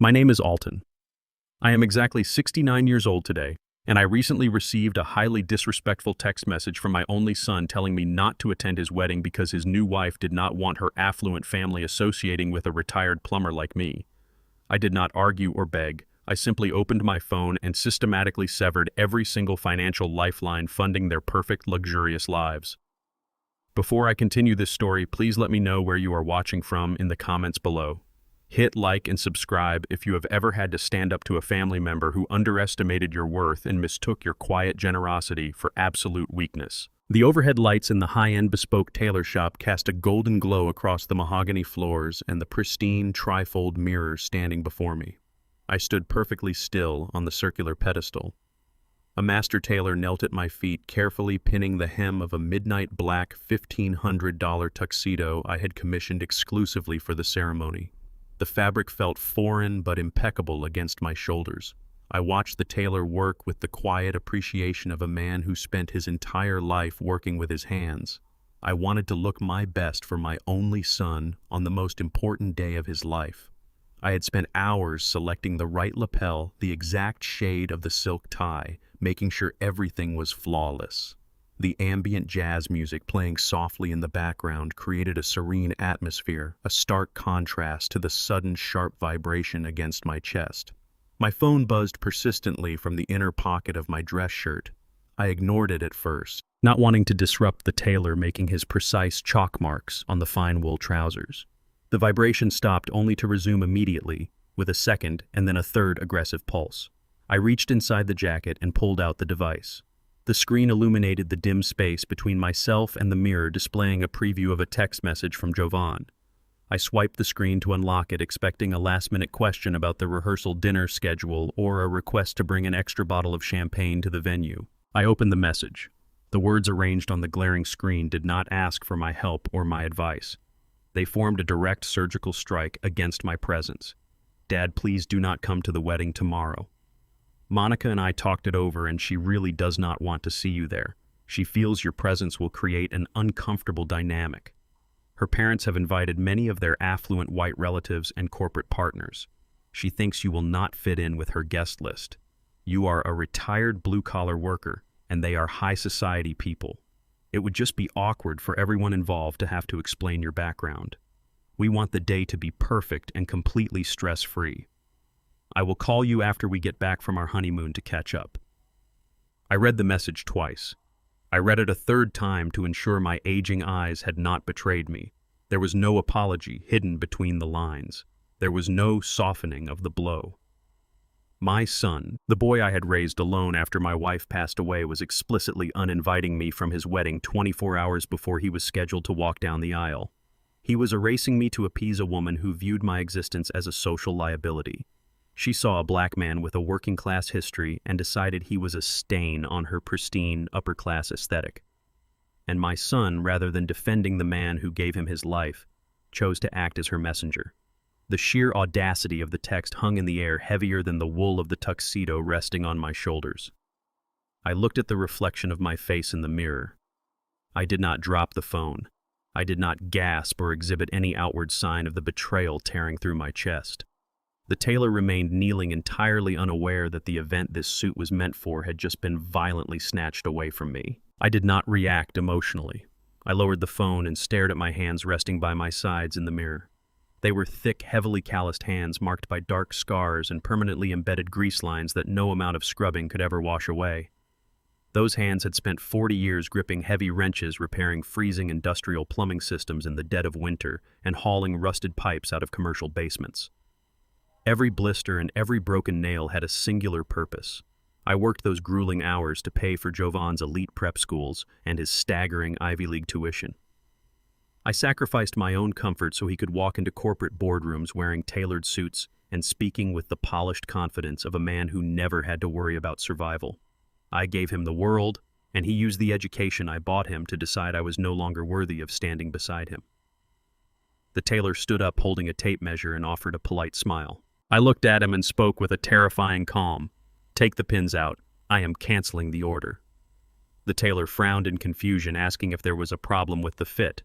My name is Alton. I am exactly 69 years old today, and I recently received a highly disrespectful text message from my only son telling me not to attend his wedding because his new wife did not want her affluent family associating with a retired plumber like me. I did not argue or beg. I simply opened my phone and systematically severed every single financial lifeline funding their perfect, luxurious lives. Before I continue this story, please let me know where you are watching from in the comments below. Hit like and subscribe if you have ever had to stand up to a family member who underestimated your worth and mistook your quiet generosity for absolute weakness. The overhead lights in the high-end bespoke tailor shop cast a golden glow across the mahogany floors and the pristine trifold mirror standing before me. I stood perfectly still on the circular pedestal. A master tailor knelt at my feet, carefully pinning the hem of a midnight black $1,500 tuxedo I had commissioned exclusively for the ceremony. The fabric felt foreign but impeccable against my shoulders. I watched the tailor work with the quiet appreciation of a man who spent his entire life working with his hands. I wanted to look my best for my only son on the most important day of his life. I had spent hours selecting the right lapel, the exact shade of the silk tie, making sure everything was flawless. The ambient jazz music playing softly in the background created a serene atmosphere, a stark contrast to the sudden sharp vibration against my chest. My phone buzzed persistently from the inner pocket of my dress shirt. I ignored it at first, not wanting to disrupt the tailor making his precise chalk marks on the fine wool trousers. The vibration stopped only to resume immediately, with a second and then a third aggressive pulse. I reached inside the jacket and pulled out the device. The screen illuminated the dim space between myself and the mirror, displaying a preview of a text message from Jovan. I swiped the screen to unlock it, expecting a last-minute question about the rehearsal dinner schedule or a request to bring an extra bottle of champagne to the venue. I opened the message. The words arranged on the glaring screen did not ask for my help or my advice. They formed a direct surgical strike against my presence. Dad, please do not come to the wedding tomorrow. Monica and I talked it over, and she really does not want to see you there. She feels your presence will create an uncomfortable dynamic. Her parents have invited many of their affluent white relatives and corporate partners. She thinks you will not fit in with her guest list. You are a retired blue-collar worker, and they are high society people. It would just be awkward for everyone involved to have to explain your background. We want the day to be perfect and completely stress-free. I will call you after we get back from our honeymoon to catch up. I read the message twice. I read it a third time to ensure my aging eyes had not betrayed me. There was no apology hidden between the lines. There was no softening of the blow. My son, the boy I had raised alone after my wife passed away, was explicitly uninviting me from his wedding 24 hours before he was scheduled to walk down the aisle. He was erasing me to appease a woman who viewed my existence as a social liability. She saw a black man with a working-class history and decided he was a stain on her pristine, upper-class aesthetic. And my son, rather than defending the man who gave him his life, chose to act as her messenger. The sheer audacity of the text hung in the air, heavier than the wool of the tuxedo resting on my shoulders. I looked at the reflection of my face in the mirror. I did not drop the phone. I did not gasp or exhibit any outward sign of the betrayal tearing through my chest. The tailor remained kneeling, entirely unaware that the event this suit was meant for had just been violently snatched away from me. I did not react emotionally. I lowered the phone and stared at my hands resting by my sides in the mirror. They were thick, heavily calloused hands marked by dark scars and permanently embedded grease lines that no amount of scrubbing could ever wash away. Those hands had spent 40 years gripping heavy wrenches, repairing freezing industrial plumbing systems in the dead of winter, and hauling rusted pipes out of commercial basements. Every blister and every broken nail had a singular purpose. I worked those grueling hours to pay for Jovan's elite prep schools and his staggering Ivy League tuition. I sacrificed my own comfort so he could walk into corporate boardrooms wearing tailored suits and speaking with the polished confidence of a man who never had to worry about survival. I gave him the world, and he used the education I bought him to decide I was no longer worthy of standing beside him. The tailor stood up holding a tape measure and offered a polite smile. I looked at him and spoke with a terrifying calm. "Take the pins out. I am canceling the order." The tailor frowned in confusion, asking if there was a problem with the fit.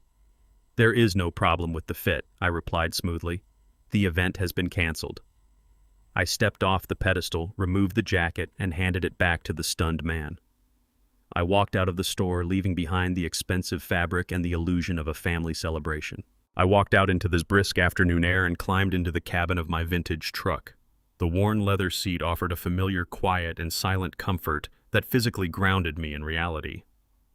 "There is no problem with the fit," I replied smoothly. "The event has been canceled." I stepped off the pedestal, removed the jacket, and handed it back to the stunned man. I walked out of the store, leaving behind the expensive fabric and the illusion of a family celebration. I walked out into this brisk afternoon air and climbed into the cabin of my vintage truck. The worn leather seat offered a familiar quiet and silent comfort that physically grounded me in reality.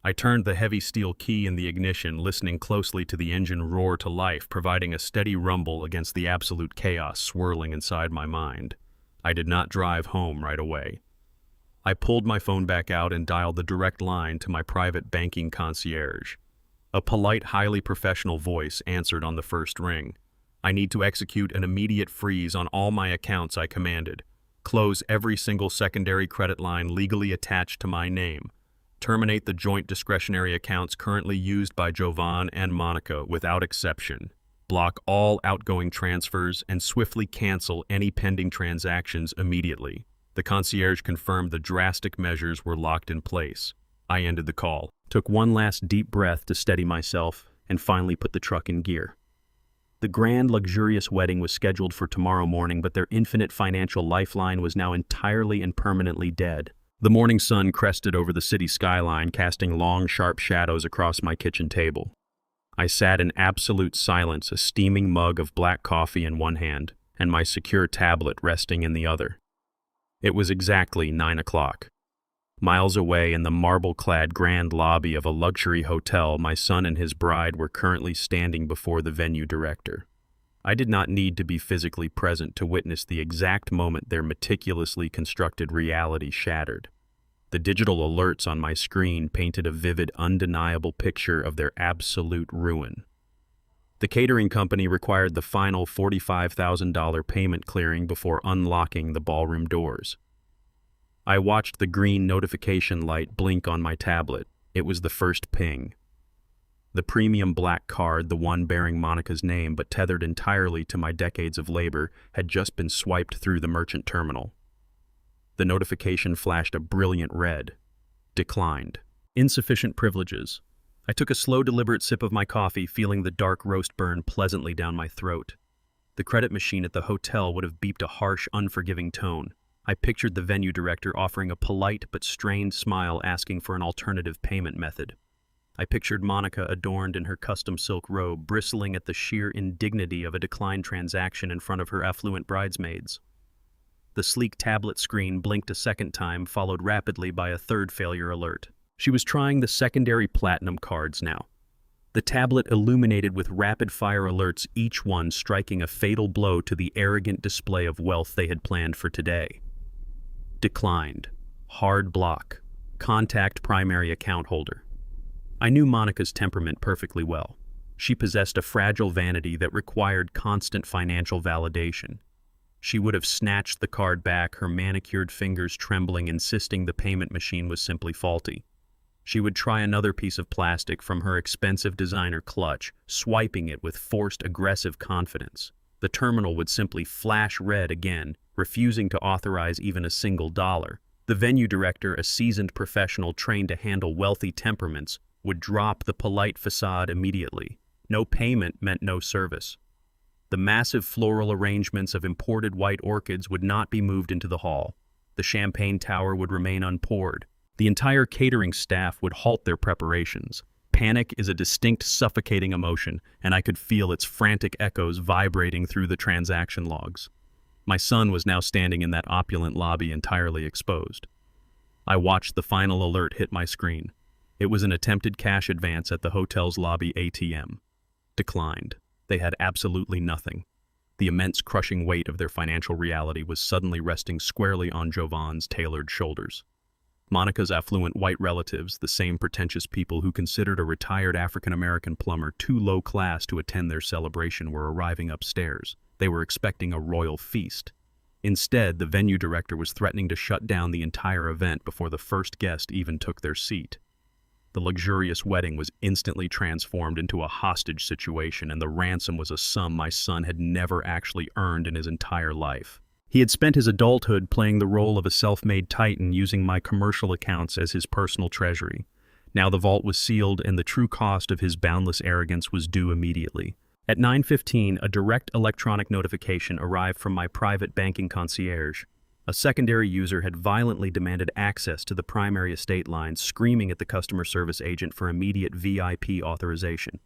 I turned the heavy steel key in the ignition, listening closely to the engine roar to life, providing a steady rumble against the absolute chaos swirling inside my mind. I did not drive home right away. I pulled my phone back out and dialed the direct line to my private banking concierge. A polite, highly professional voice answered on the first ring. "I need to execute an immediate freeze on all my accounts," I commanded. "Close every single secondary credit line legally attached to my name. Terminate the joint discretionary accounts currently used by Jovan and Monica without exception. Block all outgoing transfers and swiftly cancel any pending transactions immediately." The concierge confirmed the drastic measures were locked in place. I ended the call, took one last deep breath to steady myself, and finally put the truck in gear. The grand, luxurious wedding was scheduled for tomorrow morning, but their infinite financial lifeline was now entirely and permanently dead. The morning sun crested over the city skyline, casting long, sharp shadows across my kitchen table. I sat in absolute silence, a steaming mug of black coffee in one hand, and my secure tablet resting in the other. It was exactly 9 o'clock. Miles away in the marble-clad grand lobby of a luxury hotel, my son and his bride were currently standing before the venue director. I did not need to be physically present to witness the exact moment their meticulously constructed reality shattered. The digital alerts on my screen painted a vivid, undeniable picture of their absolute ruin. The catering company required the final $45,000 payment clearing before unlocking the ballroom doors. I watched the green notification light blink on my tablet. It was the first ping. The premium black card, the one bearing Monica's name but tethered entirely to my decades of labor, had just been swiped through the merchant terminal. The notification flashed a brilliant red. Declined. Insufficient privileges. I took a slow, deliberate sip of my coffee, feeling the dark roast burn pleasantly down my throat. The credit machine at the hotel would have beeped a harsh, unforgiving tone. I pictured the venue director offering a polite but strained smile, asking for an alternative payment method. I pictured Monica adorned in her custom silk robe, bristling at the sheer indignity of a declined transaction in front of her affluent bridesmaids. The sleek tablet screen blinked a second time, followed rapidly by a third failure alert. She was trying the secondary platinum cards now. The tablet illuminated with rapid-fire alerts, each one striking a fatal blow to the arrogant display of wealth they had planned for today. Declined. Hard block. Contact primary account holder. I knew Monica's temperament perfectly well. She possessed a fragile vanity that required constant financial validation. She would have snatched the card back, her manicured fingers trembling, insisting the payment machine was simply faulty. She would try another piece of plastic from her expensive designer clutch, swiping it with forced, aggressive confidence. The terminal would simply flash red again, refusing to authorize even a single dollar. The venue director, a seasoned professional trained to handle wealthy temperaments, would drop the polite facade immediately. No payment meant no service. The massive floral arrangements of imported white orchids would not be moved into the hall. The champagne tower would remain unpoured. The entire catering staff would halt their preparations. Panic is a distinct, suffocating emotion, and I could feel its frantic echoes vibrating through the transaction logs. My son was now standing in that opulent lobby, entirely exposed. I watched the final alert hit my screen. It was an attempted cash advance at the hotel's lobby ATM. Declined. They had absolutely nothing. The immense, crushing weight of their financial reality was suddenly resting squarely on Jovan's tailored shoulders. Monica's affluent white relatives, the same pretentious people who considered a retired African-American plumber too low class to attend their celebration, were arriving upstairs. They were expecting a royal feast. Instead, the venue director was threatening to shut down the entire event before the first guest even took their seat. The luxurious wedding was instantly transformed into a hostage situation, and the ransom was a sum my son had never actually earned in his entire life. He had spent his adulthood playing the role of a self-made titan, using my commercial accounts as his personal treasury. Now the vault was sealed, and the true cost of his boundless arrogance was due immediately. At 9:15, a direct electronic notification arrived from my private banking concierge. A secondary user had violently demanded access to the primary estate line, screaming at the customer service agent for immediate VIP authorization.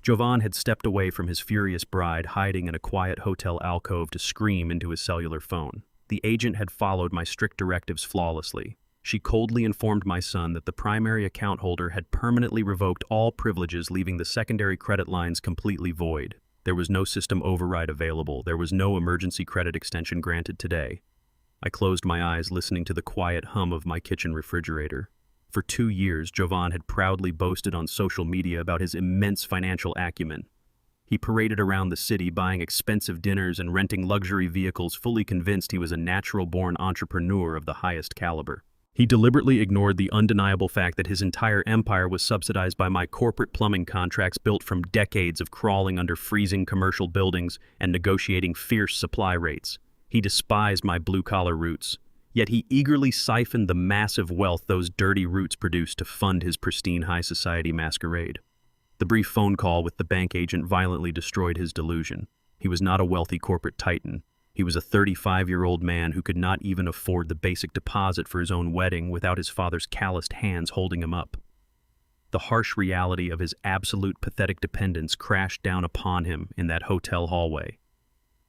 Jovan had stepped away from his furious bride, hiding in a quiet hotel alcove to scream into his cellular phone. The agent had followed my strict directives flawlessly. She coldly informed my son that the primary account holder had permanently revoked all privileges, leaving the secondary credit lines completely void. There was no system override available. There was no emergency credit extension granted today. I closed my eyes, listening to the quiet hum of my kitchen refrigerator. For 2 years, Jovan had proudly boasted on social media about his immense financial acumen. He paraded around the city, buying expensive dinners and renting luxury vehicles, fully convinced he was a natural-born entrepreneur of the highest caliber. He deliberately ignored the undeniable fact that his entire empire was subsidized by my corporate plumbing contracts, built from decades of crawling under freezing commercial buildings and negotiating fierce supply rates. He despised my blue-collar roots, yet he eagerly siphoned the massive wealth those dirty roots produced to fund his pristine high society masquerade. The brief phone call with the bank agent violently destroyed his delusion. He was not a wealthy corporate titan. He was a 35-year-old man who could not even afford the basic deposit for his own wedding without his father's calloused hands holding him up. The harsh reality of his absolute pathetic dependence crashed down upon him in that hotel hallway.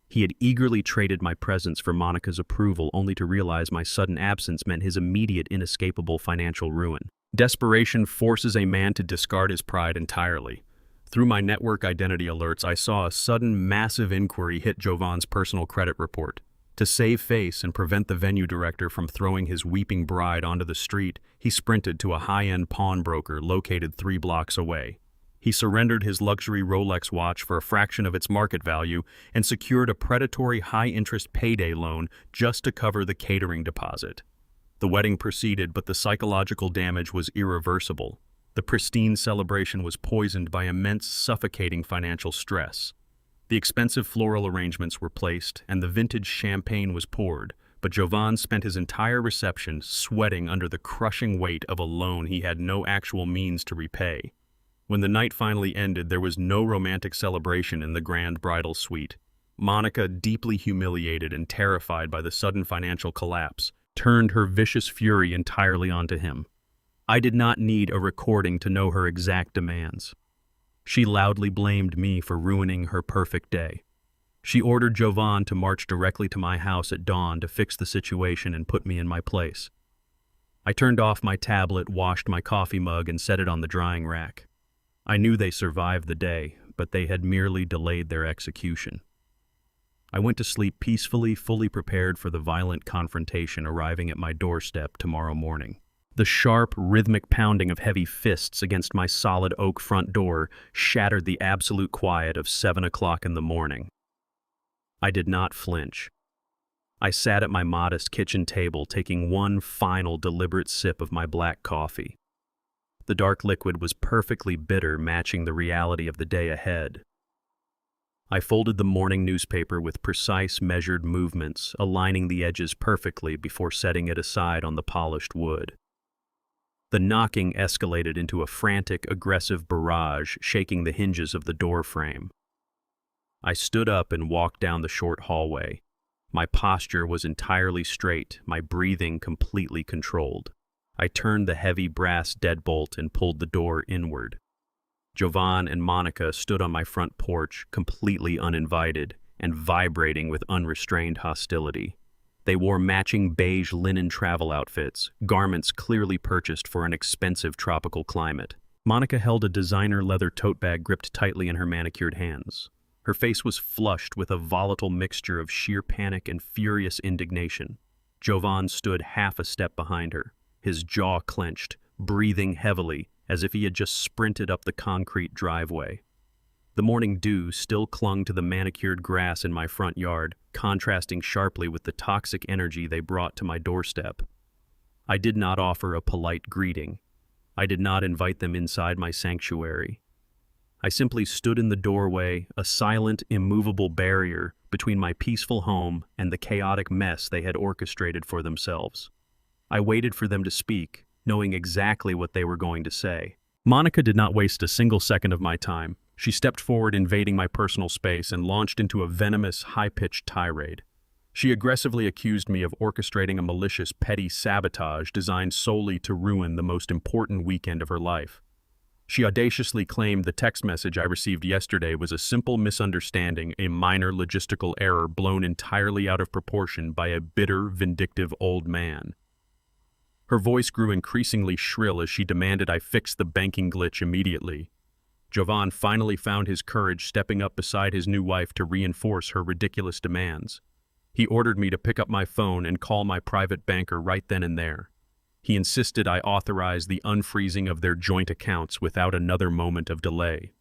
He had eagerly traded my presence for Monica's approval, only to realize my sudden absence meant his immediate, inescapable financial ruin. Desperation forces a man to discard his pride entirely. Through my network identity alerts, I saw a sudden, massive inquiry hit Jovan's personal credit report. To save face and prevent the venue director from throwing his weeping bride onto the street, he sprinted to a high-end pawnbroker located 3 blocks away. He surrendered his luxury Rolex watch for a fraction of its market value and secured a predatory high-interest payday loan just to cover the catering deposit. The wedding proceeded, but the psychological damage was irreversible. The pristine celebration was poisoned by immense, suffocating financial stress. The expensive floral arrangements were placed, and the vintage champagne was poured, but Jovan spent his entire reception sweating under the crushing weight of a loan he had no actual means to repay. When the night finally ended, there was no romantic celebration in the grand bridal suite. Monica, deeply humiliated and terrified by the sudden financial collapse, turned her vicious fury entirely onto him. I did not need a recording to know her exact demands. She loudly blamed me for ruining her perfect day. She ordered Jovan to march directly to my house at dawn to fix the situation and put me in my place. I turned off my tablet, washed my coffee mug, and set it on the drying rack. I knew they survived the day, but they had merely delayed their execution. I went to sleep peacefully, fully prepared for the violent confrontation arriving at my doorstep tomorrow morning. The sharp, rhythmic pounding of heavy fists against my solid oak front door shattered the absolute quiet of 7 o'clock in the morning. I did not flinch. I sat at my modest kitchen table, taking one final deliberate sip of my black coffee. The dark liquid was perfectly bitter, matching the reality of the day ahead. I folded the morning newspaper with precise, measured movements, aligning the edges perfectly before setting it aside on the polished wood. The knocking escalated into a frantic, aggressive barrage, shaking the hinges of the door frame. I stood up and walked down the short hallway. My posture was entirely straight, my breathing completely controlled. I turned the heavy brass deadbolt and pulled the door inward. Jovan and Monica stood on my front porch, completely uninvited and vibrating with unrestrained hostility. They wore matching beige linen travel outfits, garments clearly purchased for an expensive tropical climate. Monica held a designer leather tote bag gripped tightly in her manicured hands. Her face was flushed with a volatile mixture of sheer panic and furious indignation. Jovan stood half a step behind her, his jaw clenched, breathing heavily as if he had just sprinted up the concrete driveway. The morning dew still clung to the manicured grass in my front yard, contrasting sharply with the toxic energy they brought to my doorstep. I did not offer a polite greeting. I did not invite them inside my sanctuary. I simply stood in the doorway, a silent, immovable barrier between my peaceful home and the chaotic mess they had orchestrated for themselves. I waited for them to speak, knowing exactly what they were going to say. Monica did not waste a single second of my time. She stepped forward, invading my personal space, and launched into a venomous, high-pitched tirade. She aggressively accused me of orchestrating a malicious, petty sabotage designed solely to ruin the most important weekend of her life. She audaciously claimed the text message I received yesterday was a simple misunderstanding, a minor logistical error blown entirely out of proportion by a bitter, vindictive old man. Her voice grew increasingly shrill as she demanded I fix the banking glitch immediately. Jovan finally found his courage, stepping up beside his new wife to reinforce her ridiculous demands. He ordered me to pick up my phone and call my private banker right then and there. He insisted I authorize the unfreezing of their joint accounts without another moment of delay.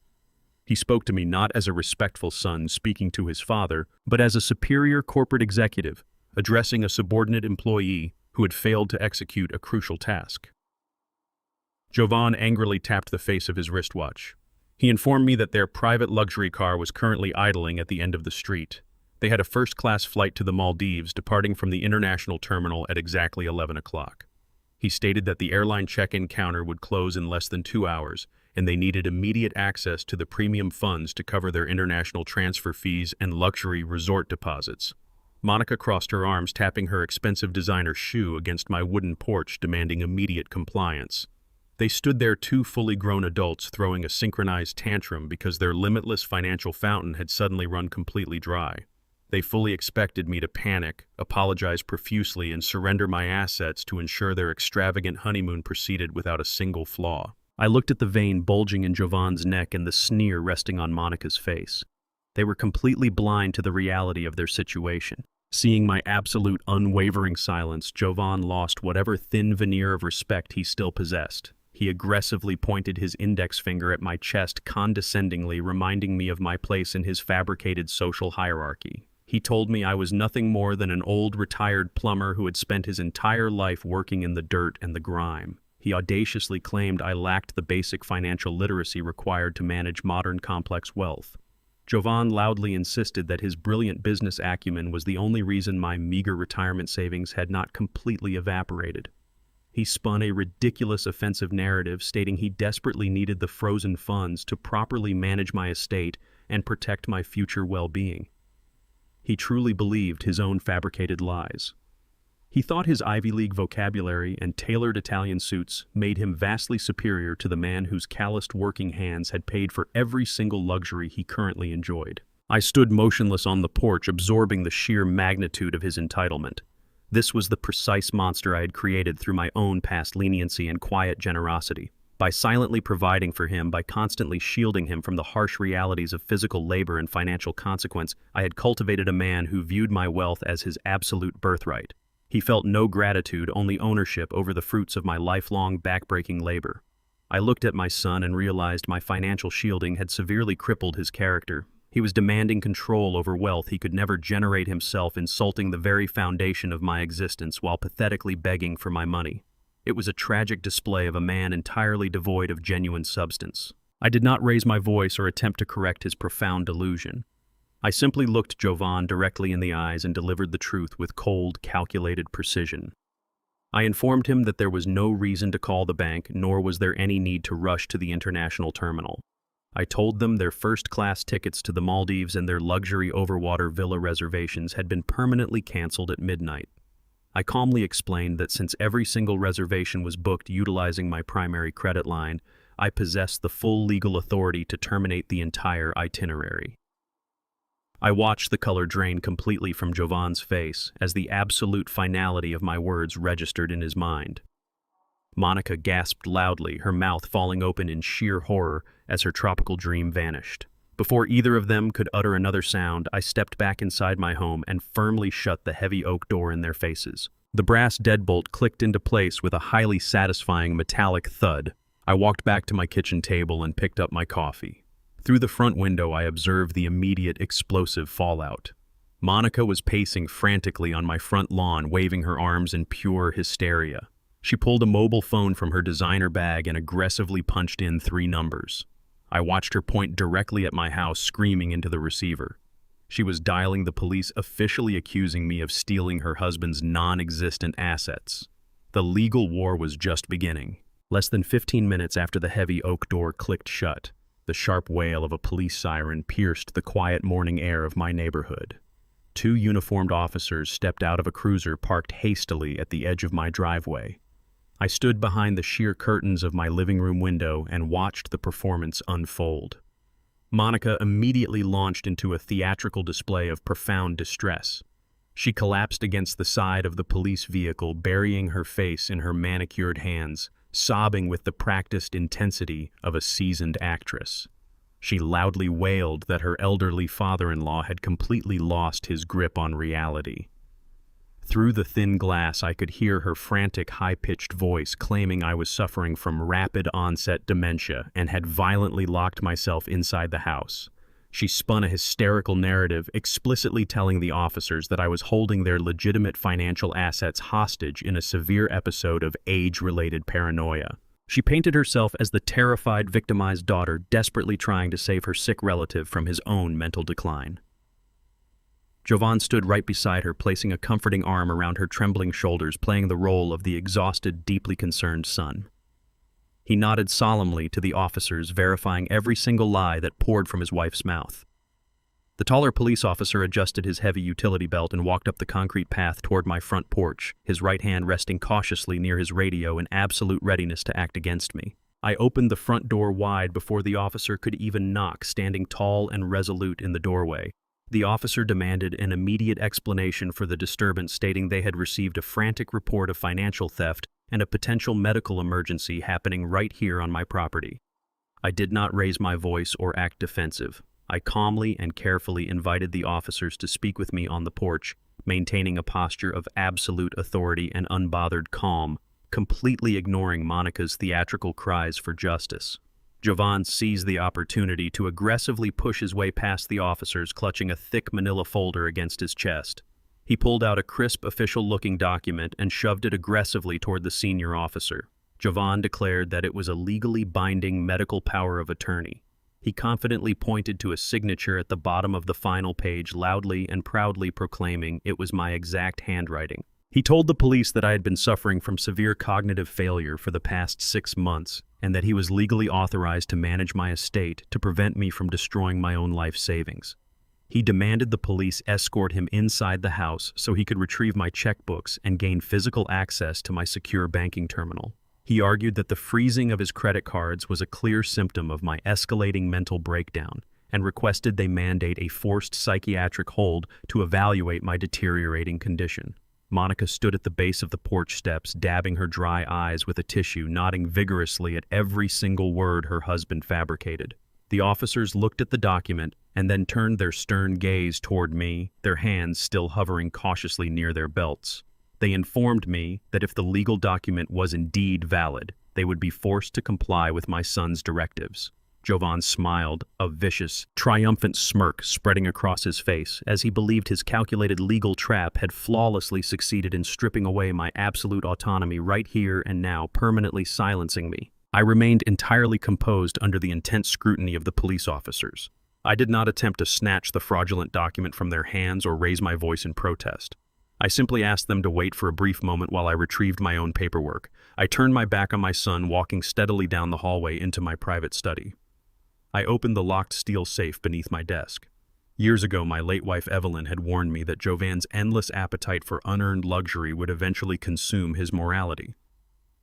He spoke to me not as a respectful son speaking to his father, but as a superior corporate executive, addressing a subordinate employee who had failed to execute a crucial task. Jovan angrily tapped the face of his wristwatch. He informed me that their private luxury car was currently idling at the end of the street. They had a first-class flight to the Maldives, departing from the international terminal at exactly 11 o'clock. He stated that the airline check-in counter would close in less than 2 hours, and they needed immediate access to the premium funds to cover their international transfer fees and luxury resort deposits. Monica crossed her arms, tapping her expensive designer shoe against my wooden porch, demanding immediate compliance. They stood there, two fully grown adults throwing a synchronized tantrum because their limitless financial fountain had suddenly run completely dry. They fully expected me to panic, apologize profusely, and surrender my assets to ensure their extravagant honeymoon proceeded without a single flaw. I looked at the vein bulging in Jovan's neck and the sneer resting on Monica's face. They were completely blind to the reality of their situation. Seeing my absolute unwavering silence, Jovan lost whatever thin veneer of respect he still possessed. He aggressively pointed his index finger at my chest, condescendingly reminding me of my place in his fabricated social hierarchy. He told me I was nothing more than an old retired plumber who had spent his entire life working in the dirt and the grime. He audaciously claimed I lacked the basic financial literacy required to manage modern complex wealth. Jovan loudly insisted that his brilliant business acumen was the only reason my meager retirement savings had not completely evaporated. He spun a ridiculous offensive narrative stating he desperately needed the frozen funds to properly manage my estate and protect my future well-being. He truly believed his own fabricated lies. He thought his Ivy League vocabulary and tailored Italian suits made him vastly superior to the man whose calloused working hands had paid for every single luxury he currently enjoyed. I stood motionless on the porch, absorbing the sheer magnitude of his entitlement. This was the precise monster I had created through my own past leniency and quiet generosity. By silently providing for him, by constantly shielding him from the harsh realities of physical labor and financial consequence, I had cultivated a man who viewed my wealth as his absolute birthright. He felt no gratitude, only ownership over the fruits of my lifelong, backbreaking labor. I looked at my son and realized my financial shielding had severely crippled his character. He was demanding control over wealth he could never generate himself, insulting the very foundation of my existence while pathetically begging for my money. It was a tragic display of a man entirely devoid of genuine substance. I did not raise my voice or attempt to correct his profound delusion. I simply looked Jovan directly in the eyes and delivered the truth with cold, calculated precision. I informed him that there was no reason to call the bank, nor was there any need to rush to the international terminal. I told them their first-class tickets to the Maldives and their luxury overwater villa reservations had been permanently canceled at midnight. I calmly explained that since every single reservation was booked utilizing my primary credit line, I possessed the full legal authority to terminate the entire itinerary. I watched the color drain completely from Jovan's face as the absolute finality of my words registered in his mind. Monica gasped loudly, her mouth falling open in sheer horror as her tropical dream vanished. Before either of them could utter another sound, I stepped back inside my home and firmly shut the heavy oak door in their faces. The brass deadbolt clicked into place with a highly satisfying metallic thud. I walked back to my kitchen table and picked up my coffee. Through the front window, I observed the immediate explosive fallout. Monica was pacing frantically on my front lawn, waving her arms in pure hysteria. She pulled a mobile phone from her designer bag and aggressively punched in 3 numbers. I watched her point directly at my house, screaming into the receiver. She was dialing the police, officially accusing me of stealing her husband's non-existent assets. The legal war was just beginning. Less than 15 minutes after the heavy oak door clicked shut, The sharp wail of a police siren pierced the quiet morning air of my neighborhood. Two uniformed officers stepped out of a cruiser parked hastily at the edge of my driveway. I stood behind the sheer curtains of my living room window and watched the performance unfold. Monica immediately launched into a theatrical display of profound distress. She collapsed against the side of the police vehicle, burying her face in her manicured hands, sobbing with the practiced intensity of a seasoned actress. She loudly wailed that her elderly father-in-law had completely lost his grip on reality. Through the thin glass, I could hear her frantic, high-pitched voice claiming I was suffering from rapid-onset dementia and had violently locked myself inside the house. She spun a hysterical narrative, explicitly telling the officers that I was holding their legitimate financial assets hostage in a severe episode of age-related paranoia. She painted herself as the terrified, victimized daughter desperately trying to save her sick relative from his own mental decline. Jovan stood right beside her, placing a comforting arm around her trembling shoulders, playing the role of the exhausted, deeply concerned son. He nodded solemnly to the officers, verifying every single lie that poured from his wife's mouth. The taller police officer adjusted his heavy utility belt and walked up the concrete path toward my front porch, his right hand resting cautiously near his radio in absolute readiness to act against me. I opened the front door wide before the officer could even knock, standing tall and resolute in the doorway. The officer demanded an immediate explanation for the disturbance, stating they had received a frantic report of financial theft and a potential medical emergency happening right here on my property. I did not raise my voice or act defensive. I calmly and carefully invited the officers to speak with me on the porch, maintaining a posture of absolute authority and unbothered calm, completely ignoring Monica's theatrical cries for justice. Jovan seized the opportunity to aggressively push his way past the officers, clutching a thick manila folder against his chest. He pulled out a crisp, official-looking document and shoved it aggressively toward the senior officer. Jovan declared that it was a legally binding medical power of attorney. He confidently pointed to a signature at the bottom of the final page, loudly and proudly proclaiming it was my exact handwriting. He told the police that I had been suffering from severe cognitive failure for the past 6 months, and that he was legally authorized to manage my estate to prevent me from destroying my own life savings. He demanded the police escort him inside the house so he could retrieve my checkbooks and gain physical access to my secure banking terminal. He argued that the freezing of his credit cards was a clear symptom of my escalating mental breakdown and requested they mandate a forced psychiatric hold to evaluate my deteriorating condition. Monica stood at the base of the porch steps, dabbing her dry eyes with a tissue, nodding vigorously at every single word her husband fabricated. The officers looked at the document and then turned their stern gaze toward me, their hands still hovering cautiously near their belts. They informed me that if the legal document was indeed valid, they would be forced to comply with my son's directives. Jovan smiled, a vicious, triumphant smirk spreading across his face, as he believed his calculated legal trap had flawlessly succeeded in stripping away my absolute autonomy right here and now, permanently silencing me. I remained entirely composed under the intense scrutiny of the police officers. I did not attempt to snatch the fraudulent document from their hands or raise my voice in protest. I simply asked them to wait for a brief moment while I retrieved my own paperwork. I turned my back on my son, walking steadily down the hallway into my private study. I opened the locked steel safe beneath my desk. Years ago, my late wife Evelyn had warned me that Jovan's endless appetite for unearned luxury would eventually consume his morality.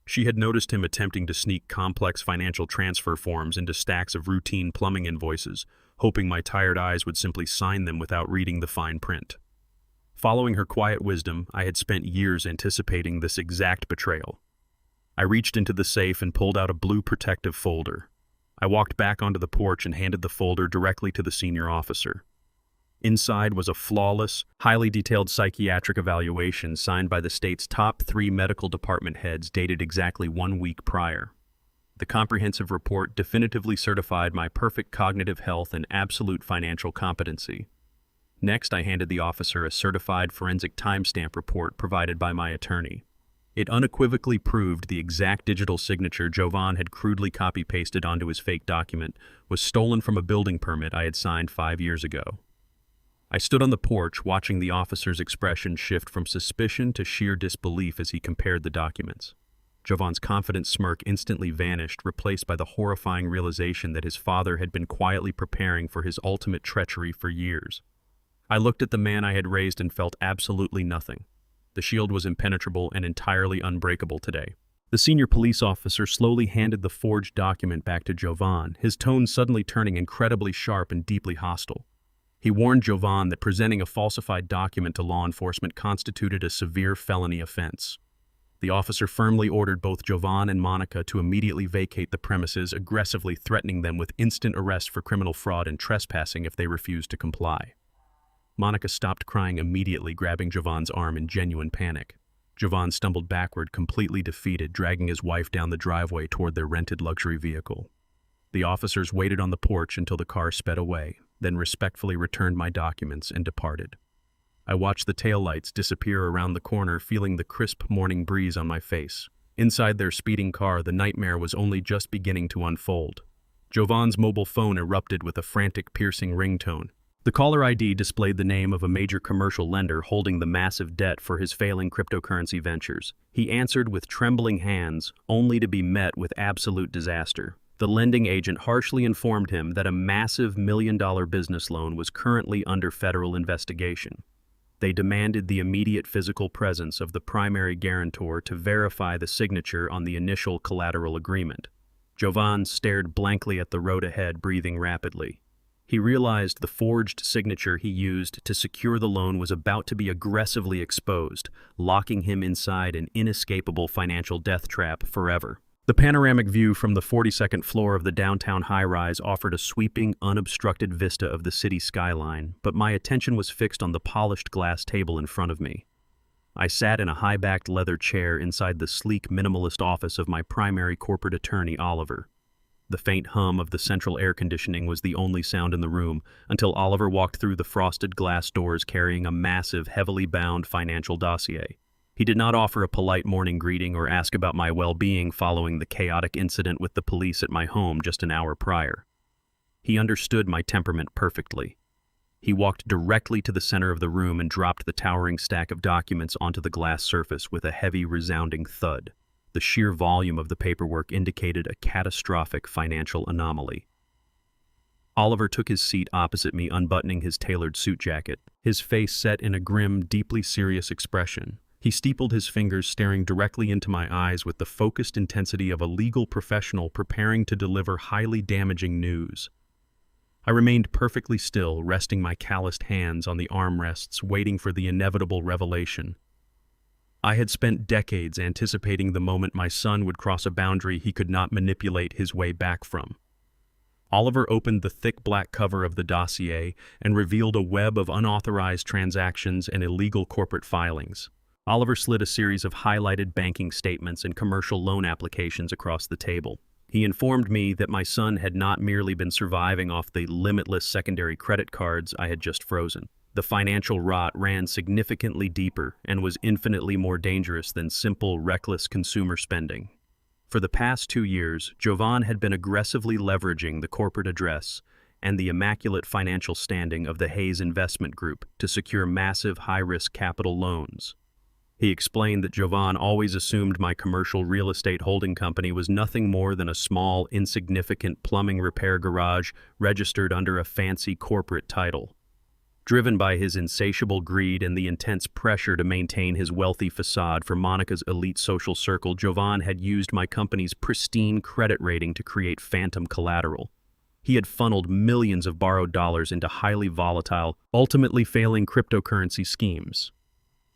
She had noticed him attempting to sneak complex financial transfer forms into stacks of routine plumbing invoices, hoping my tired eyes would simply sign them without reading the fine print. Following her quiet wisdom, I had spent years anticipating this exact betrayal. I reached into the safe and pulled out a blue protective folder. I walked back onto the porch and handed the folder directly to the senior officer. Inside was a flawless, highly detailed psychiatric evaluation signed by the state's top 3 medical department heads, dated exactly 1 week prior. The comprehensive report definitively certified my perfect cognitive health and absolute financial competency. Next, I handed the officer a certified forensic timestamp report provided by my attorney. It unequivocally proved the exact digital signature Jovan had crudely copy-pasted onto his fake document was stolen from a building permit I had signed 5 years ago. I stood on the porch, watching the officer's expression shift from suspicion to sheer disbelief as he compared the documents. Jovan's confident smirk instantly vanished, replaced by the horrifying realization that his father had been quietly preparing for his ultimate treachery for years. I looked at the man I had raised and felt absolutely nothing. The shield was impenetrable and entirely unbreakable today. The senior police officer slowly handed the forged document back to Jovan, his tone suddenly turning incredibly sharp and deeply hostile. He warned Jovan that presenting a falsified document to law enforcement constituted a severe felony offense. The officer firmly ordered both Jovan and Monica to immediately vacate the premises, aggressively threatening them with instant arrest for criminal fraud and trespassing if they refused to comply. Monica stopped crying immediately, grabbing Jovan's arm in genuine panic. Jovan stumbled backward, completely defeated, dragging his wife down the driveway toward their rented luxury vehicle. The officers waited on the porch until the car sped away, then respectfully returned my documents and departed. I watched the taillights disappear around the corner, feeling the crisp morning breeze on my face. Inside their speeding car, the nightmare was only just beginning to unfold. Jovan's mobile phone erupted with a frantic, piercing ringtone. The caller ID displayed the name of a major commercial lender holding the massive debt for his failing cryptocurrency ventures. He answered with trembling hands, only to be met with absolute disaster. The lending agent harshly informed him that a massive million-dollar business loan was currently under federal investigation. They demanded the immediate physical presence of the primary guarantor to verify the signature on the initial collateral agreement. Jovan stared blankly at the road ahead, breathing rapidly. He realized the forged signature he used to secure the loan was about to be aggressively exposed, locking him inside an inescapable financial death trap forever. The panoramic view from the 42nd floor of the downtown high-rise offered a sweeping, unobstructed vista of the city skyline, but my attention was fixed on the polished glass table in front of me. I sat in a high-backed leather chair inside the sleek, minimalist office of my primary corporate attorney, Oliver. The faint hum of the central air conditioning was the only sound in the room until Oliver walked through the frosted glass doors carrying a massive, heavily bound financial dossier. He did not offer a polite morning greeting or ask about my well-being following the chaotic incident with the police at my home just an hour prior. He understood my temperament perfectly. He walked directly to the center of the room and dropped the towering stack of documents onto the glass surface with a heavy, resounding thud. The sheer volume of the paperwork indicated a catastrophic financial anomaly. Oliver took his seat opposite me, unbuttoning his tailored suit jacket, his face set in a grim, deeply serious expression. He steepled his fingers, staring directly into my eyes with the focused intensity of a legal professional preparing to deliver highly damaging news. I remained perfectly still, resting my calloused hands on the armrests, waiting for the inevitable revelation. I had spent decades anticipating the moment my son would cross a boundary he could not manipulate his way back from. Oliver opened the thick black cover of the dossier and revealed a web of unauthorized transactions and illegal corporate filings. Oliver slid a series of highlighted banking statements and commercial loan applications across the table. He informed me that my son had not merely been surviving off the limitless secondary credit cards I had just frozen. The financial rot ran significantly deeper and was infinitely more dangerous than simple, reckless consumer spending. For the past 2 years, Jovan had been aggressively leveraging the corporate address and the immaculate financial standing of the Hayes Investment Group to secure massive, high-risk capital loans. He explained that Jovan always assumed my commercial real estate holding company was nothing more than a small, insignificant plumbing repair garage registered under a fancy corporate title. Driven by his insatiable greed and the intense pressure to maintain his wealthy facade for Monica's elite social circle, Jovan had used my company's pristine credit rating to create phantom collateral. He had funneled millions of borrowed dollars into highly volatile, ultimately failing cryptocurrency schemes.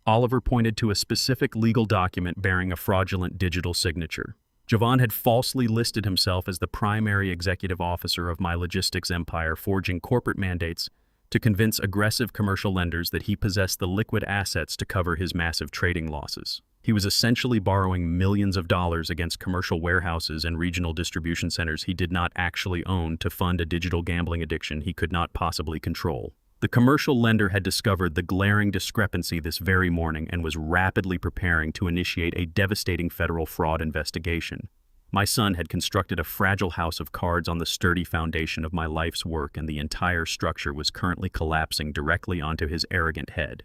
Oliver pointed to a specific legal document bearing a fraudulent digital signature. Jovan had falsely listed himself as the primary executive officer of my logistics empire, forging corporate mandates to convince aggressive commercial lenders that he possessed the liquid assets to cover his massive trading losses. He was essentially borrowing millions of dollars against commercial warehouses and regional distribution centers he did not actually own to fund a digital gambling addiction he could not possibly control. The commercial lender had discovered the glaring discrepancy this very morning and was rapidly preparing to initiate a devastating federal fraud investigation. My son had constructed a fragile house of cards on the sturdy foundation of my life's work, and the entire structure was currently collapsing directly onto his arrogant head.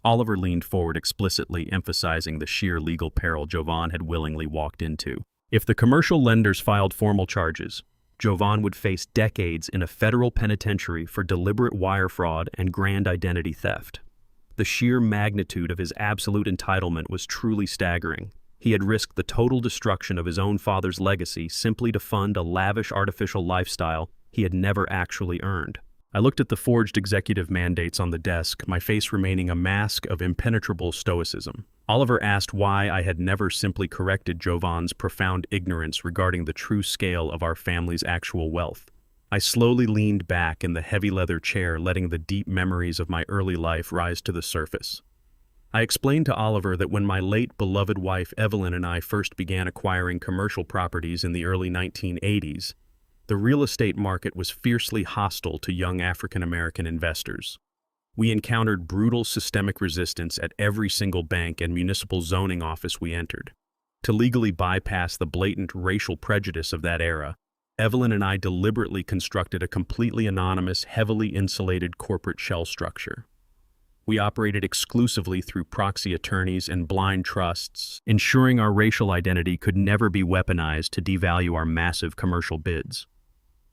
Oliver leaned forward explicitly, emphasizing the sheer legal peril Jovan had willingly walked into. If the commercial lenders filed formal charges, Jovan would face decades in a federal penitentiary for deliberate wire fraud and grand identity theft. The sheer magnitude of his absolute entitlement was truly staggering. He had risked the total destruction of his own father's legacy simply to fund a lavish artificial lifestyle he had never actually earned. I looked at the forged executive mandates on the desk, my face remaining a mask of impenetrable stoicism. Oliver asked why I had never simply corrected Jovan's profound ignorance regarding the true scale of our family's actual wealth. I slowly leaned back in the heavy leather chair, letting the deep memories of my early life rise to the surface. I explained to Oliver that when my late beloved wife Evelyn and I first began acquiring commercial properties in the early 1980s, the real estate market was fiercely hostile to young African-American investors. We encountered brutal systemic resistance at every single bank and municipal zoning office we entered. To legally bypass the blatant racial prejudice of that era, Evelyn and I deliberately constructed a completely anonymous, heavily insulated corporate shell structure. We operated exclusively through proxy attorneys and blind trusts, ensuring our racial identity could never be weaponized to devalue our massive commercial bids.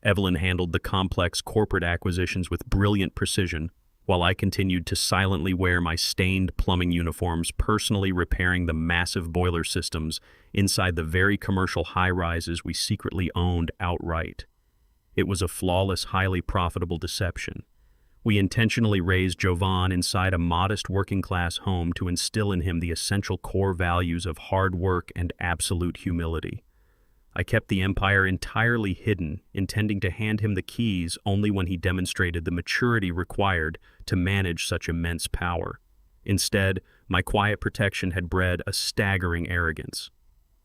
Evelyn handled the complex corporate acquisitions with brilliant precision, while I continued to silently wear my stained plumbing uniforms, personally repairing the massive boiler systems inside the very commercial high-rises we secretly owned outright. It was a flawless, highly profitable deception. We intentionally raised Jovan inside a modest working-class home to instill in him the essential core values of hard work and absolute humility. I kept the empire entirely hidden, intending to hand him the keys only when he demonstrated the maturity required to manage such immense power. Instead, my quiet protection had bred a staggering arrogance.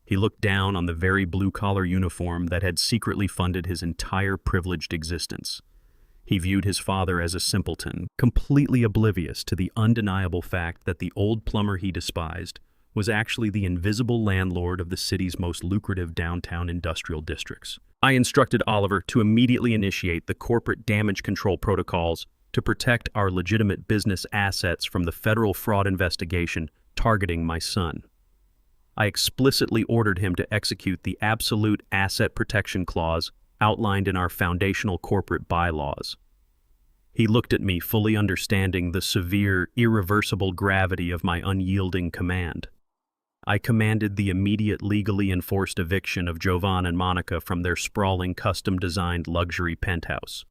He looked down on the very blue-collar uniform that had secretly funded his entire privileged existence. He viewed his father as a simpleton, completely oblivious to the undeniable fact that the old plumber he despised was actually the invisible landlord of the city's most lucrative downtown industrial districts. I instructed Oliver to immediately initiate the corporate damage control protocols to protect our legitimate business assets from the federal fraud investigation targeting my son. I explicitly ordered him to execute the absolute asset protection clause outlined in our foundational corporate bylaws. He looked at me, fully understanding the severe, irreversible gravity of my unyielding command. I commanded the immediate legally enforced eviction of Jovan and Monica from their sprawling, custom-designed luxury penthouse.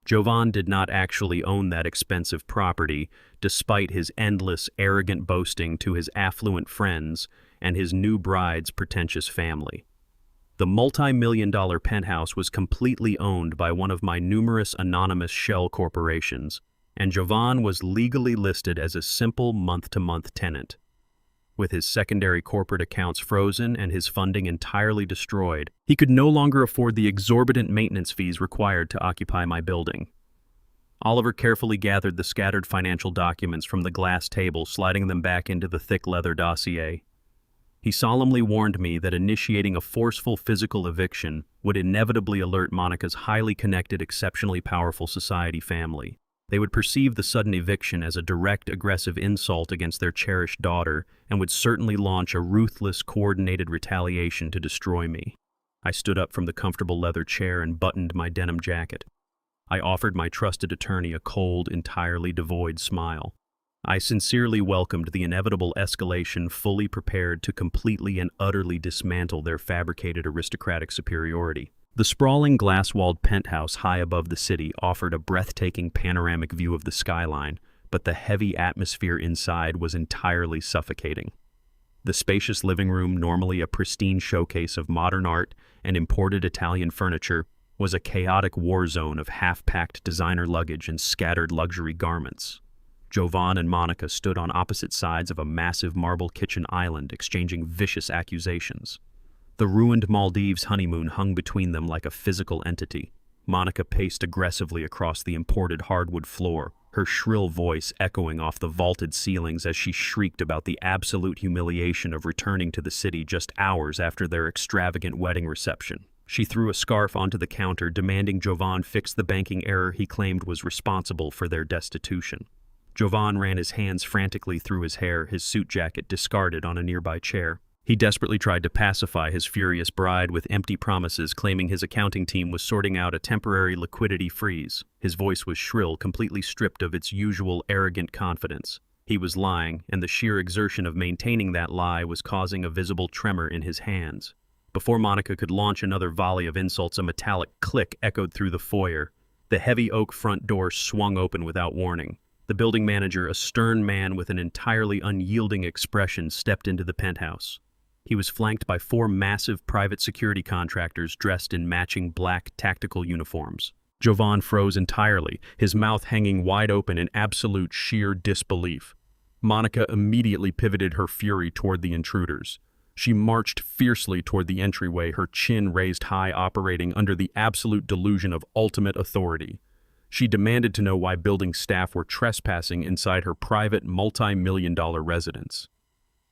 Jovan did not actually own that expensive property, despite his endless, arrogant boasting to his affluent friends and his new bride's pretentious family. The multi-million-dollar penthouse was completely owned by one of my numerous anonymous shell corporations, and Jovan was legally listed as a simple month-to-month tenant. With his secondary corporate accounts frozen and his funding entirely destroyed, he could no longer afford the exorbitant maintenance fees required to occupy my building. Oliver carefully gathered the scattered financial documents from the glass table, sliding them back into the thick leather dossier. He solemnly warned me that initiating a forceful physical eviction would inevitably alert Monica's highly connected, exceptionally powerful society family. They would perceive the sudden eviction as a direct, aggressive insult against their cherished daughter and would certainly launch a ruthless, coordinated retaliation to destroy me. I stood up from the comfortable leather chair and buttoned my denim jacket. I offered my trusted attorney a cold, entirely devoid smile. I sincerely welcomed the inevitable escalation, fully prepared to completely and utterly dismantle their fabricated aristocratic superiority. The sprawling glass-walled penthouse high above the city offered a breathtaking panoramic view of the skyline, but the heavy atmosphere inside was entirely suffocating. The spacious living room, normally a pristine showcase of modern art and imported Italian furniture, was a chaotic war zone of half-packed designer luggage and scattered luxury garments. Jovan and Monica stood on opposite sides of a massive marble kitchen island, exchanging vicious accusations. The ruined Maldives honeymoon hung between them like a physical entity. Monica paced aggressively across the imported hardwood floor, her shrill voice echoing off the vaulted ceilings as she shrieked about the absolute humiliation of returning to the city just hours after their extravagant wedding reception. She threw a scarf onto the counter, demanding Jovan fix the banking error he claimed was responsible for their destitution. Jovan ran his hands frantically through his hair, his suit jacket discarded on a nearby chair. He desperately tried to pacify his furious bride with empty promises, claiming his accounting team was sorting out a temporary liquidity freeze. His voice was shrill, completely stripped of its usual arrogant confidence. He was lying, and the sheer exertion of maintaining that lie was causing a visible tremor in his hands. Before Monica could launch another volley of insults, a metallic click echoed through the foyer. The heavy oak front door swung open without warning. The building manager, a stern man with an entirely unyielding expression, stepped into the penthouse. He was flanked by 4 massive private security contractors dressed in matching black tactical uniforms. Jovan froze entirely, his mouth hanging wide open in absolute sheer disbelief. Monica immediately pivoted her fury toward the intruders. She marched fiercely toward the entryway, her chin raised high, operating under the absolute delusion of ultimate authority. She demanded to know why building staff were trespassing inside her private multi-million-dollar residence.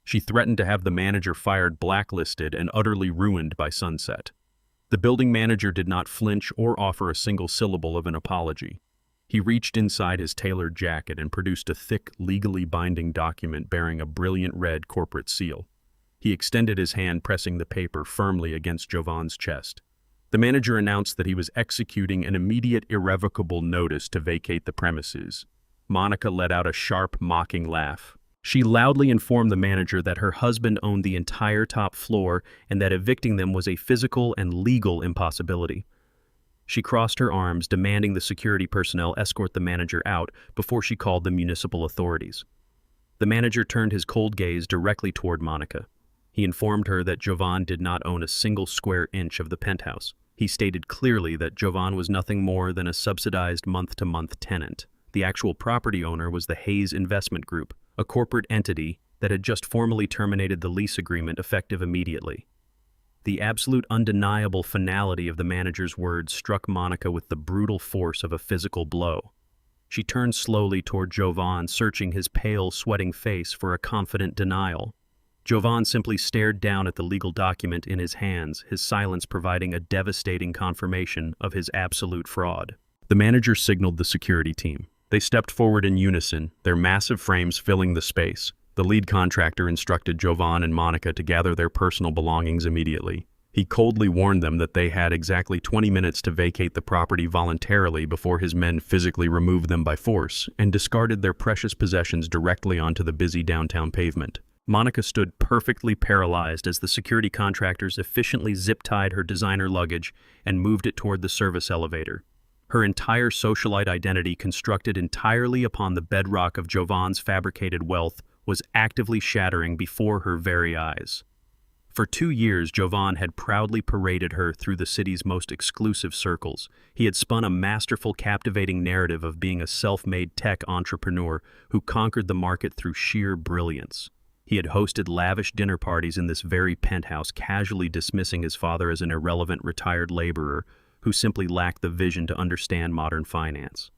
She threatened to have the manager fired, blacklisted, and utterly ruined by sunset. The building manager did not flinch or offer a single syllable of an apology. He reached inside his tailored jacket and produced a thick, legally binding document bearing a brilliant red corporate seal. He extended his hand, pressing the paper firmly against Jovan's chest. The manager announced that he was executing an immediate, irrevocable notice to vacate the premises. Monica let out a sharp, mocking laugh. She loudly informed the manager that her husband owned the entire top floor and that evicting them was a physical and legal impossibility. She crossed her arms, demanding the security personnel escort the manager out before she called the municipal authorities. The manager turned his cold gaze directly toward Monica. He informed her that Jovan did not own a single square inch of the penthouse. He stated clearly that Jovan was nothing more than a subsidized month-to-month tenant. The actual property owner was the Hayes Investment Group, a corporate entity that had just formally terminated the lease agreement effective immediately. The absolute undeniable finality of the manager's words struck Monica with the brutal force of a physical blow. She turned slowly toward Jovan, searching his pale, sweating face for a confident denial. Jovan simply stared down at the legal document in his hands, his silence providing a devastating confirmation of his absolute fraud. The manager signaled the security team. They stepped forward in unison, their massive frames filling the space. The lead contractor instructed Jovan and Monica to gather their personal belongings immediately. He coldly warned them that they had exactly 20 minutes to vacate the property voluntarily before his men physically removed them by force and discarded their precious possessions directly onto the busy downtown pavement. Monica stood perfectly paralyzed as the security contractors efficiently zip-tied her designer luggage and moved it toward the service elevator. Her entire socialite identity, constructed entirely upon the bedrock of Jovan's fabricated wealth, was actively shattering before her very eyes. For 2 years, Jovan had proudly paraded her through the city's most exclusive circles. He had spun a masterful, captivating narrative of being a self-made tech entrepreneur who conquered the market through sheer brilliance. He had hosted lavish dinner parties in this very penthouse, casually dismissing his father as an irrelevant retired laborer who simply lacked the vision to understand modern finance.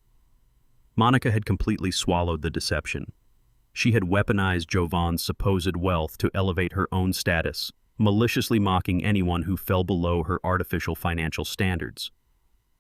Monica had completely swallowed the deception. She had weaponized Jovan's supposed wealth to elevate her own status, maliciously mocking anyone who fell below her artificial financial standards.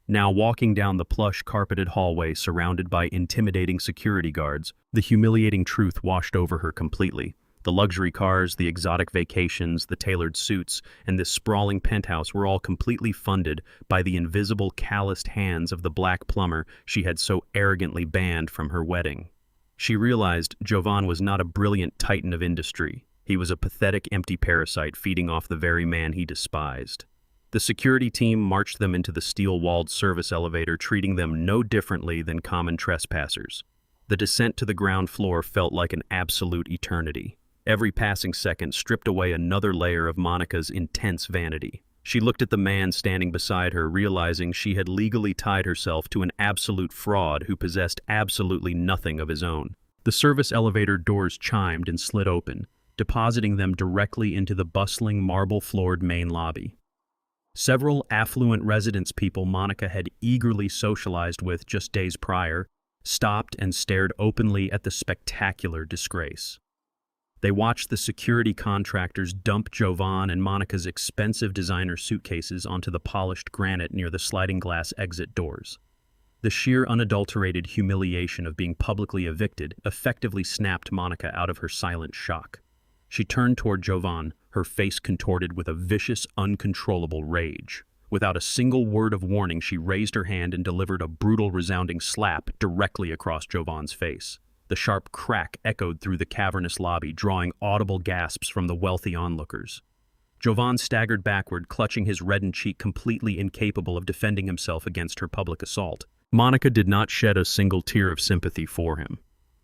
Now walking down the plush carpeted hallway surrounded by intimidating security guards, the humiliating truth washed over her completely. The luxury cars, the exotic vacations, the tailored suits, and this sprawling penthouse were all completely funded by the invisible, calloused hands of the black plumber she had so arrogantly banned from her wedding. She realized Jovan was not a brilliant titan of industry. He was a pathetic, empty parasite feeding off the very man he despised. The security team marched them into the steel-walled service elevator, treating them no differently than common trespassers. The descent to the ground floor felt like an absolute eternity. Every passing second stripped away another layer of Monica's intense vanity. She looked at the man standing beside her, realizing she had legally tied herself to an absolute fraud who possessed absolutely nothing of his own. The service elevator doors chimed and slid open, depositing them directly into the bustling, marble-floored main lobby. Several affluent residence people Monica had eagerly socialized with just days prior stopped and stared openly at the spectacular disgrace. They watched the security contractors dump Jovan and Monica's expensive designer suitcases onto the polished granite near the sliding glass exit doors. The sheer unadulterated humiliation of being publicly evicted effectively snapped Monica out of her silent shock. She turned toward Jovan, her face contorted with a vicious, uncontrollable rage. Without a single word of warning, she raised her hand and delivered a brutal, resounding slap directly across Jovan's face. The sharp crack echoed through the cavernous lobby, drawing audible gasps from the wealthy onlookers. Jovan staggered backward, clutching his reddened cheek, completely incapable of defending himself against her public assault. Monica did not shed a single tear of sympathy for him.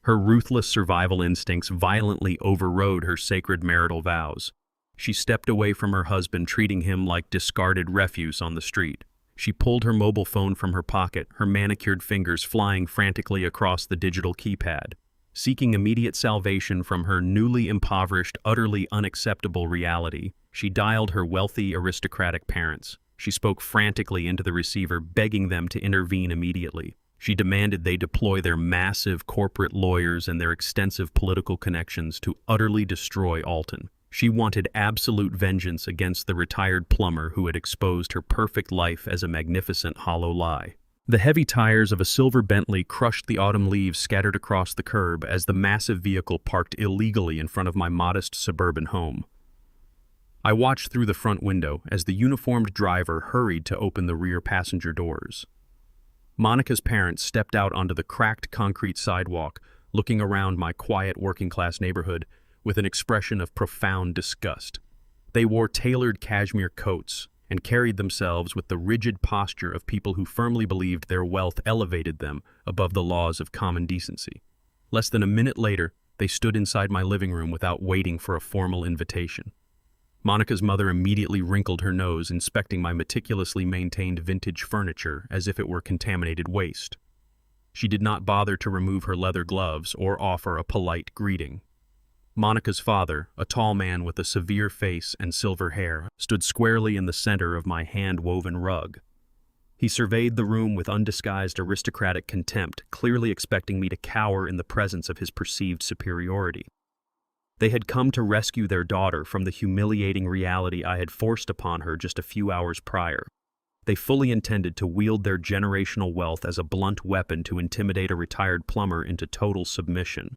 Her ruthless survival instincts violently overrode her sacred marital vows. She stepped away from her husband, treating him like discarded refuse on the street. She pulled her mobile phone from her pocket, her manicured fingers flying frantically across the digital keypad. Seeking immediate salvation from her newly impoverished, utterly unacceptable reality, she dialed her wealthy, aristocratic parents. She spoke frantically into the receiver, begging them to intervene immediately. She demanded they deploy their massive corporate lawyers and their extensive political connections to utterly destroy Alton. She wanted absolute vengeance against the retired plumber who had exposed her perfect life as a magnificent hollow lie. The heavy tires of a silver Bentley crushed the autumn leaves scattered across the curb as the massive vehicle parked illegally in front of my modest suburban home. I watched through the front window as the uniformed driver hurried to open the rear passenger doors. Monica's parents stepped out onto the cracked concrete sidewalk, looking around my quiet working-class neighborhood with an expression of profound disgust. They wore tailored cashmere coats and carried themselves with the rigid posture of people who firmly believed their wealth elevated them above the laws of common decency. Less than a minute later, they stood inside my living room without waiting for a formal invitation. Monica's mother immediately wrinkled her nose, inspecting my meticulously maintained vintage furniture as if it were contaminated waste. She did not bother to remove her leather gloves or offer a polite greeting. Monica's father, a tall man with a severe face and silver hair, stood squarely in the center of my hand-woven rug. He surveyed the room with undisguised aristocratic contempt, clearly expecting me to cower in the presence of his perceived superiority. They had come to rescue their daughter from the humiliating reality I had forced upon her just a few hours prior. They fully intended to wield their generational wealth as a blunt weapon to intimidate a retired plumber into total submission.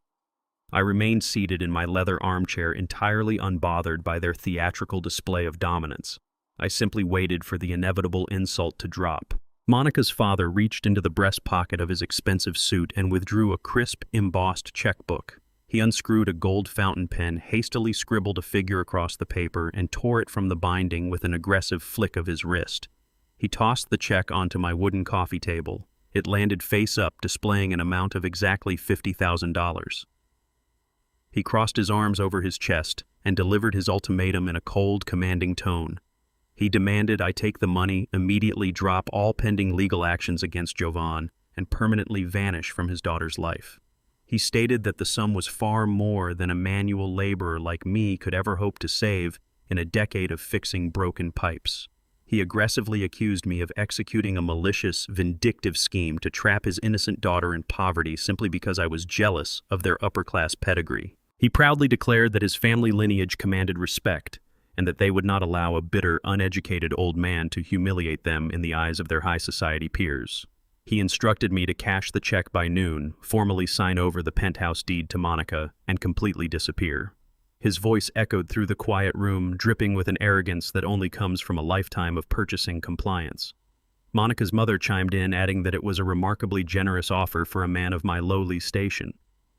I remained seated in my leather armchair, entirely unbothered by their theatrical display of dominance. I simply waited for the inevitable insult to drop. Monica's father reached into the breast pocket of his expensive suit and withdrew a crisp, embossed checkbook. He unscrewed a gold fountain pen, hastily scribbled a figure across the paper, and tore it from the binding with an aggressive flick of his wrist. He tossed the check onto my wooden coffee table. It landed face up, displaying an amount of exactly $50,000. He crossed his arms over his chest and delivered his ultimatum in a cold, commanding tone. He demanded I take the money, immediately drop all pending legal actions against Jovan, and permanently vanish from his daughter's life. He stated that the sum was far more than a manual laborer like me could ever hope to save in a decade of fixing broken pipes. He aggressively accused me of executing a malicious, vindictive scheme to trap his innocent daughter in poverty simply because I was jealous of their upper-class pedigree. He proudly declared that his family lineage commanded respect, and that they would not allow a bitter, uneducated old man to humiliate them in the eyes of their high society peers. He instructed me to cash the check by noon, formally sign over the penthouse deed to Monica, and completely disappear. His voice echoed through the quiet room, dripping with an arrogance that only comes from a lifetime of purchasing compliance. Monica's mother chimed in, adding that it was a remarkably generous offer for a man of my lowly station.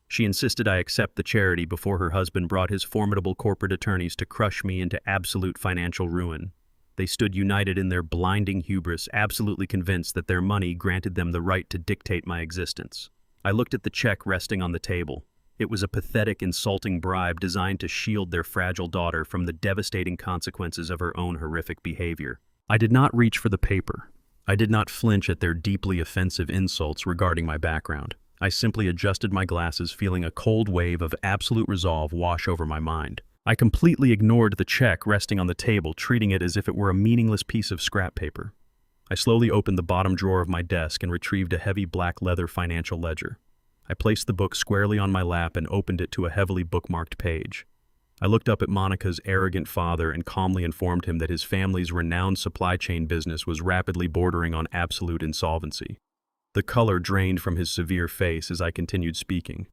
She insisted I accept the charity before her husband brought his formidable corporate attorneys to crush me into absolute financial ruin. They stood united in their blinding hubris, absolutely convinced that their money granted them the right to dictate my existence. I looked at the check resting on the table. It was a pathetic, insulting bribe designed to shield their fragile daughter from the devastating consequences of her own horrific behavior. I did not reach for the paper. I did not flinch at their deeply offensive insults regarding my background. I simply adjusted my glasses, feeling a cold wave of absolute resolve wash over my mind. I completely ignored the check resting on the table, treating it as if it were a meaningless piece of scrap paper. I slowly opened the bottom drawer of my desk and retrieved a heavy black leather financial ledger. I placed the book squarely on my lap and opened it to a heavily bookmarked page. I looked up at Monica's arrogant father and calmly informed him that his family's renowned supply chain business was rapidly bordering on absolute insolvency. The color drained from his severe face as I continued speaking.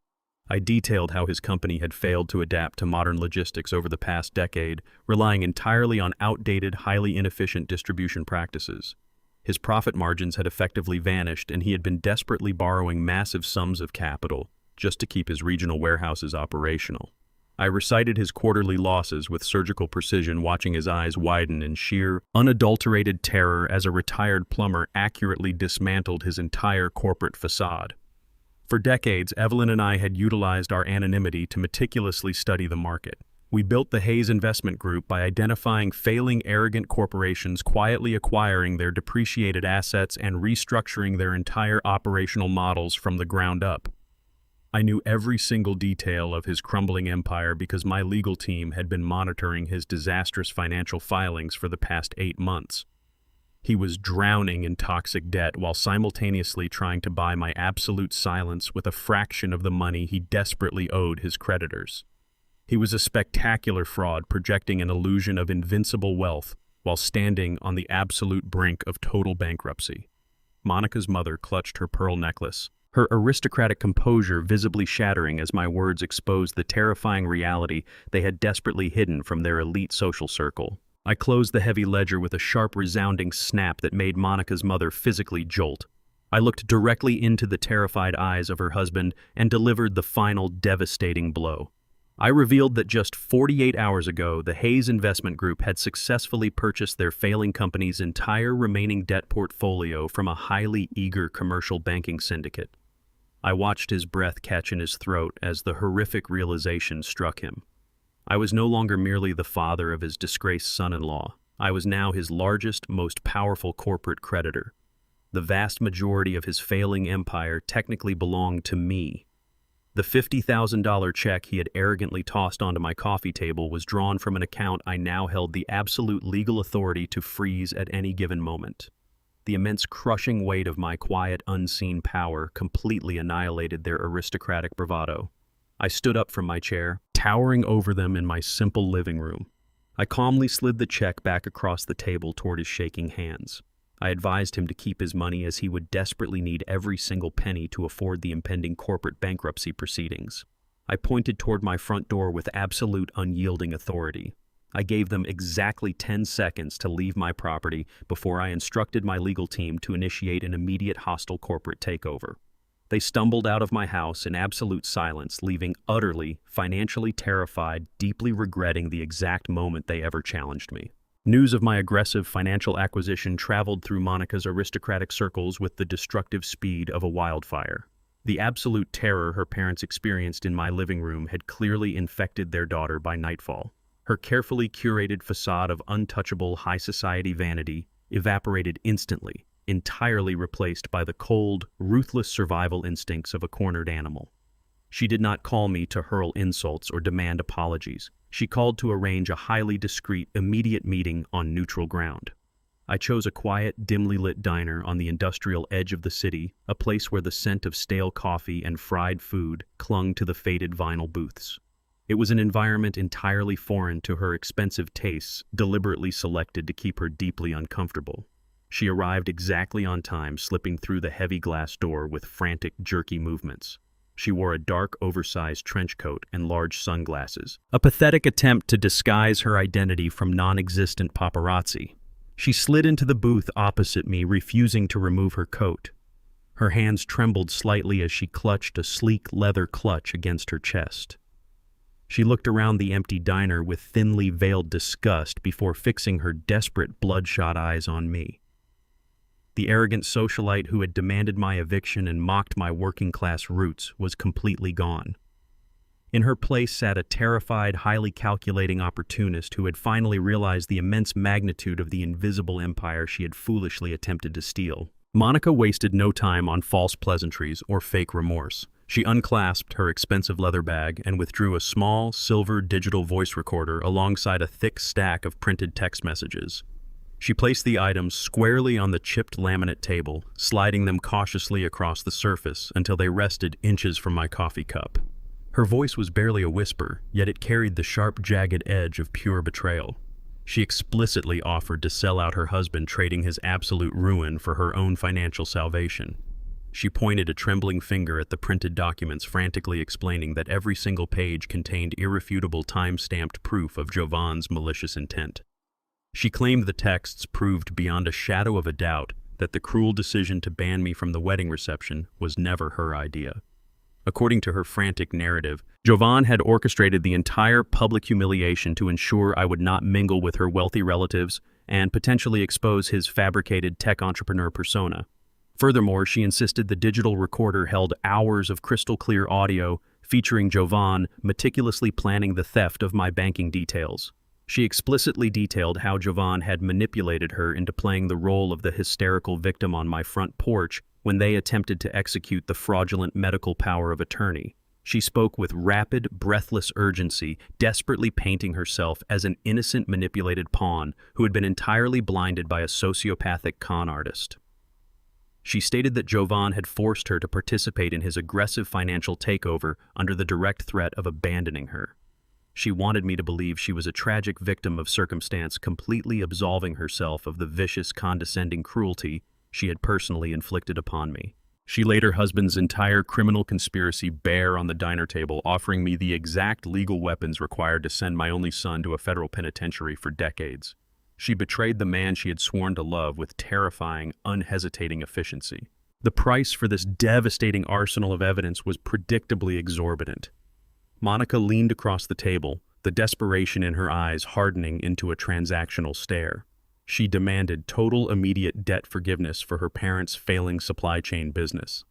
I detailed how his company had failed to adapt to modern logistics over the past decade, relying entirely on outdated, highly inefficient distribution practices. His profit margins had effectively vanished, and he had been desperately borrowing massive sums of capital just to keep his regional warehouses operational. I recited his quarterly losses with surgical precision, watching his eyes widen in sheer, unadulterated terror as a retired plumber accurately dismantled his entire corporate facade. For decades, Evelyn and I had utilized our anonymity to meticulously study the market. We built the Hayes Investment Group by identifying failing, arrogant corporations quietly acquiring their depreciated assets and restructuring their entire operational models from the ground up. I knew every single detail of his crumbling empire because my legal team had been monitoring his disastrous financial filings for the past 8 months. He was drowning in toxic debt while simultaneously trying to buy my absolute silence with a fraction of the money he desperately owed his creditors. He was a spectacular fraud, projecting an illusion of invincible wealth while standing on the absolute brink of total bankruptcy. Monica's mother clutched her pearl necklace, her aristocratic composure visibly shattering as my words exposed the terrifying reality they had desperately hidden from their elite social circle. I closed the heavy ledger with a sharp, resounding snap that made Monica's mother physically jolt. I looked directly into the terrified eyes of her husband and delivered the final devastating blow. I revealed that just 48 hours ago, the Hayes Investment Group had successfully purchased their failing company's entire remaining debt portfolio from a highly eager commercial banking syndicate. I watched his breath catch in his throat as the horrific realization struck him. I was no longer merely the father of his disgraced son-in-law. I was now his largest, most powerful corporate creditor. The vast majority of his failing empire technically belonged to me. The $50,000 check he had arrogantly tossed onto my coffee table was drawn from an account I now held the absolute legal authority to freeze at any given moment. The immense crushing weight of my quiet, unseen power completely annihilated their aristocratic bravado. I stood up from my chair, towering over them in my simple living room. I calmly slid the check back across the table toward his shaking hands. I advised him to keep his money as he would desperately need every single penny to afford the impending corporate bankruptcy proceedings. I pointed toward my front door with absolute unyielding authority. I gave them exactly 10 seconds to leave my property before I instructed my legal team to initiate an immediate hostile corporate takeover. They stumbled out of my house in absolute silence, leaving utterly, financially terrified, deeply regretting the exact moment they ever challenged me. News of my aggressive financial acquisition traveled through Monica's aristocratic circles with the destructive speed of a wildfire. The absolute terror her parents experienced in my living room had clearly infected their daughter by nightfall. Her carefully curated facade of untouchable high society vanity evaporated instantly, entirely replaced by the cold, ruthless survival instincts of a cornered animal. She did not call me to hurl insults or demand apologies. She called to arrange a highly discreet, immediate meeting on neutral ground. I chose a quiet, dimly lit diner on the industrial edge of the city, a place where the scent of stale coffee and fried food clung to the faded vinyl booths. It was an environment entirely foreign to her expensive tastes, deliberately selected to keep her deeply uncomfortable. She arrived exactly on time, slipping through the heavy glass door with frantic, jerky movements. She wore a dark, oversized trench coat and large sunglasses, a pathetic attempt to disguise her identity from non-existent paparazzi. She slid into the booth opposite me, refusing to remove her coat. Her hands trembled slightly as she clutched a sleek leather clutch against her chest. She looked around the empty diner with thinly veiled disgust before fixing her desperate, bloodshot eyes on me. The arrogant socialite who had demanded my eviction and mocked my working-class roots was completely gone. In her place sat a terrified, highly calculating opportunist who had finally realized the immense magnitude of the invisible empire she had foolishly attempted to steal. Monica wasted no time on false pleasantries or fake remorse. She unclasped her expensive leather bag and withdrew a small, silver digital voice recorder alongside a thick stack of printed text messages. She placed the items squarely on the chipped laminate table, sliding them cautiously across the surface until they rested inches from my coffee cup. Her voice was barely a whisper, yet it carried the sharp, jagged edge of pure betrayal. She explicitly offered to sell out her husband, trading his absolute ruin for her own financial salvation. She pointed a trembling finger at the printed documents, frantically explaining that every single page contained irrefutable time-stamped proof of Jovan's malicious intent. She claimed the texts proved beyond a shadow of a doubt that the cruel decision to ban me from the wedding reception was never her idea. According to her frantic narrative, Jovan had orchestrated the entire public humiliation to ensure I would not mingle with her wealthy relatives and potentially expose his fabricated tech entrepreneur persona. Furthermore, she insisted the digital recorder held hours of crystal-clear audio featuring Jovan meticulously planning the theft of my banking details. She explicitly detailed how Jovan had manipulated her into playing the role of the hysterical victim on my front porch when they attempted to execute the fraudulent medical power of attorney. She spoke with rapid, breathless urgency, desperately painting herself as an innocent, manipulated pawn who had been entirely blinded by a sociopathic con artist. She stated that Jovan had forced her to participate in his aggressive financial takeover under the direct threat of abandoning her. She wanted me to believe she was a tragic victim of circumstance, completely absolving herself of the vicious, condescending cruelty she had personally inflicted upon me. She laid her husband's entire criminal conspiracy bare on the diner table, offering me the exact legal weapons required to send my only son to a federal penitentiary for decades. She betrayed the man she had sworn to love with terrifying, unhesitating efficiency. The price for this devastating arsenal of evidence was predictably exorbitant. Monica leaned across the table, the desperation in her eyes hardening into a transactional stare. She demanded total immediate debt forgiveness for her parents' failing supply chain business.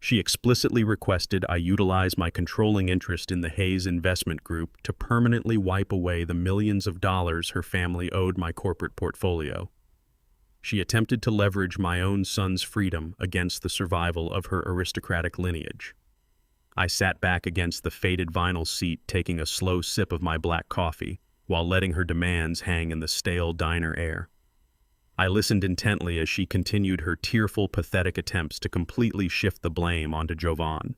She explicitly requested I utilize my controlling interest in the Hayes Investment Group to permanently wipe away the millions of dollars her family owed my corporate portfolio. She attempted to leverage my own son's freedom against the survival of her aristocratic lineage. I sat back against the faded vinyl seat, taking a slow sip of my black coffee, while letting her demands hang in the stale diner air. I listened intently as she continued her tearful, pathetic attempts to completely shift the blame onto Jovan.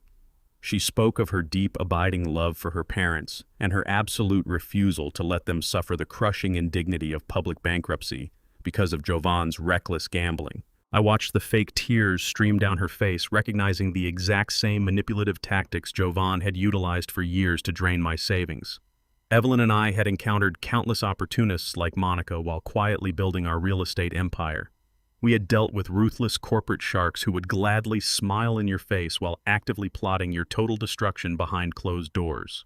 She spoke of her deep, abiding love for her parents and her absolute refusal to let them suffer the crushing indignity of public bankruptcy because of Jovan's reckless gambling. I watched the fake tears stream down her face, recognizing the exact same manipulative tactics Jovan had utilized for years to drain my savings. Evelyn and I had encountered countless opportunists like Monica while quietly building our real estate empire. We had dealt with ruthless corporate sharks who would gladly smile in your face while actively plotting your total destruction behind closed doors.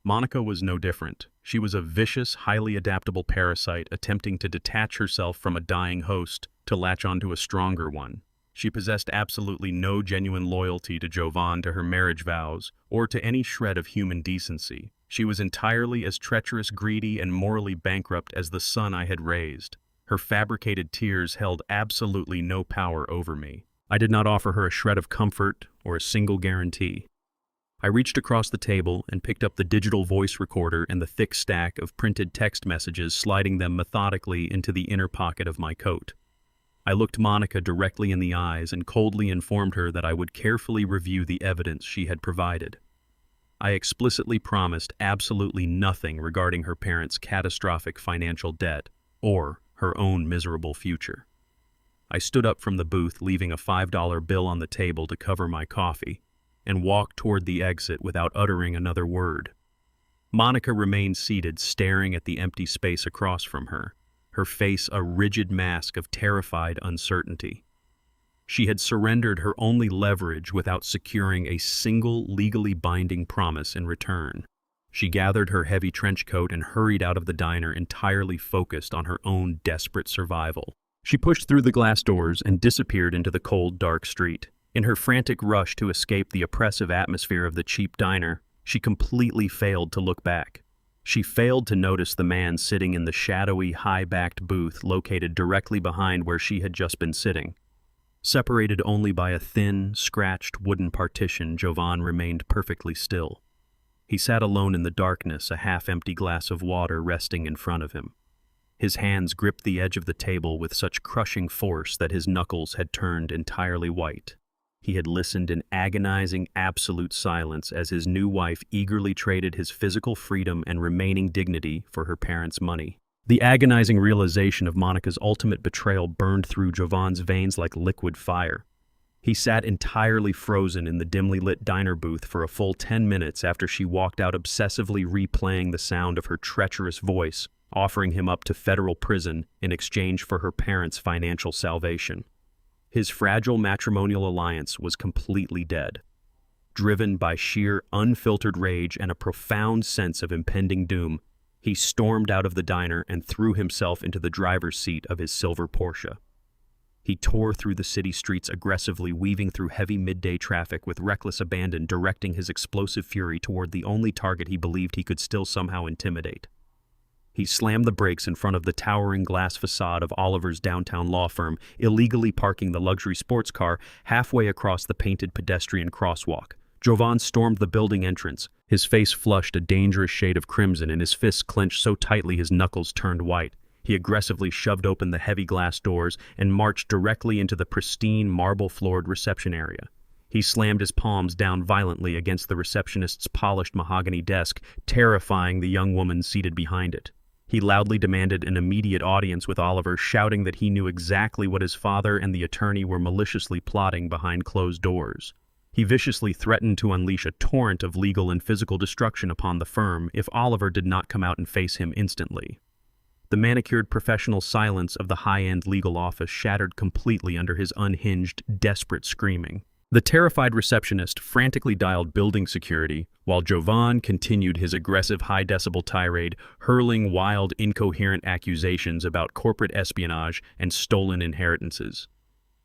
Monica was no different. She was a vicious, highly adaptable parasite attempting to detach herself from a dying host to latch onto a stronger one. She possessed absolutely no genuine loyalty to Jovan, to her marriage vows, or to any shred of human decency. She was entirely as treacherous, greedy, and morally bankrupt as the son I had raised. Her fabricated tears held absolutely no power over me. I did not offer her a shred of comfort or a single guarantee. I reached across the table and picked up the digital voice recorder and the thick stack of printed text messages, sliding them methodically into the inner pocket of my coat. I looked Monica directly in the eyes and coldly informed her that I would carefully review the evidence she had provided. I explicitly promised absolutely nothing regarding her parents' catastrophic financial debt or her own miserable future. I stood up from the booth, leaving a $5 bill on the table to cover my coffee, and walked toward the exit without uttering another word. Monica remained seated, staring at the empty space across from her, her face a rigid mask of terrified uncertainty. She had surrendered her only leverage without securing a single legally binding promise in return. She gathered her heavy trench coat and hurried out of the diner, entirely focused on her own desperate survival. She pushed through the glass doors and disappeared into the cold, dark street. In her frantic rush to escape the oppressive atmosphere of the cheap diner, she completely failed to look back. She failed to notice the man sitting in the shadowy, high-backed booth located directly behind where she had just been sitting. Separated only by a thin, scratched wooden partition, Jovan remained perfectly still. He sat alone in the darkness, a half-empty glass of water resting in front of him. His hands gripped the edge of the table with such crushing force that his knuckles had turned entirely white. He had listened in agonizing, absolute silence as his new wife eagerly traded his physical freedom and remaining dignity for her parents' money. The agonizing realization of Monica's ultimate betrayal burned through Jovan's veins like liquid fire. He sat entirely frozen in the dimly lit diner booth for a full 10 minutes after she walked out, obsessively replaying the sound of her treacherous voice, offering him up to federal prison in exchange for her parents' financial salvation. His fragile matrimonial alliance was completely dead. Driven by sheer, unfiltered rage and a profound sense of impending doom, he stormed out of the diner and threw himself into the driver's seat of his silver Porsche. He tore through the city streets aggressively, weaving through heavy midday traffic with reckless abandon, directing his explosive fury toward the only target he believed he could still somehow intimidate. He slammed the brakes in front of the towering glass facade of Oliver's downtown law firm, illegally parking the luxury sports car halfway across the painted pedestrian crosswalk. Jovan stormed the building entrance, his face flushed a dangerous shade of crimson and his fists clenched so tightly his knuckles turned white. He aggressively shoved open the heavy glass doors and marched directly into the pristine, marble-floored reception area. He slammed his palms down violently against the receptionist's polished mahogany desk, terrifying the young woman seated behind it. He loudly demanded an immediate audience with Oliver, shouting that he knew exactly what his father and the attorney were maliciously plotting behind closed doors. He viciously threatened to unleash a torrent of legal and physical destruction upon the firm if Oliver did not come out and face him instantly. The manicured professional silence of the high-end legal office shattered completely under his unhinged, desperate screaming. The terrified receptionist frantically dialed building security, while Jovan continued his aggressive high-decibel tirade, hurling wild, incoherent accusations about corporate espionage and stolen inheritances.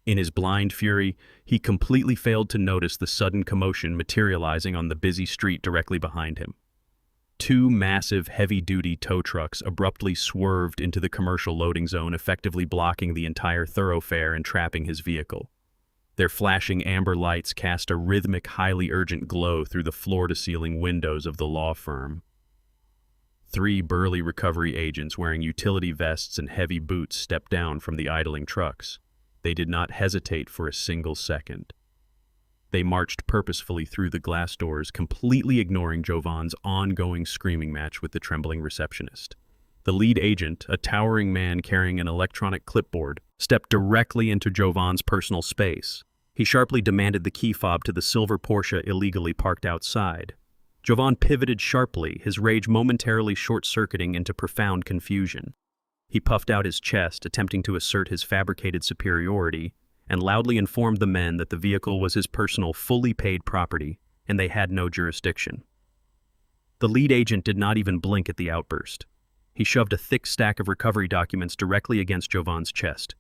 In his blind fury, he completely failed to notice the sudden commotion materializing on the busy street directly behind him. Two massive, heavy-duty tow trucks abruptly swerved into the commercial loading zone, effectively blocking the entire thoroughfare and trapping his vehicle. Their flashing amber lights cast a rhythmic, highly urgent glow through the floor-to-ceiling windows of the law firm. Three burly recovery agents wearing utility vests and heavy boots stepped down from the idling trucks. They did not hesitate for a single second. They marched purposefully through the glass doors, completely ignoring Jovan's ongoing screaming match with the trembling receptionist. The lead agent, a towering man carrying an electronic clipboard, stepped directly into Jovan's personal space. He sharply demanded the key fob to the silver Porsche illegally parked outside. Jovan pivoted sharply, his rage momentarily short-circuiting into profound confusion. He puffed out his chest, attempting to assert his fabricated superiority, and loudly informed the men that the vehicle was his personal, fully paid property, and they had no jurisdiction. The lead agent did not even blink at the outburst. He shoved a thick stack of recovery documents directly against Jovan's chest.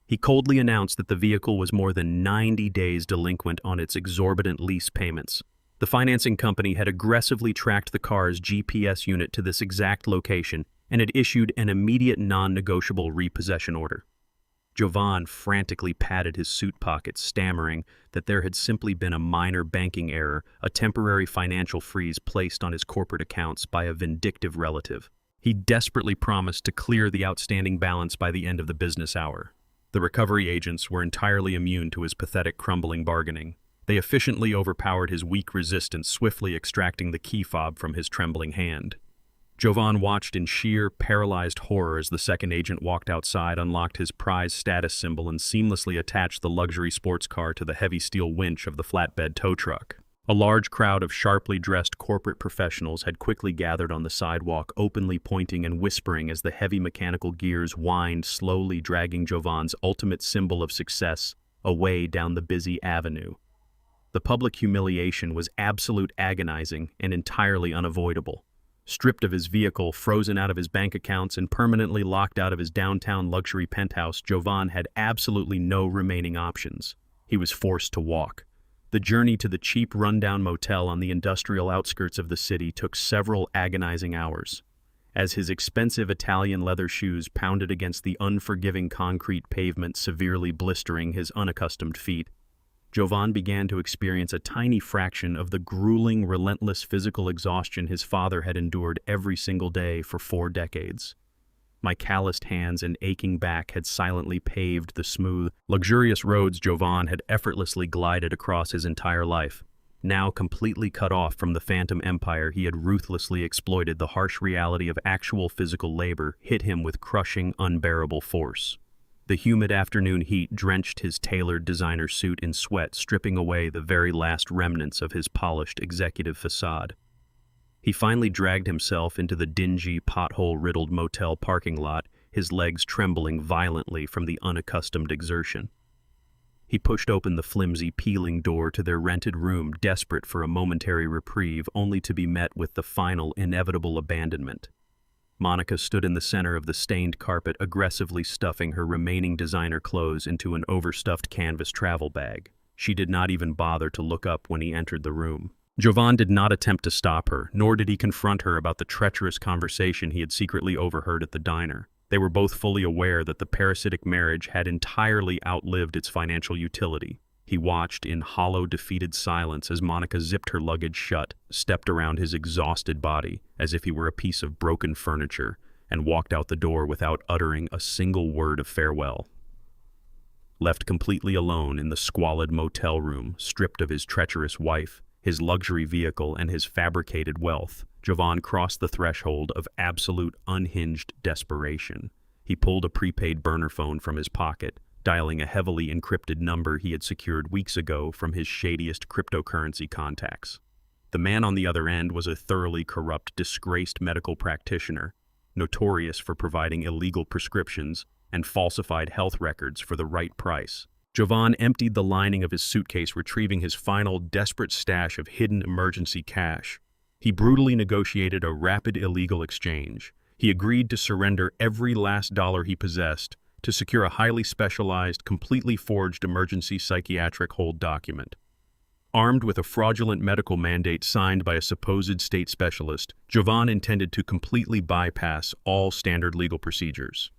He coldly announced that the vehicle was more than 90 days delinquent on its exorbitant lease payments. The financing company had aggressively tracked the car's GPS unit to this exact location and had issued an immediate non-negotiable repossession order. Jovan frantically patted his suit pockets, stammering that there had simply been a minor banking error, a temporary financial freeze placed on his corporate accounts by a vindictive relative. He desperately promised to clear the outstanding balance by the end of the business hour. The recovery agents were entirely immune to his pathetic, crumbling bargaining. They efficiently overpowered his weak resistance, swiftly extracting the key fob from his trembling hand. Jovan watched in sheer, paralyzed horror as the second agent walked outside, unlocked his prize status symbol, and seamlessly attached the luxury sports car to the heavy steel winch of the flatbed tow truck. A large crowd of sharply dressed corporate professionals had quickly gathered on the sidewalk, openly pointing and whispering as the heavy mechanical gears whined, slowly dragging Jovan's ultimate symbol of success away down the busy avenue. The public humiliation was absolute, agonizing, and entirely unavoidable. Stripped of his vehicle, frozen out of his bank accounts, and permanently locked out of his downtown luxury penthouse, Jovan had absolutely no remaining options. He was forced to walk. The journey to the cheap, rundown motel on the industrial outskirts of the city took several agonizing hours. As his expensive Italian leather shoes pounded against the unforgiving concrete pavement, severely blistering his unaccustomed feet, Jovan began to experience a tiny fraction of the grueling, relentless physical exhaustion his father had endured every single day for 4 decades. My calloused hands and aching back had silently paved the smooth, luxurious roads Jovan had effortlessly glided across his entire life. Now completely cut off from the phantom empire he had ruthlessly exploited, the harsh reality of actual physical labor hit him with crushing, unbearable force. The humid afternoon heat drenched his tailored designer suit in sweat, stripping away the very last remnants of his polished executive facade. He finally dragged himself into the dingy, pothole-riddled motel parking lot, his legs trembling violently from the unaccustomed exertion. He pushed open the flimsy, peeling door to their rented room, desperate for a momentary reprieve, only to be met with the final, inevitable abandonment. Monica stood in the center of the stained carpet, aggressively stuffing her remaining designer clothes into an overstuffed canvas travel bag. She did not even bother to look up when he entered the room. Jovan did not attempt to stop her, nor did he confront her about the treacherous conversation he had secretly overheard at the diner. They were both fully aware that the parasitic marriage had entirely outlived its financial utility. He watched in hollow, defeated silence as Monica zipped her luggage shut, stepped around his exhausted body as if he were a piece of broken furniture, and walked out the door without uttering a single word of farewell. Left completely alone in the squalid motel room, stripped of his treacherous wife, his luxury vehicle, and his fabricated wealth, Jovan crossed the threshold of absolute unhinged desperation. He pulled a prepaid burner phone from his pocket, dialing a heavily encrypted number he had secured weeks ago from his shadiest cryptocurrency contacts. The man on the other end was a thoroughly corrupt, disgraced medical practitioner, notorious for providing illegal prescriptions and falsified health records for the right price. Jovan emptied the lining of his suitcase, retrieving his final, desperate stash of hidden emergency cash. He brutally negotiated a rapid illegal exchange. He agreed to surrender every last dollar he possessed to secure a highly specialized, completely forged emergency psychiatric hold document. Armed with a fraudulent medical mandate signed by a supposed state specialist, Jovan intended to completely bypass all standard legal procedures.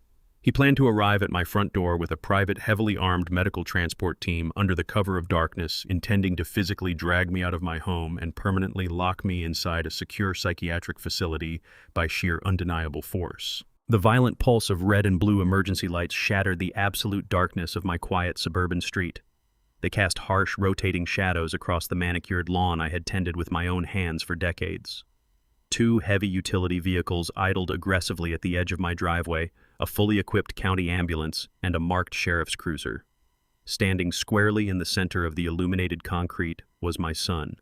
He planned to arrive at my front door with a private, heavily armed medical transport team under the cover of darkness, intending to physically drag me out of my home and permanently lock me inside a secure psychiatric facility by sheer undeniable force. The violent pulse of red and blue emergency lights shattered the absolute darkness of my quiet suburban street. They cast harsh, rotating shadows across the manicured lawn I had tended with my own hands for decades. Two heavy utility vehicles idled aggressively at the edge of my driveway, a fully equipped county ambulance, and a marked sheriff's cruiser. Standing squarely in the center of the illuminated concrete was my son.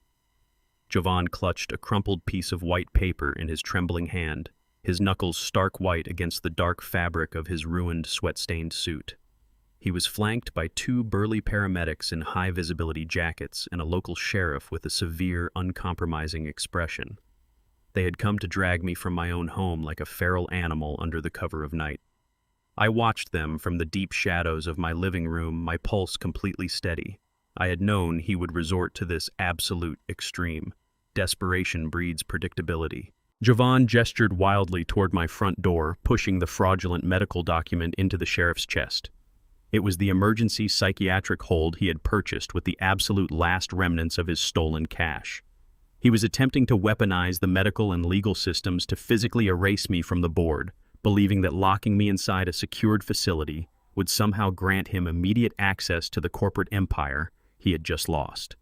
Jovan clutched a crumpled piece of white paper in his trembling hand, his knuckles stark white against the dark fabric of his ruined, sweat-stained suit. He was flanked by two burly paramedics in high-visibility jackets and a local sheriff with a severe, uncompromising expression. They had come to drag me from my own home like a feral animal under the cover of night. I watched them from the deep shadows of my living room, my pulse completely steady. I had known he would resort to this absolute extreme. Desperation breeds predictability. Jovan gestured wildly toward my front door, pushing the fraudulent medical document into the sheriff's chest. It was the emergency psychiatric hold he had purchased with the absolute last remnants of his stolen cash. He was attempting to weaponize the medical and legal systems to physically erase me from the board, believing that locking me inside a secured facility would somehow grant him immediate access to the corporate empire he had just lost.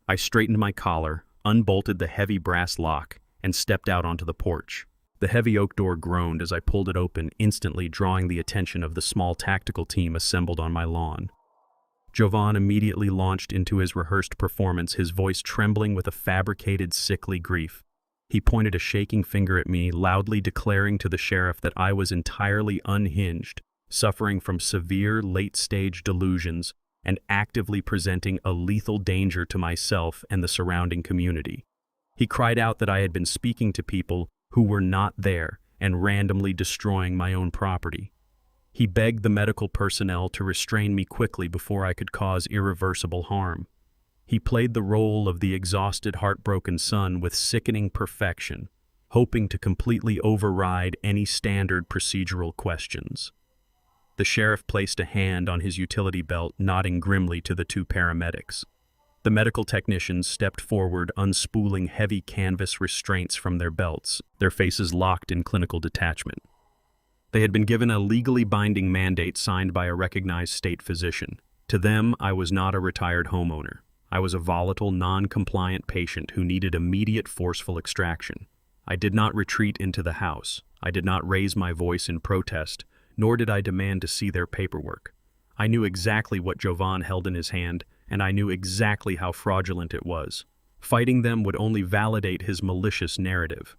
I straightened my collar, unbolted the heavy brass lock, and stepped out onto the porch. The heavy oak door groaned as I pulled it open, instantly drawing the attention of the small tactical team assembled on my lawn. Jovan immediately launched into his rehearsed performance, his voice trembling with a fabricated, sickly grief. He pointed a shaking finger at me, loudly declaring to the sheriff that I was entirely unhinged, suffering from severe late-stage delusions, and actively presenting a lethal danger to myself and the surrounding community. He cried out that I had been speaking to people who were not there and randomly destroying my own property. He begged the medical personnel to restrain me quickly before I could cause irreversible harm. He played the role of the exhausted, heartbroken son with sickening perfection, hoping to completely override any standard procedural questions. The sheriff placed a hand on his utility belt, nodding grimly to the two paramedics. The medical technicians stepped forward, unspooling heavy canvas restraints from their belts, their faces locked in clinical detachment. They had been given a legally binding mandate signed by a recognized state physician. To them, I was not a retired homeowner. I was a volatile, non-compliant patient who needed immediate forceful extraction. I did not retreat into the house. I did not raise my voice in protest, nor did I demand to see their paperwork. I knew exactly what Jovan held in his hand, and I knew exactly how fraudulent it was. Fighting them would only validate his malicious narrative.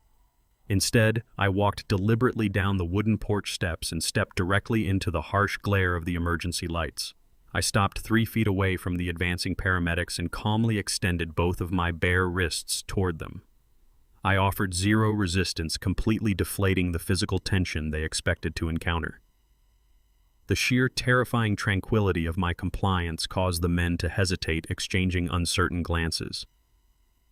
Instead, I walked deliberately down the wooden porch steps and stepped directly into the harsh glare of the emergency lights. I stopped 3 feet away from the advancing paramedics and calmly extended both of my bare wrists toward them. I offered zero resistance, completely deflating the physical tension they expected to encounter. The sheer terrifying tranquility of my compliance caused the men to hesitate, exchanging uncertain glances.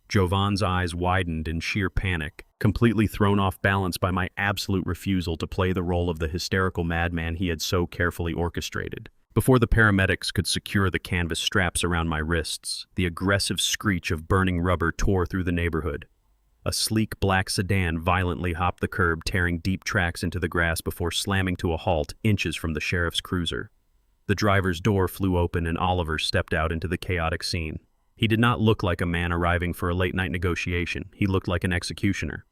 Jovan's eyes widened in sheer panic, completely thrown off balance by my absolute refusal to play the role of the hysterical madman he had so carefully orchestrated. Before the paramedics could secure the canvas straps around my wrists, the aggressive screech of burning rubber tore through the neighborhood. A sleek black sedan violently hopped the curb, tearing deep tracks into the grass before slamming to a halt inches from the sheriff's cruiser. The driver's door flew open and Oliver stepped out into the chaotic scene. He did not look like a man arriving for a late-night negotiation. He looked like an executioner.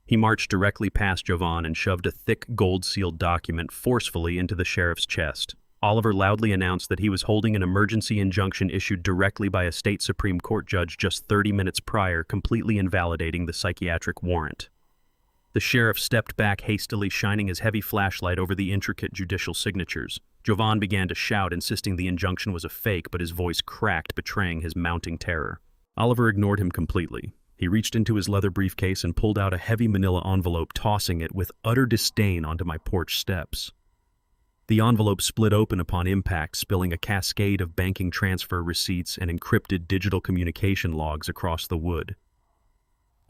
He marched directly past Jovan and shoved a thick, gold-sealed document forcefully into the sheriff's chest. Oliver loudly announced that he was holding an emergency injunction issued directly by a state Supreme Court judge just 30 minutes prior, completely invalidating the psychiatric warrant. The sheriff stepped back hastily, shining his heavy flashlight over the intricate judicial signatures. Jovan began to shout, insisting the injunction was a fake, but his voice cracked, betraying his mounting terror. Oliver ignored him completely. He reached into his leather briefcase and pulled out a heavy manila envelope, tossing it with utter disdain onto my porch steps. The envelope split open upon impact, spilling a cascade of banking transfer receipts and encrypted digital communication logs across the wood.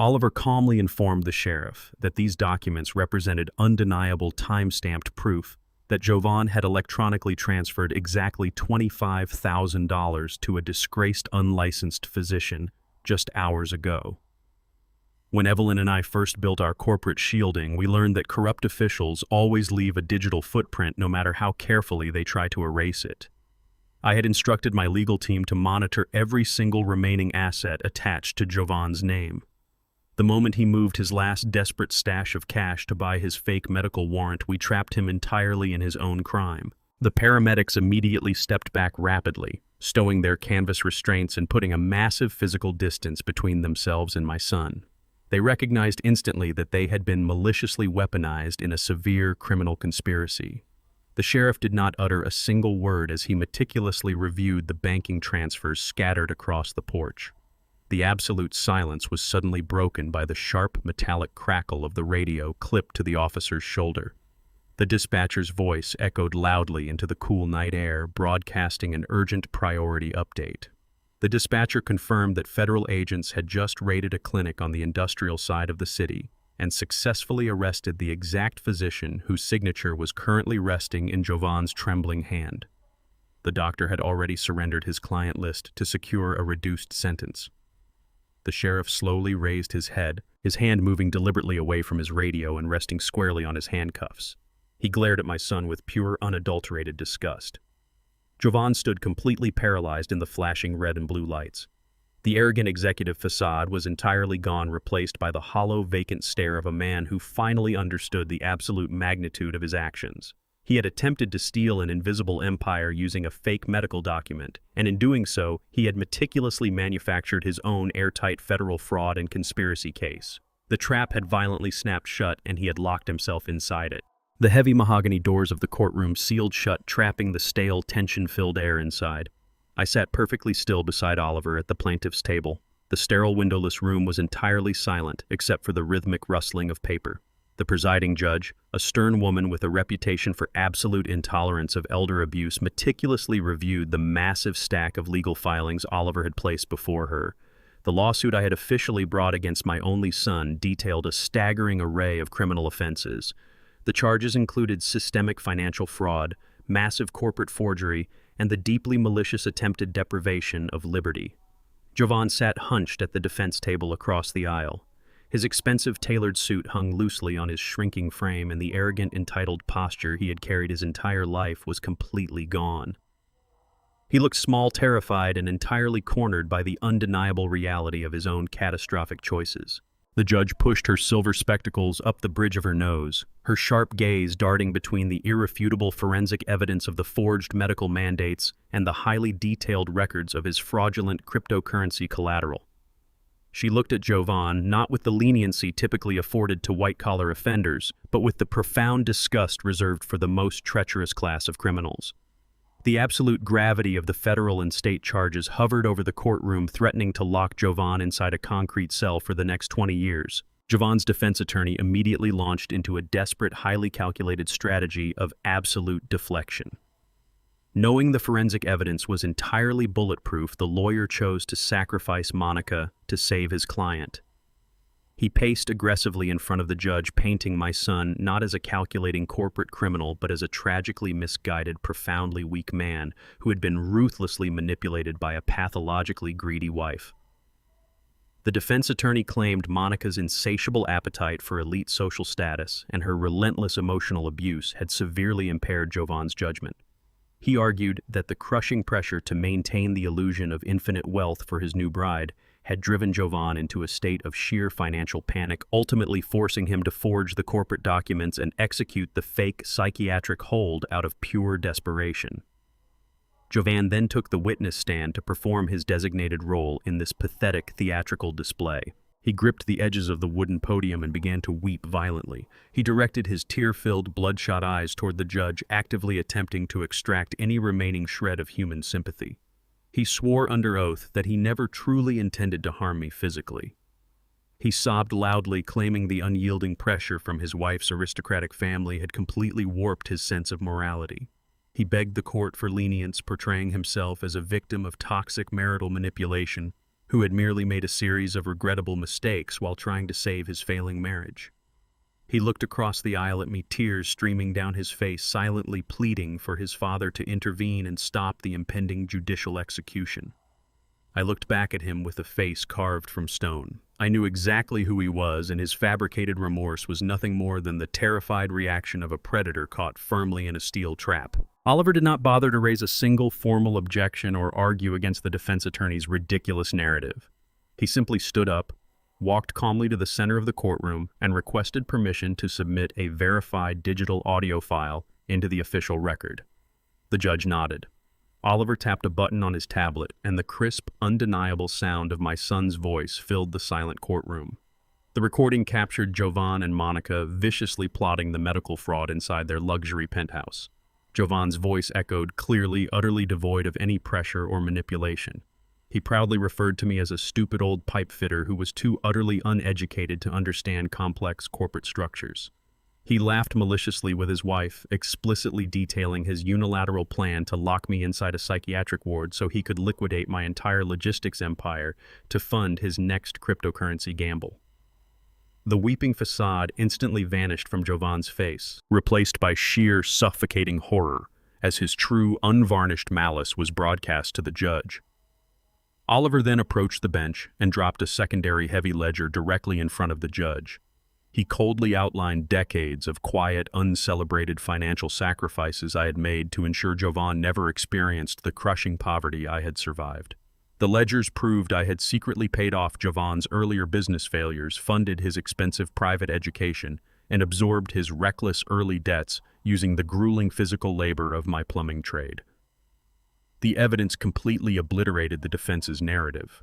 Oliver calmly informed the sheriff that these documents represented undeniable time-stamped proof that Jovan had electronically transferred exactly $25,000 to a disgraced unlicensed physician just hours ago. When Evelyn and I first built our corporate shielding, we learned that corrupt officials always leave a digital footprint no matter how carefully they try to erase it. I had instructed my legal team to monitor every single remaining asset attached to Jovan's name. The moment he moved his last desperate stash of cash to buy his fake medical warrant, we trapped him entirely in his own crime. The paramedics immediately stepped back rapidly, stowing their canvas restraints and putting a massive physical distance between themselves and my son. They recognized instantly that they had been maliciously weaponized in a severe criminal conspiracy. The sheriff did not utter a single word as he meticulously reviewed the banking transfers scattered across the porch. The absolute silence was suddenly broken by the sharp metallic crackle of the radio clipped to the officer's shoulder. The dispatcher's voice echoed loudly into the cool night air, broadcasting an urgent priority update. The dispatcher confirmed that federal agents had just raided a clinic on the industrial side of the city and successfully arrested the exact physician whose signature was currently resting in Jovan's trembling hand. The doctor had already surrendered his client list to secure a reduced sentence. The sheriff slowly raised his head, his hand moving deliberately away from his radio and resting squarely on his handcuffs. He glared at my son with pure, unadulterated disgust. Jovan stood completely paralyzed in the flashing red and blue lights. The arrogant executive facade was entirely gone, replaced by the hollow, vacant stare of a man who finally understood the absolute magnitude of his actions. He had attempted to steal an invisible empire using a fake medical document, and in doing so, he had meticulously manufactured his own airtight federal fraud and conspiracy case. The trap had violently snapped shut, and he had locked himself inside it. The heavy mahogany doors of the courtroom sealed shut, trapping the stale, tension-filled air inside. I sat perfectly still beside Oliver at the plaintiff's table. The sterile, windowless room was entirely silent, except for the rhythmic rustling of paper. The presiding judge, a stern woman with a reputation for absolute intolerance of elder abuse, meticulously reviewed the massive stack of legal filings Oliver had placed before her. The lawsuit I had officially brought against my only son detailed a staggering array of criminal offenses. The charges included systemic financial fraud, massive corporate forgery, and the deeply malicious attempted deprivation of liberty. Jovan sat hunched at the defense table across the aisle. His expensive tailored suit hung loosely on his shrinking frame, and the arrogant, entitled posture he had carried his entire life was completely gone. He looked small, terrified, and entirely cornered by the undeniable reality of his own catastrophic choices. The judge pushed her silver spectacles up the bridge of her nose, her sharp gaze darting between the irrefutable forensic evidence of the forged medical mandates and the highly detailed records of his fraudulent cryptocurrency collateral. She looked at Jovan not with the leniency typically afforded to white-collar offenders, but with the profound disgust reserved for the most treacherous class of criminals. The absolute gravity of the federal and state charges hovered over the courtroom, threatening to lock Jovan inside a concrete cell for the next 20 years. Jovan's defense attorney immediately launched into a desperate, highly calculated strategy of absolute deflection. Knowing the forensic evidence was entirely bulletproof, the lawyer chose to sacrifice Monica to save his client. He paced aggressively in front of the judge, painting my son not as a calculating corporate criminal, but as a tragically misguided, profoundly weak man who had been ruthlessly manipulated by a pathologically greedy wife. The defense attorney claimed Monica's insatiable appetite for elite social status and her relentless emotional abuse had severely impaired Jovan's judgment. He argued that the crushing pressure to maintain the illusion of infinite wealth for his new bride had driven Jovan into a state of sheer financial panic, ultimately forcing him to forge the corporate documents and execute the fake psychiatric hold out of pure desperation. Jovan then took the witness stand to perform his designated role in this pathetic theatrical display. He gripped the edges of the wooden podium and began to weep violently. He directed his tear-filled, bloodshot eyes toward the judge, actively attempting to extract any remaining shred of human sympathy. He swore under oath that he never truly intended to harm me physically. He sobbed loudly, claiming the unyielding pressure from his wife's aristocratic family had completely warped his sense of morality. He begged the court for lenience, portraying himself as a victim of toxic marital manipulation who had merely made a series of regrettable mistakes while trying to save his failing marriage. He looked across the aisle at me, tears streaming down his face, silently pleading for his father to intervene and stop the impending judicial execution. I looked back at him with a face carved from stone. I knew exactly who he was, and his fabricated remorse was nothing more than the terrified reaction of a predator caught firmly in a steel trap. Oliver did not bother to raise a single formal objection or argue against the defense attorney's ridiculous narrative. He simply stood up, walked calmly to the center of the courtroom, and requested permission to submit a verified digital audio file into the official record. The judge nodded. Oliver tapped a button on his tablet, and the crisp, undeniable sound of my son's voice filled the silent courtroom. The recording captured Jovan and Monica viciously plotting the medical fraud inside their luxury penthouse. Jovan's voice echoed clearly, utterly devoid of any pressure or manipulation. He proudly referred to me as a stupid old pipe fitter who was too utterly uneducated to understand complex corporate structures. He laughed maliciously with his wife, explicitly detailing his unilateral plan to lock me inside a psychiatric ward so he could liquidate my entire logistics empire to fund his next cryptocurrency gamble. The weeping facade instantly vanished from Jovan's face, replaced by sheer, suffocating horror, as his true, unvarnished malice was broadcast to the judge. Oliver then approached the bench and dropped a secondary heavy ledger directly in front of the judge. He coldly outlined decades of quiet, uncelebrated financial sacrifices I had made to ensure Jovan never experienced the crushing poverty I had survived. The ledgers proved I had secretly paid off Jovan's earlier business failures, funded his expensive private education, and absorbed his reckless early debts using the grueling physical labor of my plumbing trade. The evidence completely obliterated the defense's narrative.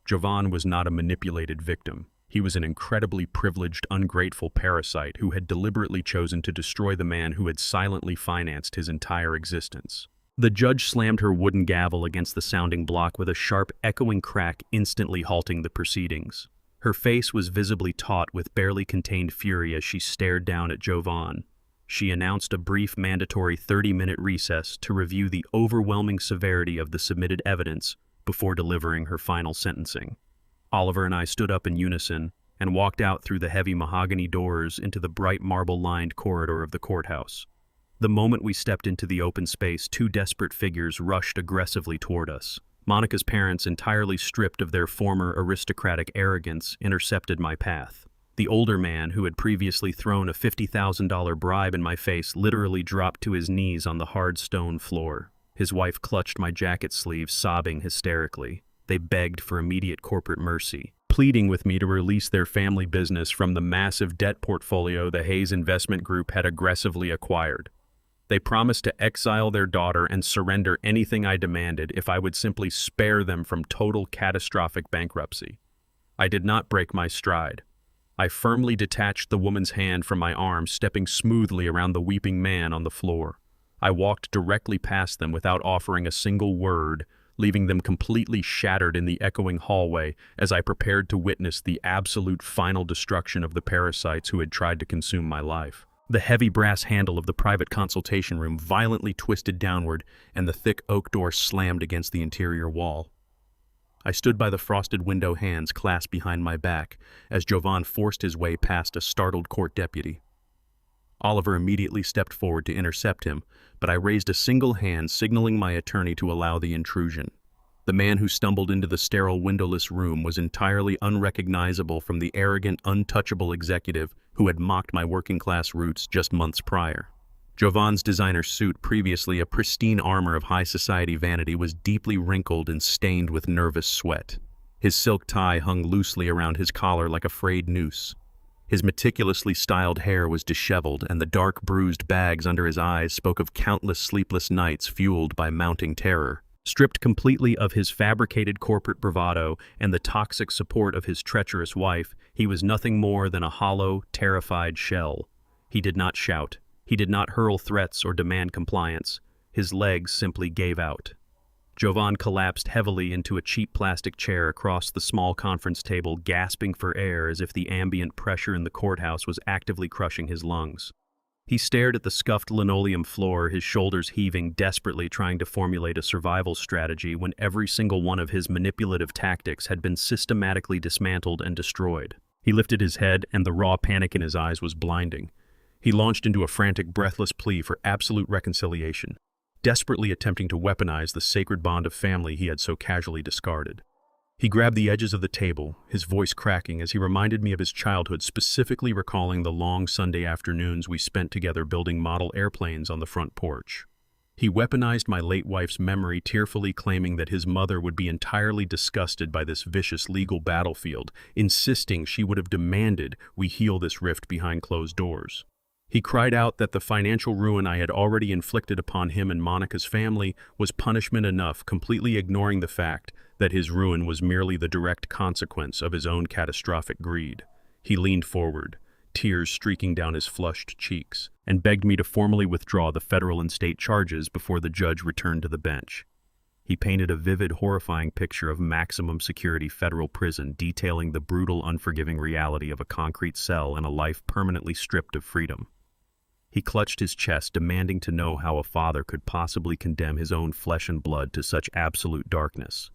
Jovan was not a manipulated victim. He was an incredibly privileged, ungrateful parasite who had deliberately chosen to destroy the man who had silently financed his entire existence. The judge slammed her wooden gavel against the sounding block with a sharp, echoing crack, instantly halting the proceedings. Her face was visibly taut with barely contained fury as she stared down at Jovan. She announced a brief mandatory 30-minute recess to review the overwhelming severity of the submitted evidence before delivering her final sentencing. Oliver and I stood up in unison and walked out through the heavy mahogany doors into the bright marble-lined corridor of the courthouse. The moment we stepped into the open space, two desperate figures rushed aggressively toward us. Monica's parents, entirely stripped of their former aristocratic arrogance, intercepted my path. The older man, who had previously thrown a $50,000 bribe in my face, literally dropped to his knees on the hard stone floor. His wife clutched my jacket sleeve, sobbing hysterically. They begged for immediate corporate mercy. pleading with me to release their family business from the massive debt portfolio the Hayes Investment Group had aggressively acquired. They promised to exile their daughter and surrender anything I demanded if I would simply spare them from total catastrophic bankruptcy. I did not break my stride. I firmly detached the woman's hand from my arm, stepping smoothly around the weeping man on the floor. I walked directly past them without offering a single word, leaving them completely shattered in the echoing hallway as I prepared to witness the absolute final destruction of the parasites who had tried to consume my life. The heavy brass handle of the private consultation room violently twisted downward, and the thick oak door slammed against the interior wall. I stood by the frosted window, hands clasped behind my back, as Jovan forced his way past a startled court deputy. Oliver immediately stepped forward to intercept him, but I raised a single hand, signaling my attorney to allow the intrusion. The man who stumbled into the sterile, windowless room was entirely unrecognizable from the arrogant, untouchable executive who had mocked my working-class roots just months prior. Jovan's designer suit, previously a pristine armor of high society vanity, was deeply wrinkled and stained with nervous sweat. His silk tie hung loosely around his collar like a frayed noose. His meticulously styled hair was disheveled, and the dark, bruised bags under his eyes spoke of countless sleepless nights fueled by mounting terror. Stripped completely of his fabricated corporate bravado and the toxic support of his treacherous wife, he was nothing more than a hollow, terrified shell. He did not shout. He did not hurl threats or demand compliance. His legs simply gave out. Jovan collapsed heavily into a cheap plastic chair across the small conference table, gasping for air as if the ambient pressure in the courthouse was actively crushing his lungs. He stared at the scuffed linoleum floor, his shoulders heaving, desperately trying to formulate a survival strategy when every single one of his manipulative tactics had been systematically dismantled and destroyed. He lifted his head, and the raw panic in his eyes was blinding. He launched into a frantic, breathless plea for absolute reconciliation, desperately attempting to weaponize the sacred bond of family he had so casually discarded. He grabbed the edges of the table, his voice cracking as he reminded me of his childhood, specifically recalling the long Sunday afternoons we spent together building model airplanes on the front porch. He weaponized my late wife's memory, tearfully claiming that his mother would be entirely disgusted by this vicious legal battlefield, insisting she would have demanded we heal this rift behind closed doors. He cried out that the financial ruin I had already inflicted upon him and Monica's family was punishment enough, completely ignoring the fact that his ruin was merely the direct consequence of his own catastrophic greed. He leaned forward, tears streaking down his flushed cheeks, and begged me to formally withdraw the federal and state charges before the judge returned to the bench. He painted a vivid, horrifying picture of maximum security federal prison, detailing the brutal, unforgiving reality of a concrete cell and a life permanently stripped of freedom. He clutched his chest, demanding to know how a father could possibly condemn his own flesh and blood to such absolute darkness.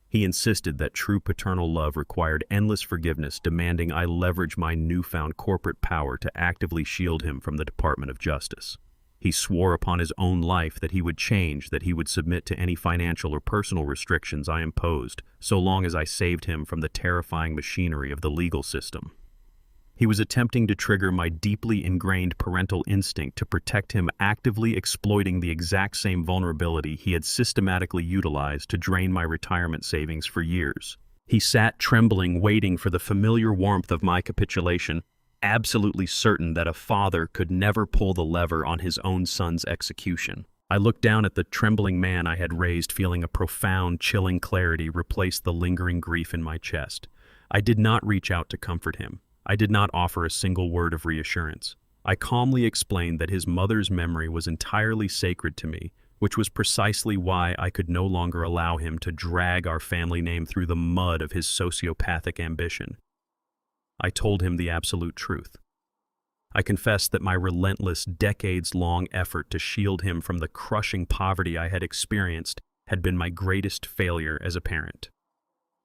He insisted that true paternal love required endless forgiveness, demanding I leverage my newfound corporate power to actively shield him from the Department of Justice. He swore upon his own life that he would change, that he would submit to any financial or personal restrictions I imposed, so long as I saved him from the terrifying machinery of the legal system. He was attempting to trigger my deeply ingrained parental instinct to protect him, actively exploiting the exact same vulnerability he had systematically utilized to drain my retirement savings for years. He sat trembling, waiting for the familiar warmth of my capitulation, absolutely certain that a father could never pull the lever on his own son's execution. I looked down at the trembling man I had raised, feeling a profound, chilling clarity replace the lingering grief in my chest. I did not reach out to comfort him. I did not offer a single word of reassurance. I calmly explained that his mother's memory was entirely sacred to me, which was precisely why I could no longer allow him to drag our family name through the mud of his sociopathic ambition. I told him the absolute truth. I confessed that my relentless, decades-long effort to shield him from the crushing poverty I had experienced had been my greatest failure as a parent.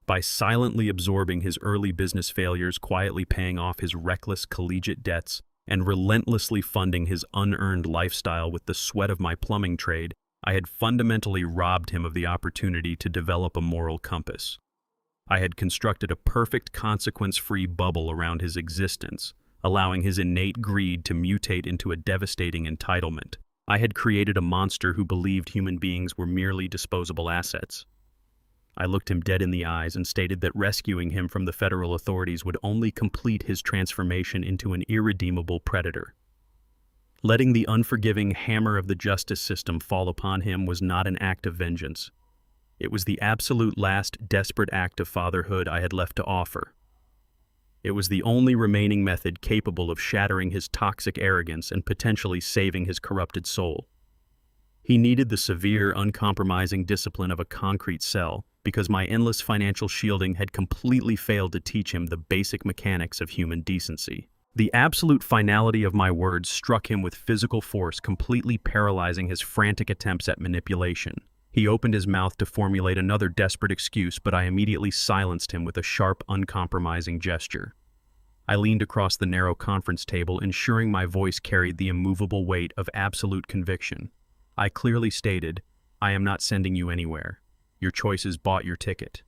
By silently absorbing his early business failures, quietly paying off his reckless collegiate debts, and relentlessly funding his unearned lifestyle with the sweat of my plumbing trade, I had fundamentally robbed him of the opportunity to develop a moral compass. I had constructed a perfect consequence-free bubble around his existence, allowing his innate greed to mutate into a devastating entitlement. I had created a monster who believed human beings were merely disposable assets. I looked him dead in the eyes and stated that rescuing him from the federal authorities would only complete his transformation into an irredeemable predator. Letting the unforgiving hammer of the justice system fall upon him was not an act of vengeance. It was the absolute last desperate act of fatherhood I had left to offer. It was the only remaining method capable of shattering his toxic arrogance and potentially saving his corrupted soul. He needed the severe, uncompromising discipline of a concrete cell because my endless financial shielding had completely failed to teach him the basic mechanics of human decency. The absolute finality of my words struck him with physical force, completely paralyzing his frantic attempts at manipulation. He opened his mouth to formulate another desperate excuse, but I immediately silenced him with a sharp, uncompromising gesture. I leaned across the narrow conference table, ensuring my voice carried the immovable weight of absolute conviction. I clearly stated, "I am not sending you anywhere. Your choices bought your ticket."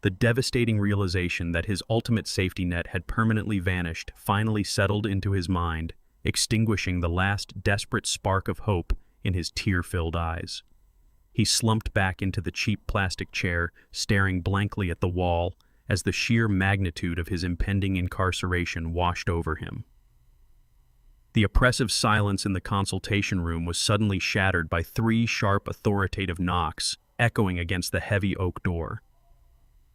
The devastating realization that his ultimate safety net had permanently vanished finally settled into his mind, extinguishing the last desperate spark of hope in his tear-filled eyes. He slumped back into the cheap plastic chair, staring blankly at the wall as the sheer magnitude of his impending incarceration washed over him. The oppressive silence in the consultation room was suddenly shattered by 3 sharp, authoritative knocks echoing against the heavy oak door.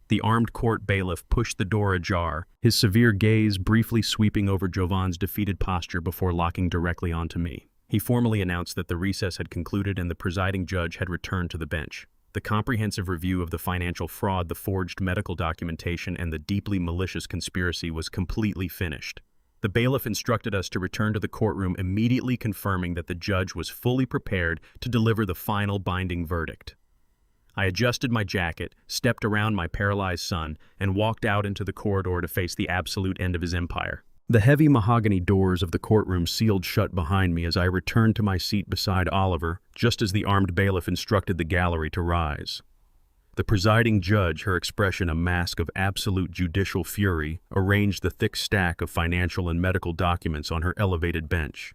The armed court bailiff pushed the door ajar, his severe gaze briefly sweeping over Jovan's defeated posture before locking directly onto me. He formally announced that the recess had concluded and the presiding judge had returned to the bench. The comprehensive review of the financial fraud, the forged medical documentation, and the deeply malicious conspiracy was completely finished. The bailiff instructed us to return to the courtroom, immediately confirming that the judge was fully prepared to deliver the final binding verdict. I adjusted my jacket, stepped around my paralyzed son, and walked out into the corridor to face the absolute end of his empire. The heavy mahogany doors of the courtroom sealed shut behind me as I returned to my seat beside Oliver, just as the armed bailiff instructed the gallery to rise. The presiding judge, her expression a mask of absolute judicial fury, arranged the thick stack of financial and medical documents on her elevated bench.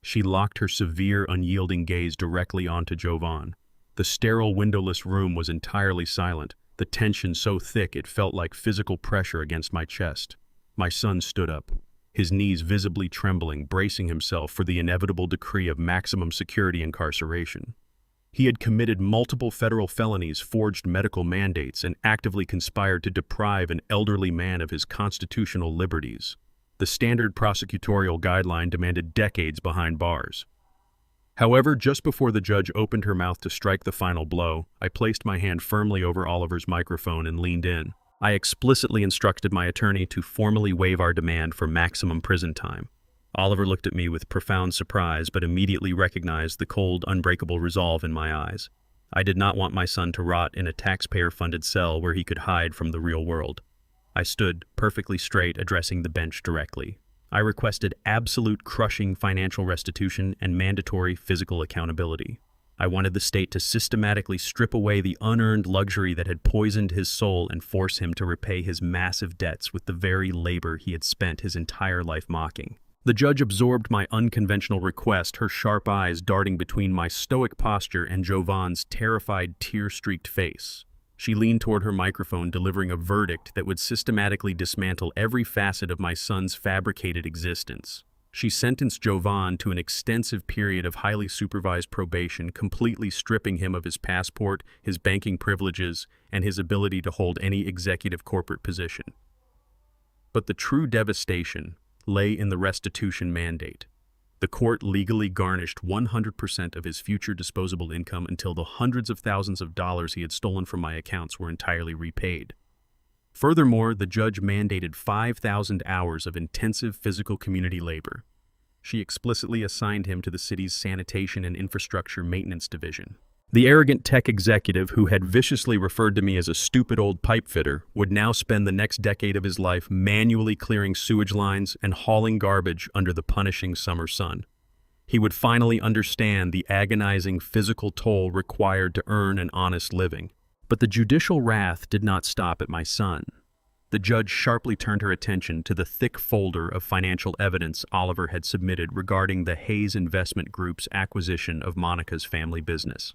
She locked her severe, unyielding gaze directly onto Jovan. The sterile, windowless room was entirely silent, the tension so thick it felt like physical pressure against my chest. My son stood up, his knees visibly trembling, bracing himself for the inevitable decree of maximum security incarceration. He had committed multiple federal felonies, forged medical mandates, and actively conspired to deprive an elderly man of his constitutional liberties. The standard prosecutorial guideline demanded decades behind bars. However, just before the judge opened her mouth to strike the final blow, I placed my hand firmly over Oliver's microphone and leaned in. I explicitly instructed my attorney to formally waive our demand for maximum prison time. Oliver looked at me with profound surprise, but immediately recognized the cold, unbreakable resolve in my eyes. I did not want my son to rot in a taxpayer-funded cell where he could hide from the real world. I stood, perfectly straight, addressing the bench directly. I requested absolute crushing financial restitution and mandatory physical accountability. I wanted the state to systematically strip away the unearned luxury that had poisoned his soul and force him to repay his massive debts with the very labor he had spent his entire life mocking. The judge absorbed my unconventional request, her sharp eyes darting between my stoic posture and Jovan's terrified, tear-streaked face. She leaned toward her microphone, delivering a verdict that would systematically dismantle every facet of my son's fabricated existence. She sentenced Jovan to an extensive period of highly supervised probation, completely stripping him of his passport, his banking privileges, and his ability to hold any executive corporate position. But the true devastation lay in the restitution mandate. The court legally garnished 100% of his future disposable income until the hundreds of thousands of dollars he had stolen from my accounts were entirely repaid. Furthermore, the judge mandated 5,000 hours of intensive physical community labor. She explicitly assigned him to the city's Sanitation and Infrastructure Maintenance Division. The arrogant tech executive who had viciously referred to me as a stupid old pipe fitter would now spend the next decade of his life manually clearing sewage lines and hauling garbage under the punishing summer sun. He would finally understand the agonizing physical toll required to earn an honest living. But the judicial wrath did not stop at my son. The judge sharply turned her attention to the thick folder of financial evidence Oliver had submitted regarding the Hayes Investment Group's acquisition of Monica's family business.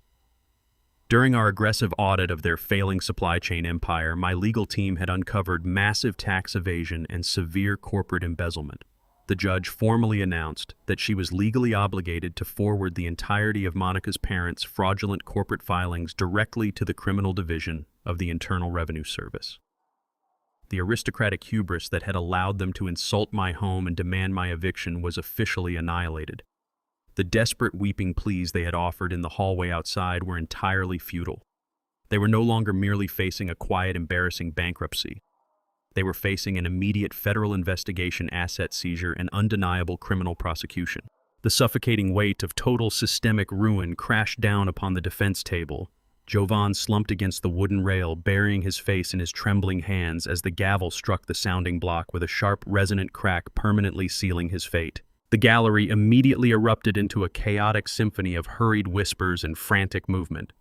During our aggressive audit of their failing supply chain empire, my legal team had uncovered massive tax evasion and severe corporate embezzlement. The judge formally announced that she was legally obligated to forward the entirety of Monica's parents' fraudulent corporate filings directly to the Criminal Division of the Internal Revenue Service. The aristocratic hubris that had allowed them to insult my home and demand my eviction was officially annihilated. The desperate weeping pleas they had offered in the hallway outside were entirely futile. They were no longer merely facing a quiet, embarrassing bankruptcy. They were facing an immediate federal investigation, asset seizure, and undeniable criminal prosecution. The suffocating weight of total systemic ruin crashed down upon the defense table. Jovan slumped against the wooden rail, burying his face in his trembling hands as the gavel struck the sounding block with a sharp, resonant crack, permanently sealing his fate. The gallery immediately erupted into a chaotic symphony of hurried whispers and frantic movement.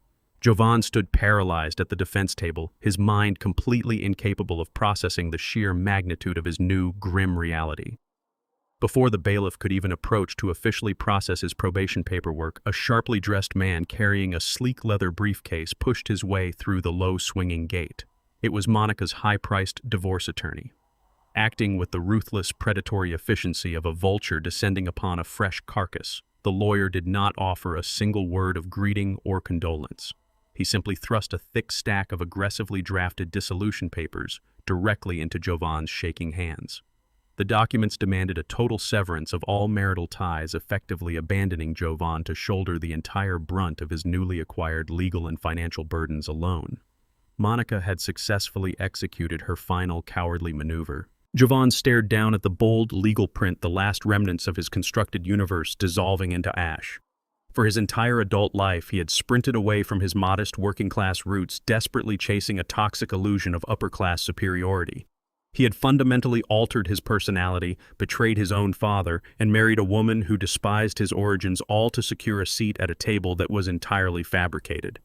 Jovan stood paralyzed at the defense table, his mind completely incapable of processing the sheer magnitude of his new, grim reality. Before the bailiff could even approach to officially process his probation paperwork, a sharply dressed man carrying a sleek leather briefcase pushed his way through the low swinging gate. It was Monica's high-priced divorce attorney. Acting with the ruthless, predatory efficiency of a vulture descending upon a fresh carcass, the lawyer did not offer a single word of greeting or condolence. He simply thrust a thick stack of aggressively drafted dissolution papers directly into Jovan's shaking hands. The documents demanded a total severance of all marital ties, effectively abandoning Jovan to shoulder the entire brunt of his newly acquired legal and financial burdens alone. Monica had successfully executed her final cowardly maneuver. Jovan stared down at the bold legal print, the last remnants of his constructed universe dissolving into ash. For his entire adult life, he had sprinted away from his modest working-class roots, desperately chasing a toxic illusion of upper-class superiority. He had fundamentally altered his personality, betrayed his own father, and married a woman who despised his origins, all to secure a seat at a table that was entirely fabricated.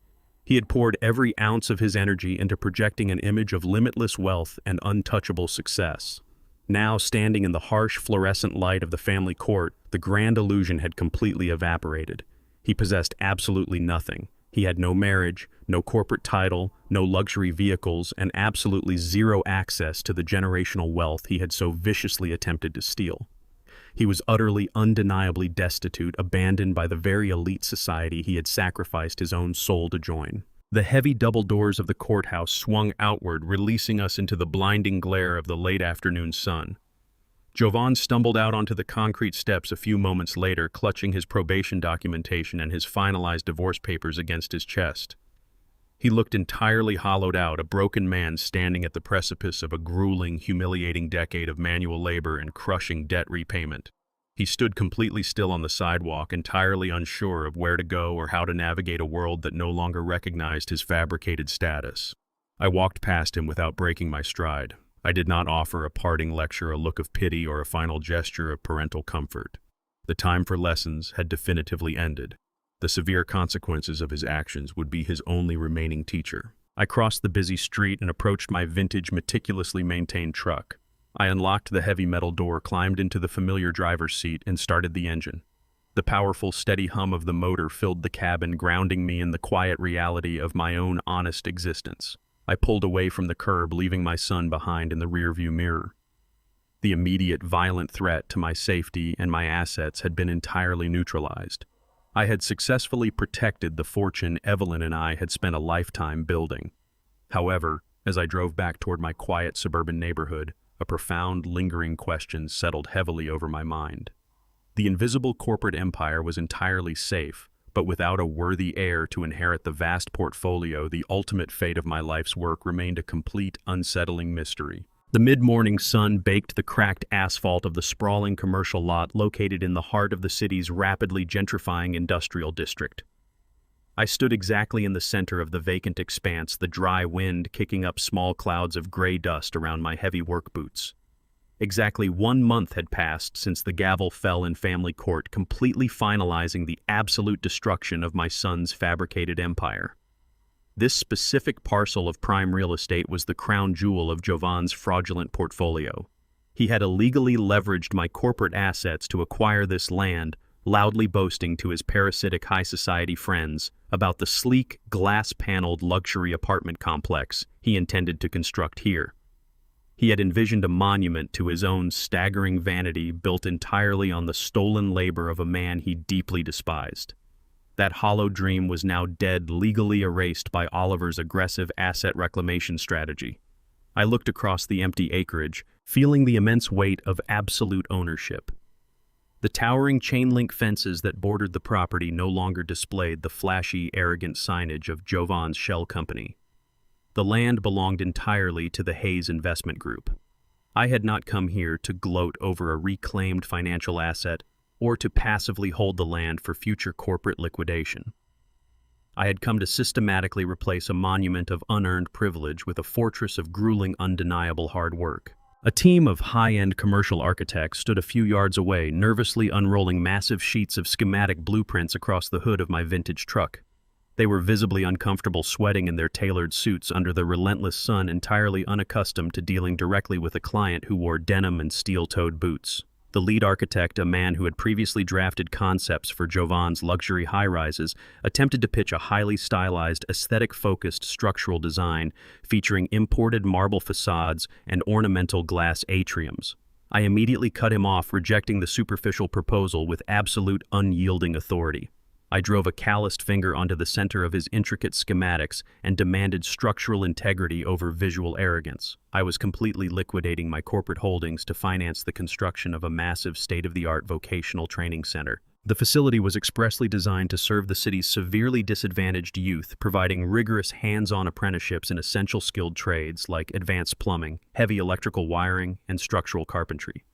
He had poured every ounce of his energy into projecting an image of limitless wealth and untouchable success. Now, standing in the harsh, fluorescent light of the family court, the grand illusion had completely evaporated. He possessed absolutely nothing. He had no marriage, no corporate title, no luxury vehicles, and absolutely zero access to the generational wealth he had so viciously attempted to steal. He was utterly, undeniably destitute, abandoned by the very elite society he had sacrificed his own soul to join. The heavy double doors of the courthouse swung outward, releasing us into the blinding glare of the late afternoon sun. Jovan stumbled out onto the concrete steps a few moments later, clutching his probation documentation and his finalized divorce papers against his chest. He looked entirely hollowed out, a broken man standing at the precipice of a grueling, humiliating decade of manual labor and crushing debt repayment. He stood completely still on the sidewalk, entirely unsure of where to go or how to navigate a world that no longer recognized his fabricated status. I walked past him without breaking my stride. I did not offer a parting lecture, a look of pity, or a final gesture of parental comfort. The time for lessons had definitively ended. The severe consequences of his actions would be his only remaining teacher. I crossed the busy street and approached my vintage, meticulously maintained truck. I unlocked the heavy metal door, climbed into the familiar driver's seat, and started the engine. The powerful, steady hum of the motor filled the cabin, grounding me in the quiet reality of my own honest existence. I pulled away from the curb, leaving my son behind in the rearview mirror. The immediate, violent threat to my safety and my assets had been entirely neutralized. I had successfully protected the fortune Evelyn and I had spent a lifetime building. However, as I drove back toward my quiet suburban neighborhood, a profound, lingering question settled heavily over my mind. The invisible corporate empire was entirely safe, but without a worthy heir to inherit the vast portfolio, the ultimate fate of my life's work remained a complete, unsettling mystery. The mid-morning sun baked the cracked asphalt of the sprawling commercial lot located in the heart of the city's rapidly gentrifying industrial district. I stood exactly in the center of the vacant expanse, the dry wind kicking up small clouds of gray dust around my heavy work boots. Exactly 1 month had passed since the gavel fell in family court, completely finalizing the absolute destruction of my son's fabricated empire. This specific parcel of prime real estate was the crown jewel of Jovan's fraudulent portfolio. He had illegally leveraged my corporate assets to acquire this land, loudly boasting to his parasitic high society friends about the sleek, glass-paneled luxury apartment complex he intended to construct here. He had envisioned a monument to his own staggering vanity built entirely on the stolen labor of a man he deeply despised. That hollow dream was now dead, legally erased by Oliver's aggressive asset reclamation strategy. I looked across the empty acreage, feeling the immense weight of absolute ownership. The towering chain-link fences that bordered the property no longer displayed the flashy, arrogant signage of Jovan's shell company. The land belonged entirely to the Hayes Investment Group. I had not come here to gloat over a reclaimed financial asset or to passively hold the land for future corporate liquidation. I had come to systematically replace a monument of unearned privilege with a fortress of grueling, undeniable hard work. A team of high-end commercial architects stood a few yards away, nervously unrolling massive sheets of schematic blueprints across the hood of my vintage truck. They were visibly uncomfortable, sweating in their tailored suits under the relentless sun, entirely unaccustomed to dealing directly with a client who wore denim and steel-toed boots. The lead architect, a man who had previously drafted concepts for Jovan's luxury high-rises, attempted to pitch a highly stylized, aesthetic-focused structural design featuring imported marble facades and ornamental glass atriums. I immediately cut him off, rejecting the superficial proposal with absolute unyielding authority. I drove a calloused finger onto the center of his intricate schematics and demanded structural integrity over visual arrogance. I was completely liquidating my corporate holdings to finance the construction of a massive state-of-the-art vocational training center. The facility was expressly designed to serve the city's severely disadvantaged youth, providing rigorous hands-on apprenticeships in essential skilled trades like advanced plumbing, heavy electrical wiring, and structural carpentry.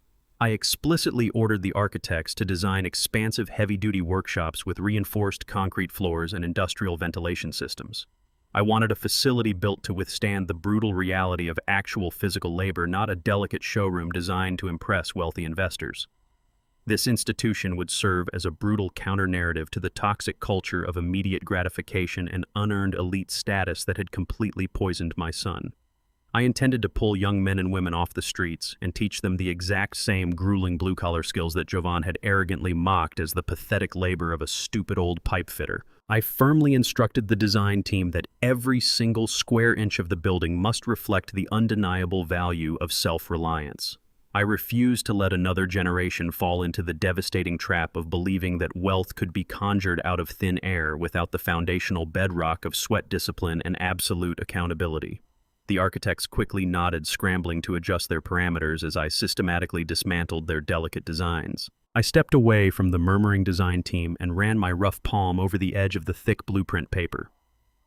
I explicitly ordered the architects to design expansive heavy-duty workshops with reinforced concrete floors and industrial ventilation systems. I wanted a facility built to withstand the brutal reality of actual physical labor, not a delicate showroom designed to impress wealthy investors. This institution would serve as a brutal counter-narrative to the toxic culture of immediate gratification and unearned elite status that had completely poisoned my son. I intended to pull young men and women off the streets and teach them the exact same grueling blue-collar skills that Jovan had arrogantly mocked as the pathetic labor of a stupid old pipe fitter. I firmly instructed the design team that every single square inch of the building must reflect the undeniable value of self-reliance. I refused to let another generation fall into the devastating trap of believing that wealth could be conjured out of thin air without the foundational bedrock of sweat discipline and absolute accountability. The architects quickly nodded, scrambling to adjust their parameters as I systematically dismantled their delicate designs. I stepped away from the murmuring design team and ran my rough palm over the edge of the thick blueprint paper.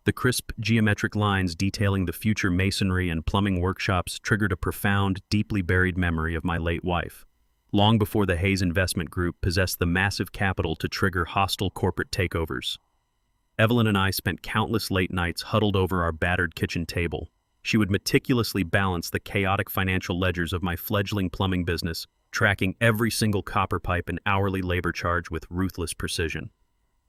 The crisp geometric lines detailing the future masonry and plumbing workshops triggered a profound, deeply buried memory of my late wife. Long before the Hayes Investment Group possessed the massive capital to trigger hostile corporate takeovers, Evelyn and I spent countless late nights huddled over our battered kitchen table. She would meticulously balance the chaotic financial ledgers of my fledgling plumbing business, tracking every single copper pipe and hourly labor charge with ruthless precision.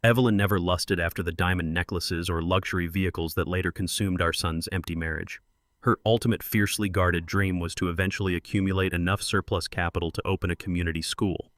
Evelyn never lusted after the diamond necklaces or luxury vehicles that later consumed our son's empty marriage. Her ultimate fiercely guarded dream was to eventually accumulate enough surplus capital to open a community school.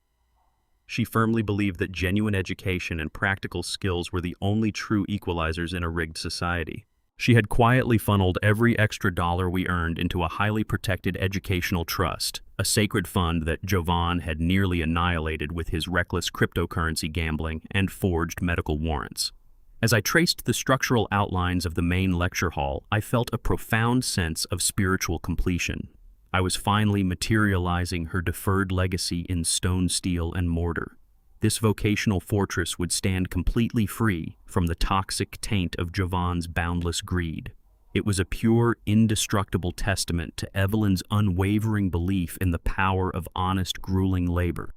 She firmly believed that genuine education and practical skills were the only true equalizers in a rigged society. She had quietly funneled every extra dollar we earned into a highly protected educational trust, a sacred fund that Jovan had nearly annihilated with his reckless cryptocurrency gambling and forged medical warrants. As I traced the structural outlines of the main lecture hall, I felt a profound sense of spiritual completion. I was finally materializing her deferred legacy in stone, steel, and mortar. This vocational fortress would stand completely free from the toxic taint of Jovan's boundless greed. It was a pure, indestructible testament to Evelyn's unwavering belief in the power of honest, grueling labor.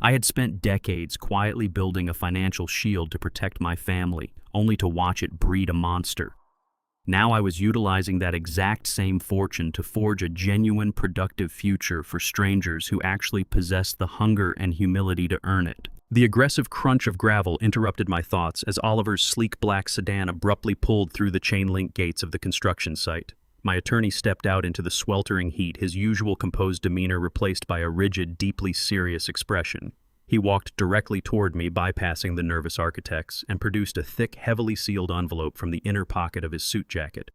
I had spent decades quietly building a financial shield to protect my family, only to watch it breed a monster. Now I was utilizing that exact same fortune to forge a genuine, productive future for strangers who actually possessed the hunger and humility to earn it. The aggressive crunch of gravel interrupted my thoughts as Oliver's sleek black sedan abruptly pulled through the chain-link gates of the construction site. My attorney stepped out into the sweltering heat, his usual composed demeanor replaced by a rigid, deeply serious expression. He walked directly toward me, bypassing the nervous architects, and produced a thick, heavily sealed envelope from the inner pocket of his suit jacket.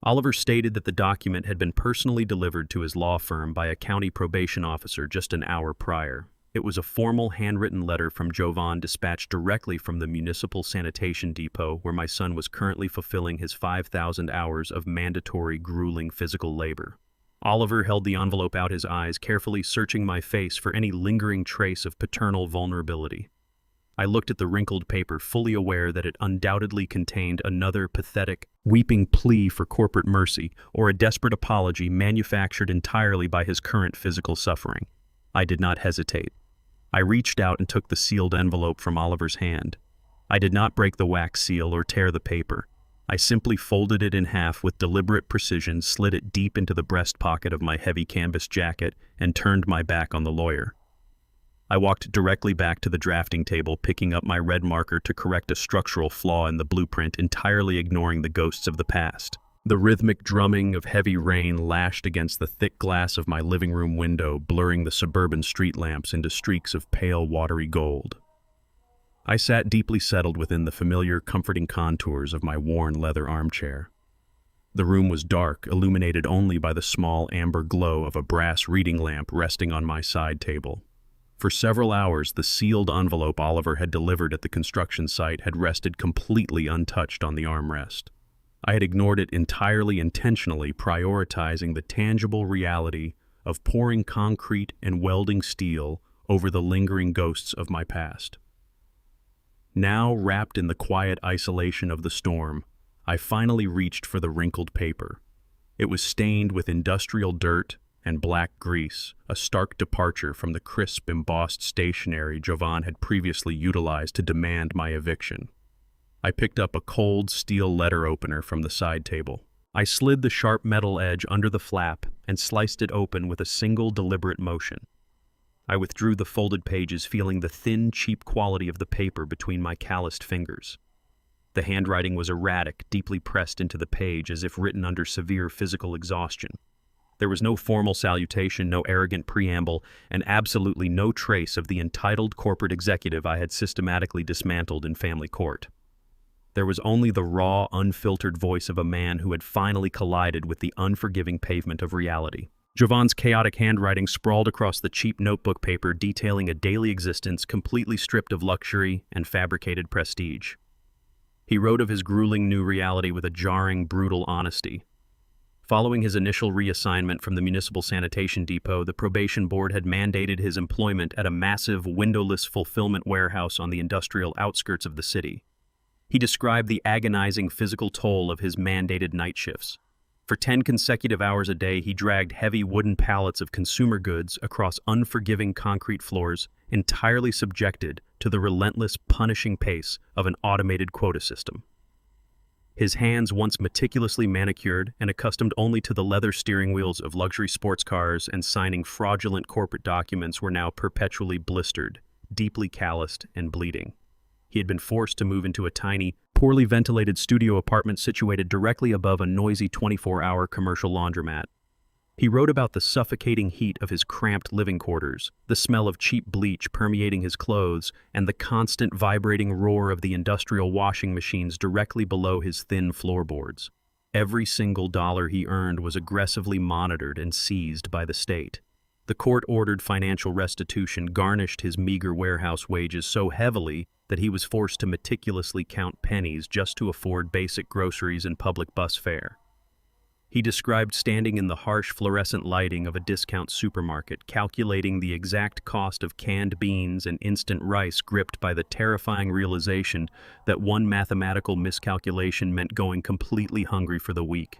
Oliver stated that the document had been personally delivered to his law firm by a county probation officer just an hour prior. It was a formal handwritten letter from Jovan dispatched directly from the municipal sanitation depot where my son was currently fulfilling his 5,000 hours of mandatory, grueling physical labor. Oliver held the envelope out, his eyes carefully searching my face for any lingering trace of paternal vulnerability. I looked at the wrinkled paper, fully aware that it undoubtedly contained another pathetic, weeping plea for corporate mercy or a desperate apology manufactured entirely by his current physical suffering. I did not hesitate. I reached out and took the sealed envelope from Oliver's hand. I did not break the wax seal or tear the paper. I simply folded it in half with deliberate precision, slid it deep into the breast pocket of my heavy canvas jacket, and turned my back on the lawyer. I walked directly back to the drafting table, picking up my red marker to correct a structural flaw in the blueprint, entirely ignoring the ghosts of the past. The rhythmic drumming of heavy rain lashed against the thick glass of my living room window, blurring the suburban street lamps into streaks of pale, watery gold. I sat deeply settled within the familiar, comforting contours of my worn leather armchair. The room was dark, illuminated only by the small amber glow of a brass reading lamp resting on my side table. For several hours, the sealed envelope Oliver had delivered at the construction site had rested completely untouched on the armrest. I had ignored it entirely, intentionally, prioritizing the tangible reality of pouring concrete and welding steel over the lingering ghosts of my past. Now, wrapped in the quiet isolation of the storm, I finally reached for the wrinkled paper. It was stained with industrial dirt and black grease, a stark departure from the crisp, embossed stationery Jovan had previously utilized to demand my eviction. I picked up a cold steel letter opener from the side table. I slid the sharp metal edge under the flap and sliced it open with a single deliberate motion. I withdrew the folded pages, feeling the thin, cheap quality of the paper between my calloused fingers. The handwriting was erratic, deeply pressed into the page as if written under severe physical exhaustion. There was no formal salutation, no arrogant preamble, and absolutely no trace of the entitled corporate executive I had systematically dismantled in family court. There was only the raw, unfiltered voice of a man who had finally collided with the unforgiving pavement of reality. Jovan's chaotic handwriting sprawled across the cheap notebook paper, detailing a daily existence completely stripped of luxury and fabricated prestige. He wrote of his grueling new reality with a jarring, brutal honesty. Following his initial reassignment from the municipal sanitation depot, the probation board had mandated his employment at a massive, windowless fulfillment warehouse on the industrial outskirts of the city. He described the agonizing physical toll of his mandated night shifts. For 10 consecutive hours a day, he dragged heavy wooden pallets of consumer goods across unforgiving concrete floors, entirely subjected to the relentless, punishing pace of an automated quota system. His hands, once meticulously manicured and accustomed only to the leather steering wheels of luxury sports cars and signing fraudulent corporate documents, were now perpetually blistered, deeply calloused, and bleeding. He had been forced to move into a tiny, poorly ventilated studio apartment situated directly above a noisy 24-hour commercial laundromat. He wrote about the suffocating heat of his cramped living quarters, the smell of cheap bleach permeating his clothes, and the constant vibrating roar of the industrial washing machines directly below his thin floorboards. Every single dollar he earned was aggressively monitored and seized by the state. The court-ordered financial restitution garnished his meager warehouse wages so heavily that he was forced to meticulously count pennies just to afford basic groceries and public bus fare. He described standing in the harsh fluorescent lighting of a discount supermarket, calculating the exact cost of canned beans and instant rice, gripped by the terrifying realization that one mathematical miscalculation meant going completely hungry for the week.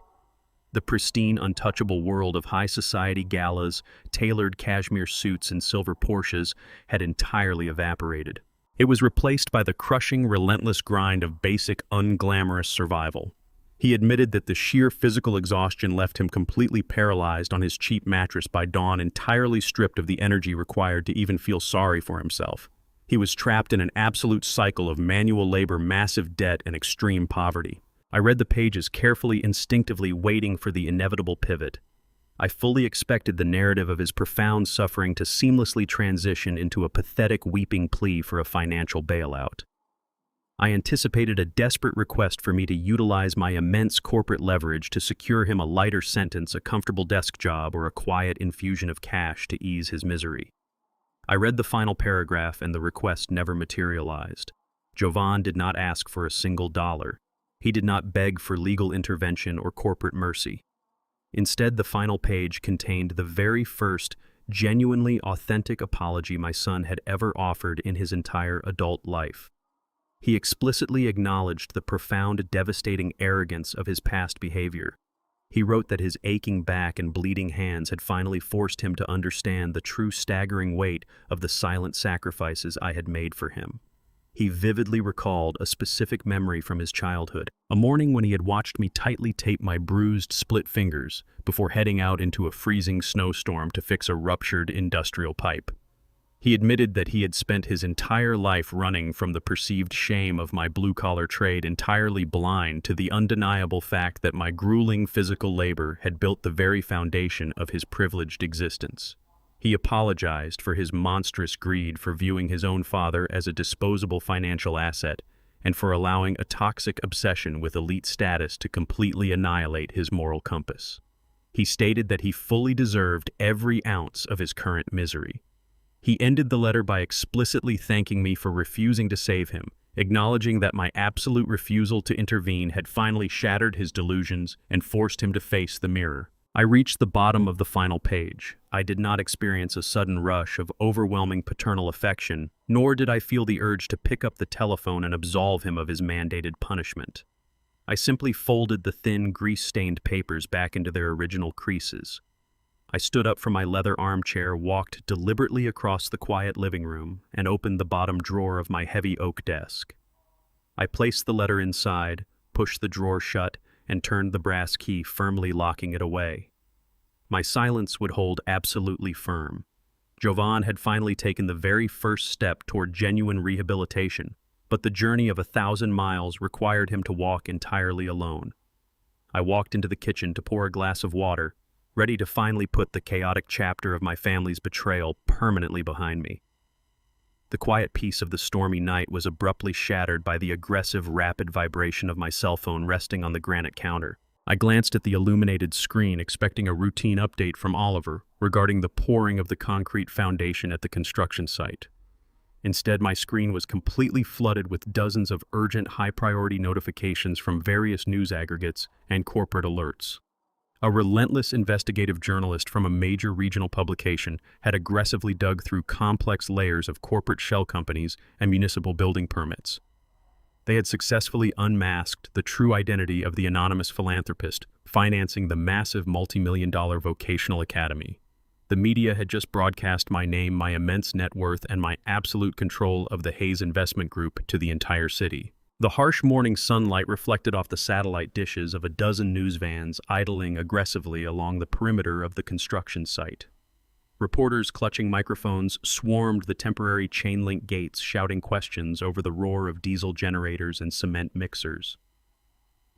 The pristine, untouchable world of high society galas, tailored cashmere suits, and silver Porsches had entirely evaporated. It was replaced by the crushing, relentless grind of basic, unglamorous survival. He admitted that the sheer physical exhaustion left him completely paralyzed on his cheap mattress by dawn, entirely stripped of the energy required to even feel sorry for himself. He was trapped in an absolute cycle of manual labor, massive debt, and extreme poverty. I read the pages carefully, instinctively waiting for the inevitable pivot. I fully expected the narrative of his profound suffering to seamlessly transition into a pathetic weeping plea for a financial bailout. I anticipated a desperate request for me to utilize my immense corporate leverage to secure him a lighter sentence, a comfortable desk job, or a quiet infusion of cash to ease his misery. I read the final paragraph and the request never materialized. Jovan did not ask for a single dollar. He did not beg for legal intervention or corporate mercy. Instead, the final page contained the very first, genuinely authentic apology my son had ever offered in his entire adult life. He explicitly acknowledged the profound, devastating arrogance of his past behavior. He wrote that his aching back and bleeding hands had finally forced him to understand the true staggering weight of the silent sacrifices I had made for him. He vividly recalled a specific memory from his childhood, a morning when he had watched me tightly tape my bruised, split fingers before heading out into a freezing snowstorm to fix a ruptured industrial pipe. He admitted that he had spent his entire life running from the perceived shame of my blue-collar trade, entirely blind to the undeniable fact that my grueling physical labor had built the very foundation of his privileged existence. He apologized for his monstrous greed, for viewing his own father as a disposable financial asset, and for allowing a toxic obsession with elite status to completely annihilate his moral compass. He stated that he fully deserved every ounce of his current misery. He ended the letter by explicitly thanking me for refusing to save him, acknowledging that my absolute refusal to intervene had finally shattered his delusions and forced him to face the mirror. I reached the bottom of the final page. I did not experience a sudden rush of overwhelming paternal affection, nor did I feel the urge to pick up the telephone and absolve him of his mandated punishment. I simply folded the thin, grease-stained papers back into their original creases. I stood up from my leather armchair, walked deliberately across the quiet living room, and opened the bottom drawer of my heavy oak desk. I placed the letter inside, pushed the drawer shut, and turned the brass key, firmly locking it away. My silence would hold absolutely firm. Jovan had finally taken the very first step toward genuine rehabilitation, but the journey of 1,000 miles required him to walk entirely alone. I walked into the kitchen to pour a glass of water, ready to finally put the chaotic chapter of my family's betrayal permanently behind me. The quiet peace of the stormy night was abruptly shattered by the aggressive, rapid vibration of my cell phone resting on the granite counter. I glanced at the illuminated screen, expecting a routine update from Oliver regarding the pouring of the concrete foundation at the construction site. Instead, my screen was completely flooded with dozens of urgent, high-priority notifications from various news aggregates and corporate alerts. A relentless investigative journalist from a major regional publication had aggressively dug through complex layers of corporate shell companies and municipal building permits. They had successfully unmasked the true identity of the anonymous philanthropist financing the massive multi-million-dollar vocational academy. The media had just broadcast my name, my immense net worth, and my absolute control of the Hayes Investment Group to the entire city. The harsh morning sunlight reflected off the satellite dishes of a dozen news vans idling aggressively along the perimeter of the construction site. Reporters clutching microphones swarmed the temporary chain-link gates, shouting questions over the roar of diesel generators and cement mixers.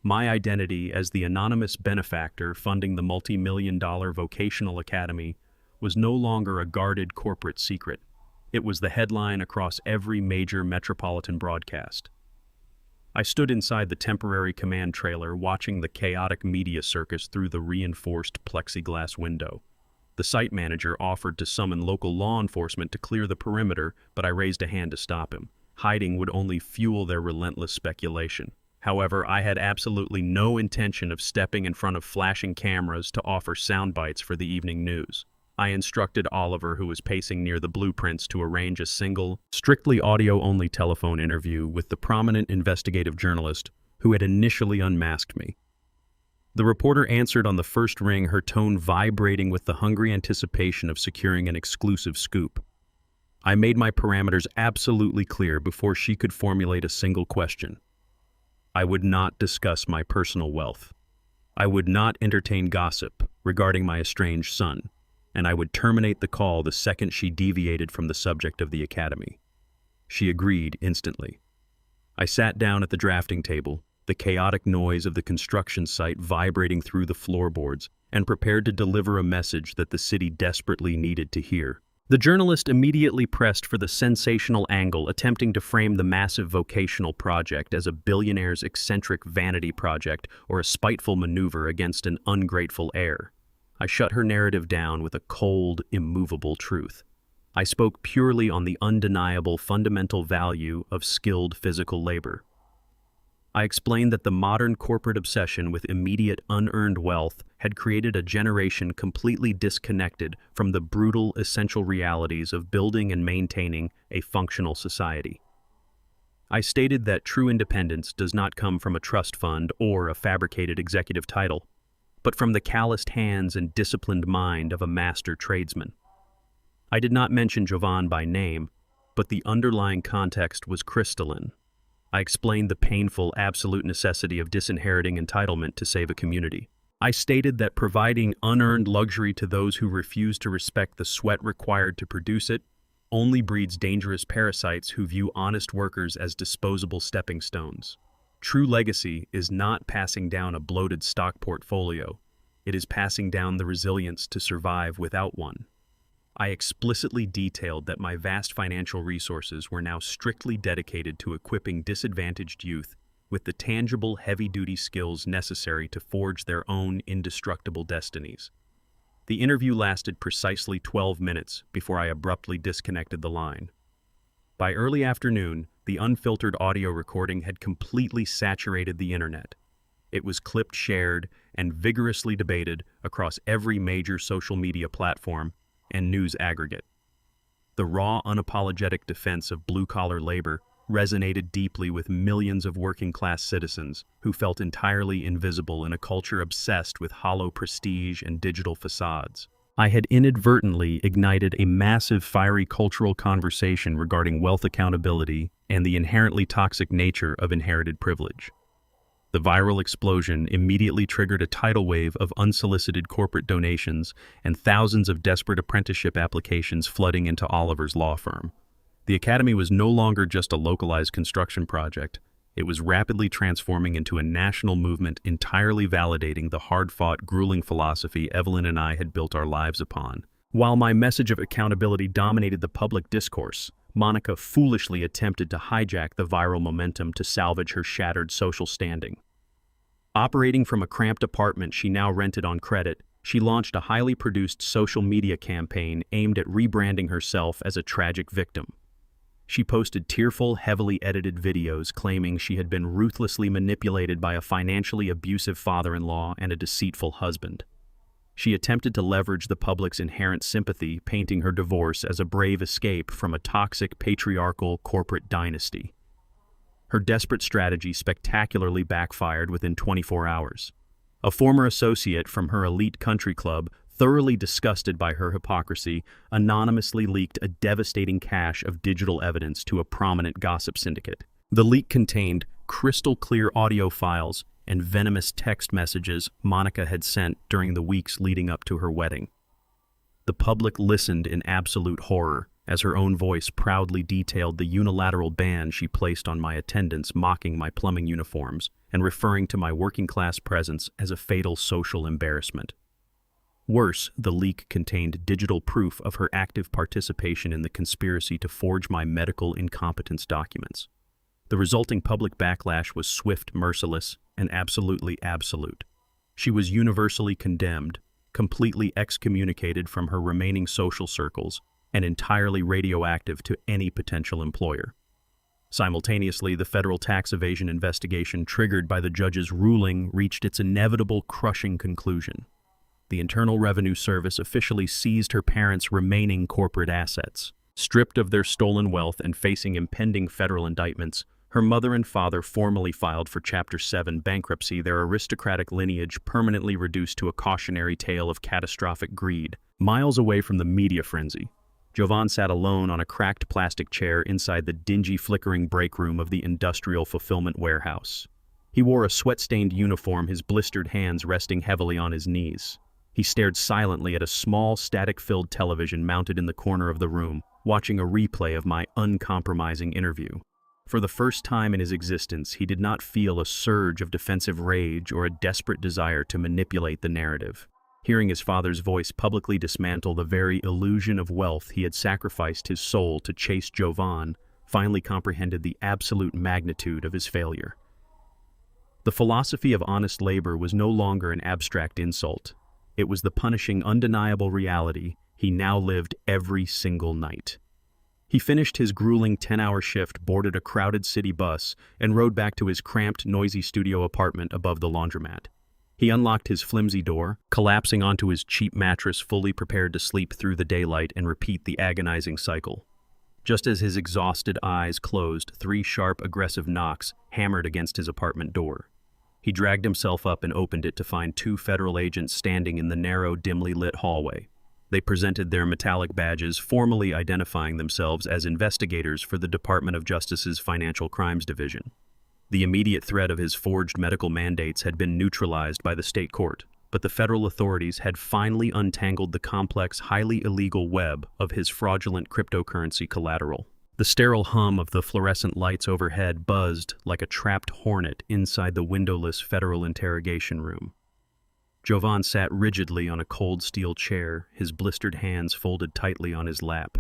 My identity as the anonymous benefactor funding the multi-million-dollar vocational academy was no longer a guarded corporate secret. It was the headline across every major metropolitan broadcast. I stood inside the temporary command trailer, watching the chaotic media circus through the reinforced plexiglass window. The site manager offered to summon local law enforcement to clear the perimeter, but I raised a hand to stop him. Hiding would only fuel their relentless speculation. However, I had absolutely no intention of stepping in front of flashing cameras to offer sound bites for the evening news. I instructed Oliver, who was pacing near the blueprints, to arrange a single, strictly audio-only telephone interview with the prominent investigative journalist who had initially unmasked me. The reporter answered on the first ring, her tone vibrating with the hungry anticipation of securing an exclusive scoop. I made my parameters absolutely clear before she could formulate a single question. I would not discuss my personal wealth. I would not entertain gossip regarding my estranged son, and I would terminate the call the second she deviated from the subject of the academy. She agreed instantly. I sat down at the drafting table, the chaotic noise of the construction site vibrating through the floorboards, and prepared to deliver a message that the city desperately needed to hear. The journalist immediately pressed for the sensational angle, attempting to frame the massive vocational project as a billionaire's eccentric vanity project or a spiteful maneuver against an ungrateful heir. I shut her narrative down with a cold, immovable truth. I spoke purely on the undeniable fundamental value of skilled physical labor. I explained that the modern corporate obsession with immediate unearned wealth had created a generation completely disconnected from the brutal, essential realities of building and maintaining a functional society. I stated that true independence does not come from a trust fund or a fabricated executive title, but from the calloused hands and disciplined mind of a master tradesman. I did not mention Jovan by name, but the underlying context was crystalline. I explained the painful, absolute necessity of disinheriting entitlement to save a community. I stated that providing unearned luxury to those who refuse to respect the sweat required to produce it only breeds dangerous parasites who view honest workers as disposable stepping stones. True legacy is not passing down a bloated stock portfolio. It is passing down the resilience to survive without one. I explicitly detailed that my vast financial resources were now strictly dedicated to equipping disadvantaged youth with the tangible, heavy-duty skills necessary to forge their own indestructible destinies. The interview lasted precisely 12 minutes before I abruptly disconnected the line. By early afternoon, the unfiltered audio recording had completely saturated the internet. It was clipped, shared, and vigorously debated across every major social media platform and news aggregate. The raw, unapologetic defense of blue-collar labor resonated deeply with millions of working-class citizens who felt entirely invisible in a culture obsessed with hollow prestige and digital facades. I had inadvertently ignited a massive, fiery cultural conversation regarding wealth accountability and the inherently toxic nature of inherited privilege. The viral explosion immediately triggered a tidal wave of unsolicited corporate donations and thousands of desperate apprenticeship applications flooding into Oliver's law firm. The academy was no longer just a localized construction project. It was rapidly transforming into a national movement entirely validating the hard-fought, grueling philosophy Evelyn and I had built our lives upon. While my message of accountability dominated the public discourse, Monica foolishly attempted to hijack the viral momentum to salvage her shattered social standing. Operating from a cramped apartment she now rented on credit, she launched a highly produced social media campaign aimed at rebranding herself as a tragic victim. She posted tearful, heavily edited videos claiming she had been ruthlessly manipulated by a financially abusive father-in-law and a deceitful husband. She attempted to leverage the public's inherent sympathy, painting her divorce as a brave escape from a toxic, patriarchal corporate dynasty. Her desperate strategy spectacularly backfired within 24 hours. A former associate from her elite country club, thoroughly disgusted by her hypocrisy, anonymously leaked a devastating cache of digital evidence to a prominent gossip syndicate. The leak contained crystal-clear audio files and venomous text messages Monica had sent during the weeks leading up to her wedding. The public listened in absolute horror as her own voice proudly detailed the unilateral ban she placed on my attendance, mocking my plumbing uniforms and referring to my working-class presence as a fatal social embarrassment. Worse, the leak contained digital proof of her active participation in the conspiracy to forge my medical incompetence documents. The resulting public backlash was swift, merciless, and absolutely absolute. She was universally condemned, completely excommunicated from her remaining social circles, and entirely radioactive to any potential employer. Simultaneously, the federal tax evasion investigation triggered by the judge's ruling reached its inevitable crushing conclusion. The Internal Revenue Service officially seized her parents' remaining corporate assets. Stripped of their stolen wealth and facing impending federal indictments, her mother and father formally filed for Chapter 7 bankruptcy, their aristocratic lineage permanently reduced to a cautionary tale of catastrophic greed. Miles away from the media frenzy, Jovan sat alone on a cracked plastic chair inside the dingy, flickering break room of the industrial fulfillment warehouse. He wore a sweat-stained uniform, his blistered hands resting heavily on his knees. He stared silently at a small, static-filled television mounted in the corner of the room, watching a replay of my uncompromising interview. For the first time in his existence, he did not feel a surge of defensive rage or a desperate desire to manipulate the narrative. Hearing his father's voice publicly dismantle the very illusion of wealth he had sacrificed his soul to chase Jovan, finally comprehended the absolute magnitude of his failure. The philosophy of honest labor was no longer an abstract insult. It was the punishing, undeniable reality he now lived every single night. He finished his grueling 10-hour shift, boarded a crowded city bus, and rode back to his cramped, noisy studio apartment above the laundromat. He unlocked his flimsy door, collapsing onto his cheap mattress, fully prepared to sleep through the daylight and repeat the agonizing cycle. Just as his exhausted eyes closed, 3 sharp, aggressive knocks hammered against his apartment door. He dragged himself up and opened it to find 2 federal agents standing in the narrow, dimly lit hallway. They presented their metallic badges, formally identifying themselves as investigators for the Department of Justice's Financial Crimes Division. The immediate threat of his forged medical mandates had been neutralized by the state court, but the federal authorities had finally untangled the complex, highly illegal web of his fraudulent cryptocurrency collateral. The sterile hum of the fluorescent lights overhead buzzed like a trapped hornet inside the windowless federal interrogation room. Jovan sat rigidly on a cold steel chair, his blistered hands folded tightly on his lap.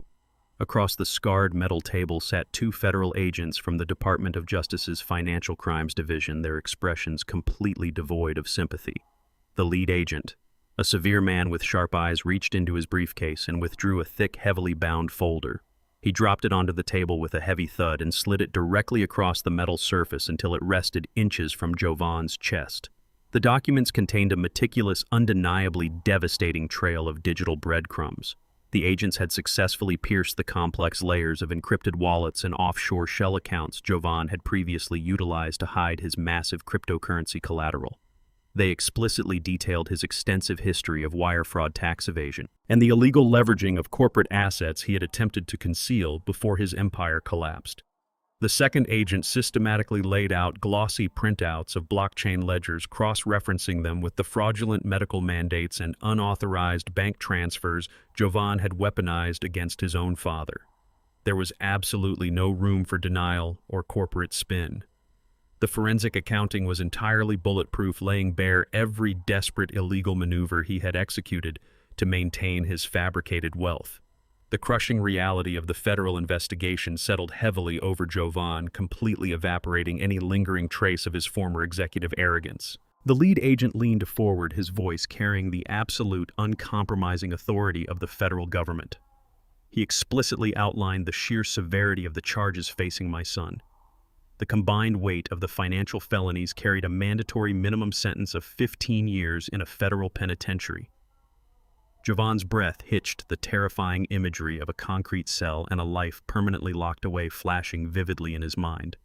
Across the scarred metal table sat 2 federal agents from the Department of Justice's Financial Crimes Division, their expressions completely devoid of sympathy. The lead agent, a severe man with sharp eyes, reached into his briefcase and withdrew a thick, heavily bound folder. He dropped it onto the table with a heavy thud and slid it directly across the metal surface until it rested inches from Jovan's chest. The documents contained a meticulous, undeniably devastating trail of digital breadcrumbs. The agents had successfully pierced the complex layers of encrypted wallets and offshore shell accounts Jovan had previously utilized to hide his massive cryptocurrency collateral. They explicitly detailed his extensive history of wire fraud, tax evasion, and the illegal leveraging of corporate assets he had attempted to conceal before his empire collapsed. The second agent systematically laid out glossy printouts of blockchain ledgers, cross-referencing them with the fraudulent medical mandates and unauthorized bank transfers Jovan had weaponized against his own father. There was absolutely no room for denial or corporate spin. The forensic accounting was entirely bulletproof, laying bare every desperate illegal maneuver he had executed to maintain his fabricated wealth. The crushing reality of the federal investigation settled heavily over Jovan, completely evaporating any lingering trace of his former executive arrogance. The lead agent leaned forward, his voice carrying the absolute, uncompromising authority of the federal government. He explicitly outlined the sheer severity of the charges facing my son. The combined weight of the financial felonies carried a mandatory minimum sentence of 15 years in a federal penitentiary. Jovan's breath hitched, the terrifying imagery of a concrete cell and a life permanently locked away flashing vividly in his mind.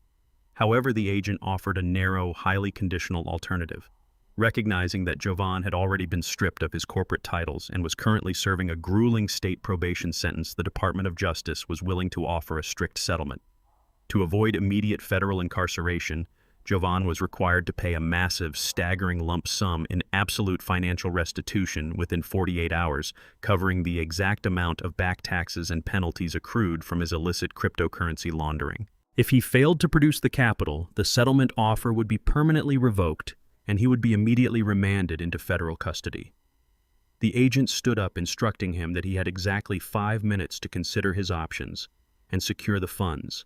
However, the agent offered a narrow, highly conditional alternative. Recognizing that Jovan had already been stripped of his corporate titles and was currently serving a grueling state probation sentence, the Department of Justice was willing to offer a strict settlement. To avoid immediate federal incarceration, Jovan was required to pay a massive, staggering lump sum in absolute financial restitution within 48 hours, covering the exact amount of back taxes and penalties accrued from his illicit cryptocurrency laundering. If he failed to produce the capital, the settlement offer would be permanently revoked, and he would be immediately remanded into federal custody. The agent stood up, instructing him that he had exactly 5 minutes to consider his options and secure the funds.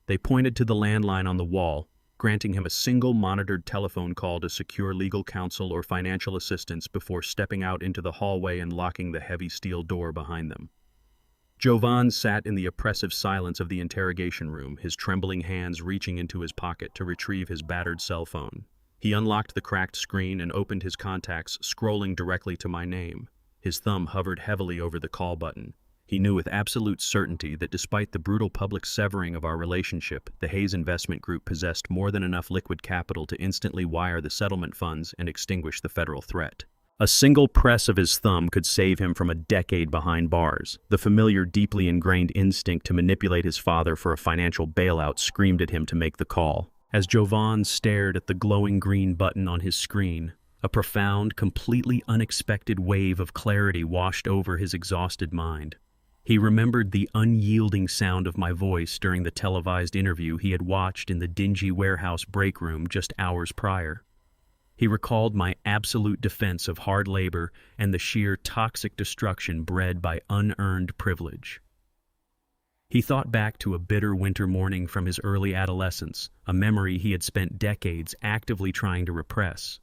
They pointed to the landline on the wall, granting him a single monitored telephone call to secure legal counsel or financial assistance before stepping out into the hallway and locking the heavy steel door behind them. Jovan sat in the oppressive silence of the interrogation room, his trembling hands reaching into his pocket to retrieve his battered cell phone. He unlocked the cracked screen and opened his contacts, scrolling directly to my name. His thumb hovered heavily over the call button. He knew with absolute certainty that despite the brutal public severing of our relationship, the Hayes Investment Group possessed more than enough liquid capital to instantly wire the settlement funds and extinguish the federal threat. A single press of his thumb could save him from a decade behind bars. The familiar, deeply ingrained instinct to manipulate his father for a financial bailout screamed at him to make the call. As Jovan stared at the glowing green button on his screen, a profound, completely unexpected wave of clarity washed over his exhausted mind. He remembered the unyielding sound of my voice during the televised interview he had watched in the dingy warehouse break room just hours prior. He recalled my absolute defense of hard labor and the sheer toxic destruction bred by unearned privilege. He thought back to a bitter winter morning from his early adolescence, a memory he had spent decades actively trying to repress.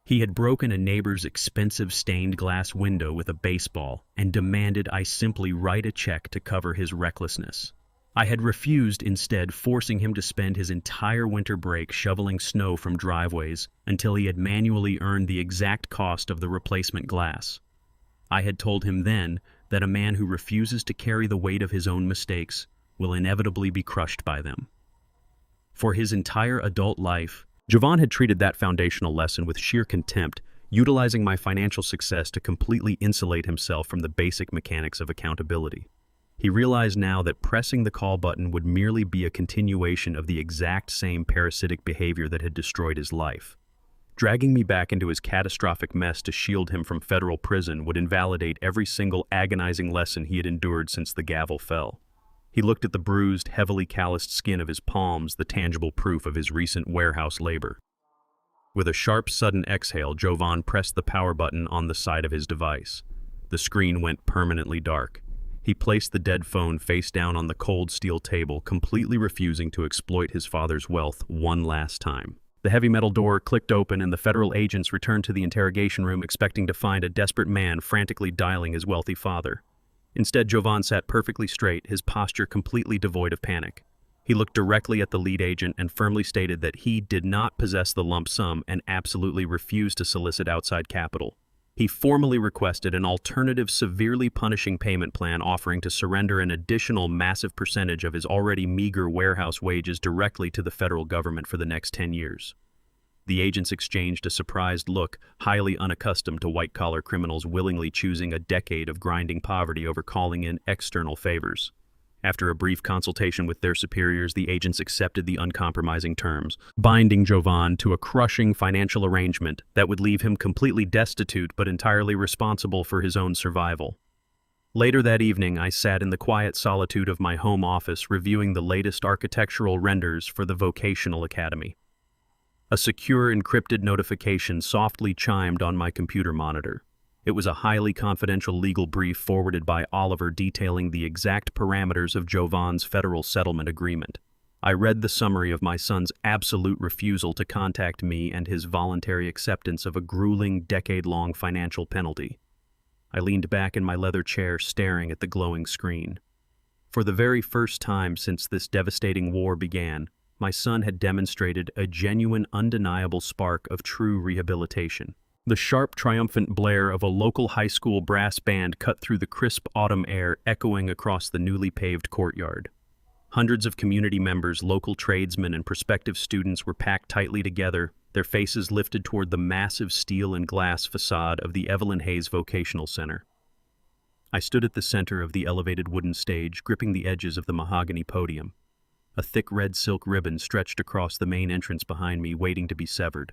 He had broken a neighbor's expensive stained glass window with a baseball and demanded I simply write a check to cover his recklessness. I had refused, instead forcing him to spend his entire winter break shoveling snow from driveways until he had manually earned the exact cost of the replacement glass. I had told him then that a man who refuses to carry the weight of his own mistakes will inevitably be crushed by them. For his entire adult life, Jovan had treated that foundational lesson with sheer contempt, utilizing my financial success to completely insulate himself from the basic mechanics of accountability. He realized now that pressing the call button would merely be a continuation of the exact same parasitic behavior that had destroyed his life. Dragging me back into his catastrophic mess to shield him from federal prison would invalidate every single agonizing lesson he had endured since the gavel fell. He looked at the bruised, heavily calloused skin of his palms, the tangible proof of his recent warehouse labor. With a sharp, sudden exhale, Jovan pressed the power button on the side of his device. The screen went permanently dark. He placed the dead phone face down on the cold steel table, completely refusing to exploit his father's wealth one last time. The heavy metal door clicked open and the federal agents returned to the interrogation room, expecting to find a desperate man frantically dialing his wealthy father. Instead, Jovan sat perfectly straight, his posture completely devoid of panic. He looked directly at the lead agent and firmly stated that he did not possess the lump sum and absolutely refused to solicit outside capital. He formally requested an alternative, severely punishing payment plan offering to surrender an additional massive percentage of his already meager warehouse wages directly to the federal government for the next 10 years. The agents exchanged a surprised look, highly unaccustomed to white-collar criminals willingly choosing a decade of grinding poverty over calling in external favors. After a brief consultation with their superiors, the agents accepted the uncompromising terms, binding Jovan to a crushing financial arrangement that would leave him completely destitute but entirely responsible for his own survival. Later that evening, I sat in the quiet solitude of my home office reviewing the latest architectural renders for the vocational academy. A secure, encrypted notification softly chimed on my computer monitor. It was a highly confidential legal brief forwarded by Oliver detailing the exact parameters of Jovan's federal settlement agreement. I read the summary of my son's absolute refusal to contact me and his voluntary acceptance of a grueling, decade-long financial penalty. I leaned back in my leather chair, staring at the glowing screen. For the very first time since this devastating war began, my son had demonstrated a genuine, undeniable spark of true rehabilitation. The sharp, triumphant blare of a local high school brass band cut through the crisp autumn air, echoing across the newly paved courtyard. Hundreds of community members, local tradesmen, and prospective students were packed tightly together, their faces lifted toward the massive steel and glass facade of the Evelyn Hayes Vocational Center. I stood at the center of the elevated wooden stage, gripping the edges of the mahogany podium. A thick red silk ribbon stretched across the main entrance behind me, waiting to be severed.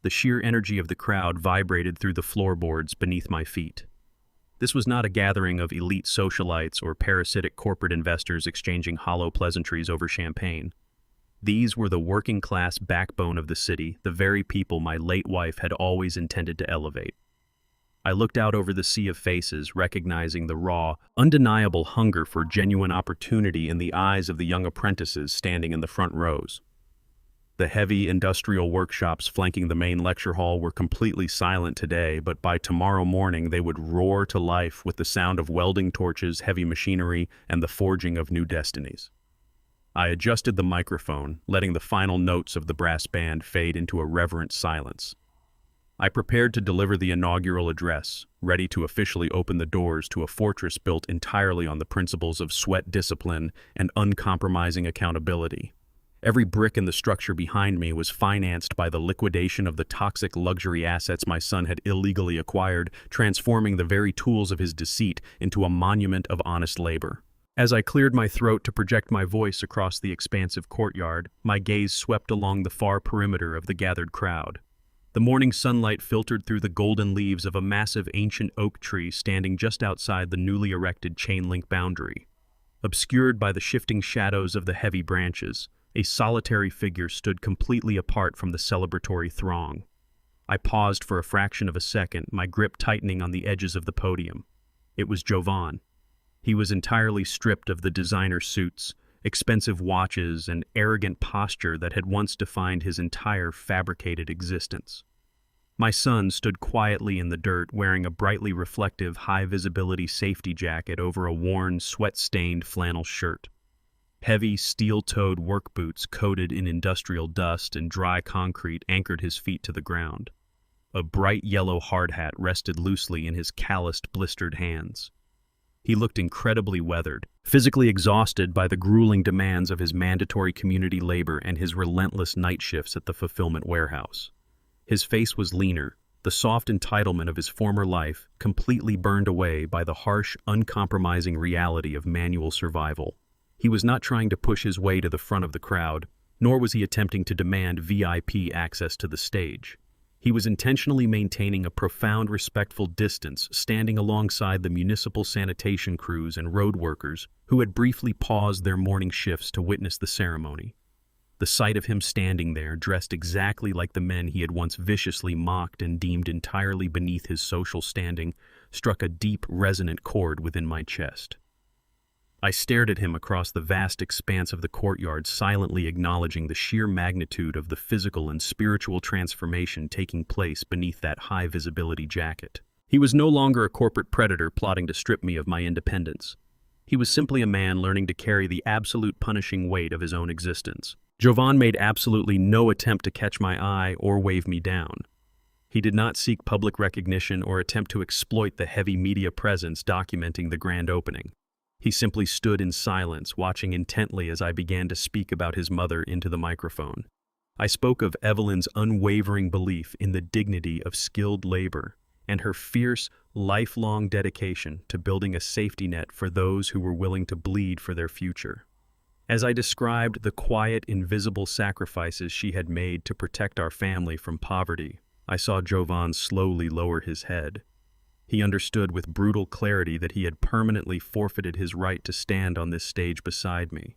The sheer energy of the crowd vibrated through the floorboards beneath my feet. This was not a gathering of elite socialites or parasitic corporate investors exchanging hollow pleasantries over champagne. These were the working-class backbone of the city, the very people my late wife had always intended to elevate. I looked out over the sea of faces, recognizing the raw, undeniable hunger for genuine opportunity in the eyes of the young apprentices standing in the front rows. The heavy industrial workshops flanking the main lecture hall were completely silent today, but by tomorrow morning they would roar to life with the sound of welding torches, heavy machinery, and the forging of new destinies. I adjusted the microphone, letting the final notes of the brass band fade into a reverent silence. I prepared to deliver the inaugural address, ready to officially open the doors to a fortress built entirely on the principles of sweat discipline and uncompromising accountability. Every brick in the structure behind me was financed by the liquidation of the toxic luxury assets my son had illegally acquired, transforming the very tools of his deceit into a monument of honest labor. As I cleared my throat to project my voice across the expansive courtyard, my gaze swept along the far perimeter of the gathered crowd. The morning sunlight filtered through the golden leaves of a massive ancient oak tree standing just outside the newly erected chain-link boundary. Obscured by the shifting shadows of the heavy branches, a solitary figure stood completely apart from the celebratory throng. I paused for a fraction of a second, my grip tightening on the edges of the podium. It was Jovan. He was entirely stripped of the designer suits, expensive watches, and arrogant posture that had once defined his entire fabricated existence. My son stood quietly in the dirt, wearing a brightly reflective, high-visibility safety jacket over a worn, sweat-stained flannel shirt. Heavy, steel-toed work boots coated in industrial dust and dry concrete anchored his feet to the ground. A bright yellow hard hat rested loosely in his calloused, blistered hands. He looked incredibly weathered, physically exhausted by the grueling demands of his mandatory community labor and his relentless night shifts at the fulfillment warehouse. His face was leaner, the soft entitlement of his former life completely burned away by the harsh, uncompromising reality of manual survival. He was not trying to push his way to the front of the crowd, nor was he attempting to demand VIP access to the stage. He was intentionally maintaining a profound, respectful distance, standing alongside the municipal sanitation crews and road workers who had briefly paused their morning shifts to witness the ceremony. The sight of him standing there, dressed exactly like the men he had once viciously mocked and deemed entirely beneath his social standing, struck a deep, resonant chord within my chest. I stared at him across the vast expanse of the courtyard, silently acknowledging the sheer magnitude of the physical and spiritual transformation taking place beneath that high-visibility jacket. He was no longer a corporate predator plotting to strip me of my independence. He was simply a man learning to carry the absolute punishing weight of his own existence. Jovan made absolutely no attempt to catch my eye or wave me down. He did not seek public recognition or attempt to exploit the heavy media presence documenting the grand opening. He simply stood in silence, watching intently as I began to speak about his mother into the microphone. I spoke of Evelyn's unwavering belief in the dignity of skilled labor and her fierce, lifelong dedication to building a safety net for those who were willing to bleed for their future. As I described the quiet, invisible sacrifices she had made to protect our family from poverty, I saw Jovan slowly lower his head. He understood with brutal clarity that he had permanently forfeited his right to stand on this stage beside me.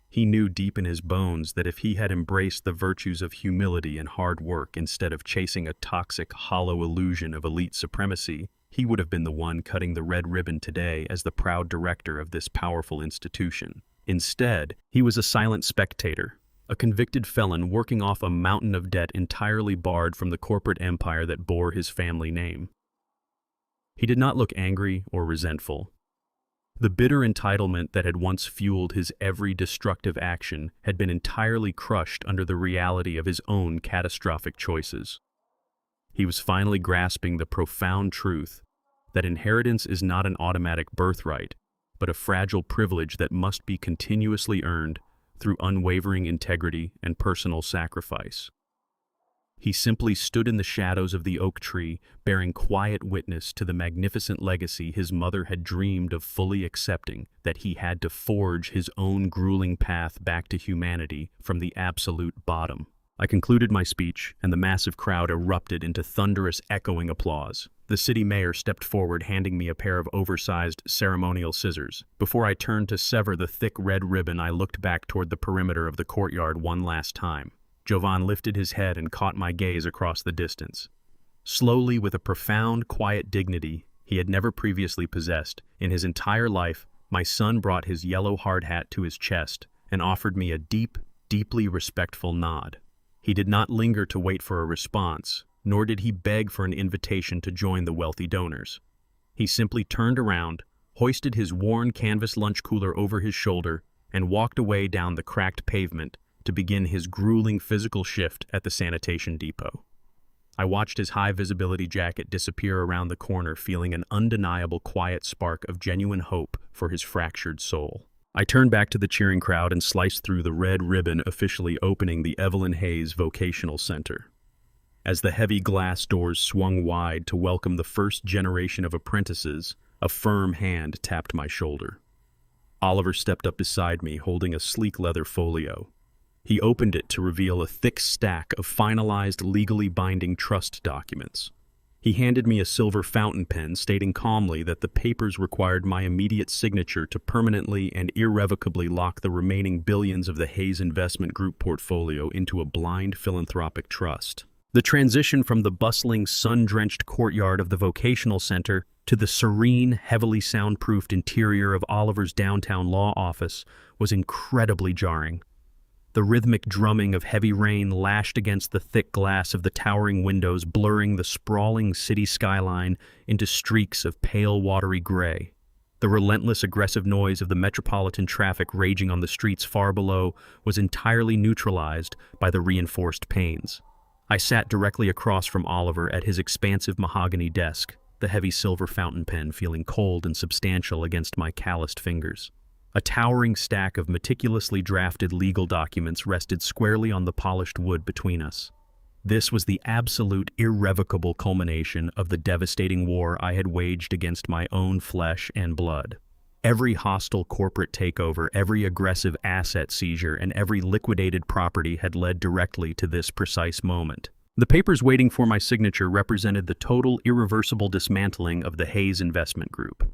He knew deep in his bones that if he had embraced the virtues of humility and hard work instead of chasing a toxic, hollow illusion of elite supremacy, he would have been the one cutting the red ribbon today as the proud director of this powerful institution. Instead, he was a silent spectator, a convicted felon working off a mountain of debt entirely barred from the corporate empire that bore his family name. He did not look angry or resentful. The bitter entitlement that had once fueled his every destructive action had been entirely crushed under the reality of his own catastrophic choices. He was finally grasping the profound truth that inheritance is not an automatic birthright, but a fragile privilege that must be continuously earned through unwavering integrity and personal sacrifice. He simply stood in the shadows of the oak tree, bearing quiet witness to the magnificent legacy his mother had dreamed of, fully accepting that he had to forge his own grueling path back to humanity from the absolute bottom. I concluded my speech, and the massive crowd erupted into thunderous, echoing applause. The city mayor stepped forward, handing me a pair of oversized ceremonial scissors. Before I turned to sever the thick red ribbon, I looked back toward the perimeter of the courtyard one last time. Jovan lifted his head and caught my gaze across the distance. Slowly, with a profound, quiet dignity he had never previously possessed in his entire life, my son brought his yellow hard hat to his chest and offered me a deep, deeply respectful nod. He did not linger to wait for a response, nor did he beg for an invitation to join the wealthy donors. He simply turned around, hoisted his worn canvas lunch cooler over his shoulder, and walked away down the cracked pavement to begin his grueling physical shift at the sanitation depot. I watched his high-visibility jacket disappear around the corner, feeling an undeniable quiet spark of genuine hope for his fractured soul. I turned back to the cheering crowd and sliced through the red ribbon officially opening the Evelyn Hayes Vocational Center. As the heavy glass doors swung wide to welcome the first generation of apprentices, a firm hand tapped my shoulder. Oliver stepped up beside me, holding a sleek leather folio. He opened it to reveal a thick stack of finalized, legally binding trust documents. He handed me a silver fountain pen, stating calmly that the papers required my immediate signature to permanently and irrevocably lock the remaining billions of the Hayes Investment Group portfolio into a blind philanthropic trust. The transition from the bustling, sun-drenched courtyard of the vocational center to the serene, heavily soundproofed interior of Oliver's downtown law office was incredibly jarring. The rhythmic drumming of heavy rain lashed against the thick glass of the towering windows, blurring the sprawling city skyline into streaks of pale, watery gray. The relentless, aggressive noise of the metropolitan traffic raging on the streets far below was entirely neutralized by the reinforced panes. I sat directly across from Oliver at his expansive mahogany desk, the heavy silver fountain pen feeling cold and substantial against my calloused fingers. A towering stack of meticulously drafted legal documents rested squarely on the polished wood between us. This was the absolute, irrevocable culmination of the devastating war I had waged against my own flesh and blood. Every hostile corporate takeover, every aggressive asset seizure, and every liquidated property had led directly to this precise moment. The papers waiting for my signature represented the total, irreversible dismantling of the Hayes Investment Group.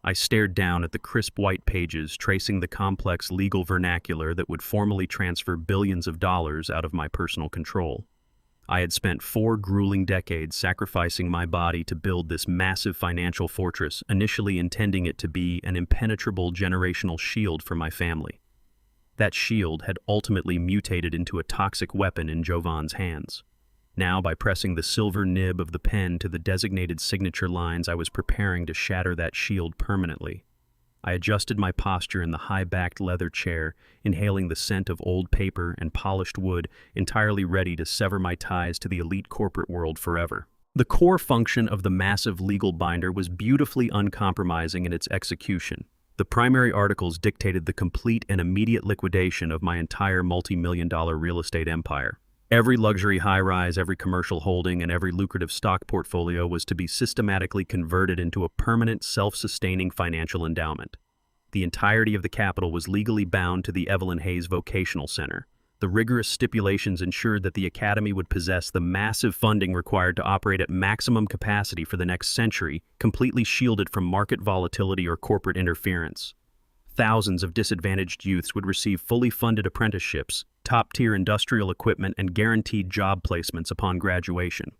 I stared down at the crisp white pages, tracing the complex legal vernacular that would formally transfer billions of dollars out of my personal control. I had spent 4 grueling decades sacrificing my body to build this massive financial fortress, initially intending it to be an impenetrable generational shield for my family. That shield had ultimately mutated into a toxic weapon in Jovan's hands. Now, by pressing the silver nib of the pen to the designated signature lines, I was preparing to shatter that shield permanently. I adjusted my posture in the high-backed leather chair, inhaling the scent of old paper and polished wood, entirely ready to sever my ties to the elite corporate world forever. The core function of the massive legal binder was beautifully uncompromising in its execution. The primary articles dictated the complete and immediate liquidation of my entire multi-million-dollar real estate empire. Every luxury high-rise, every commercial holding, and every lucrative stock portfolio was to be systematically converted into a permanent, self-sustaining financial endowment. The entirety of the capital was legally bound to the Evelyn Hayes Vocational Center. The rigorous stipulations ensured that the academy would possess the massive funding required to operate at maximum capacity for the next century, completely shielded from market volatility or corporate interference. Thousands of disadvantaged youths would receive fully funded apprenticeships, top-tier industrial equipment, and guaranteed job placements upon graduation.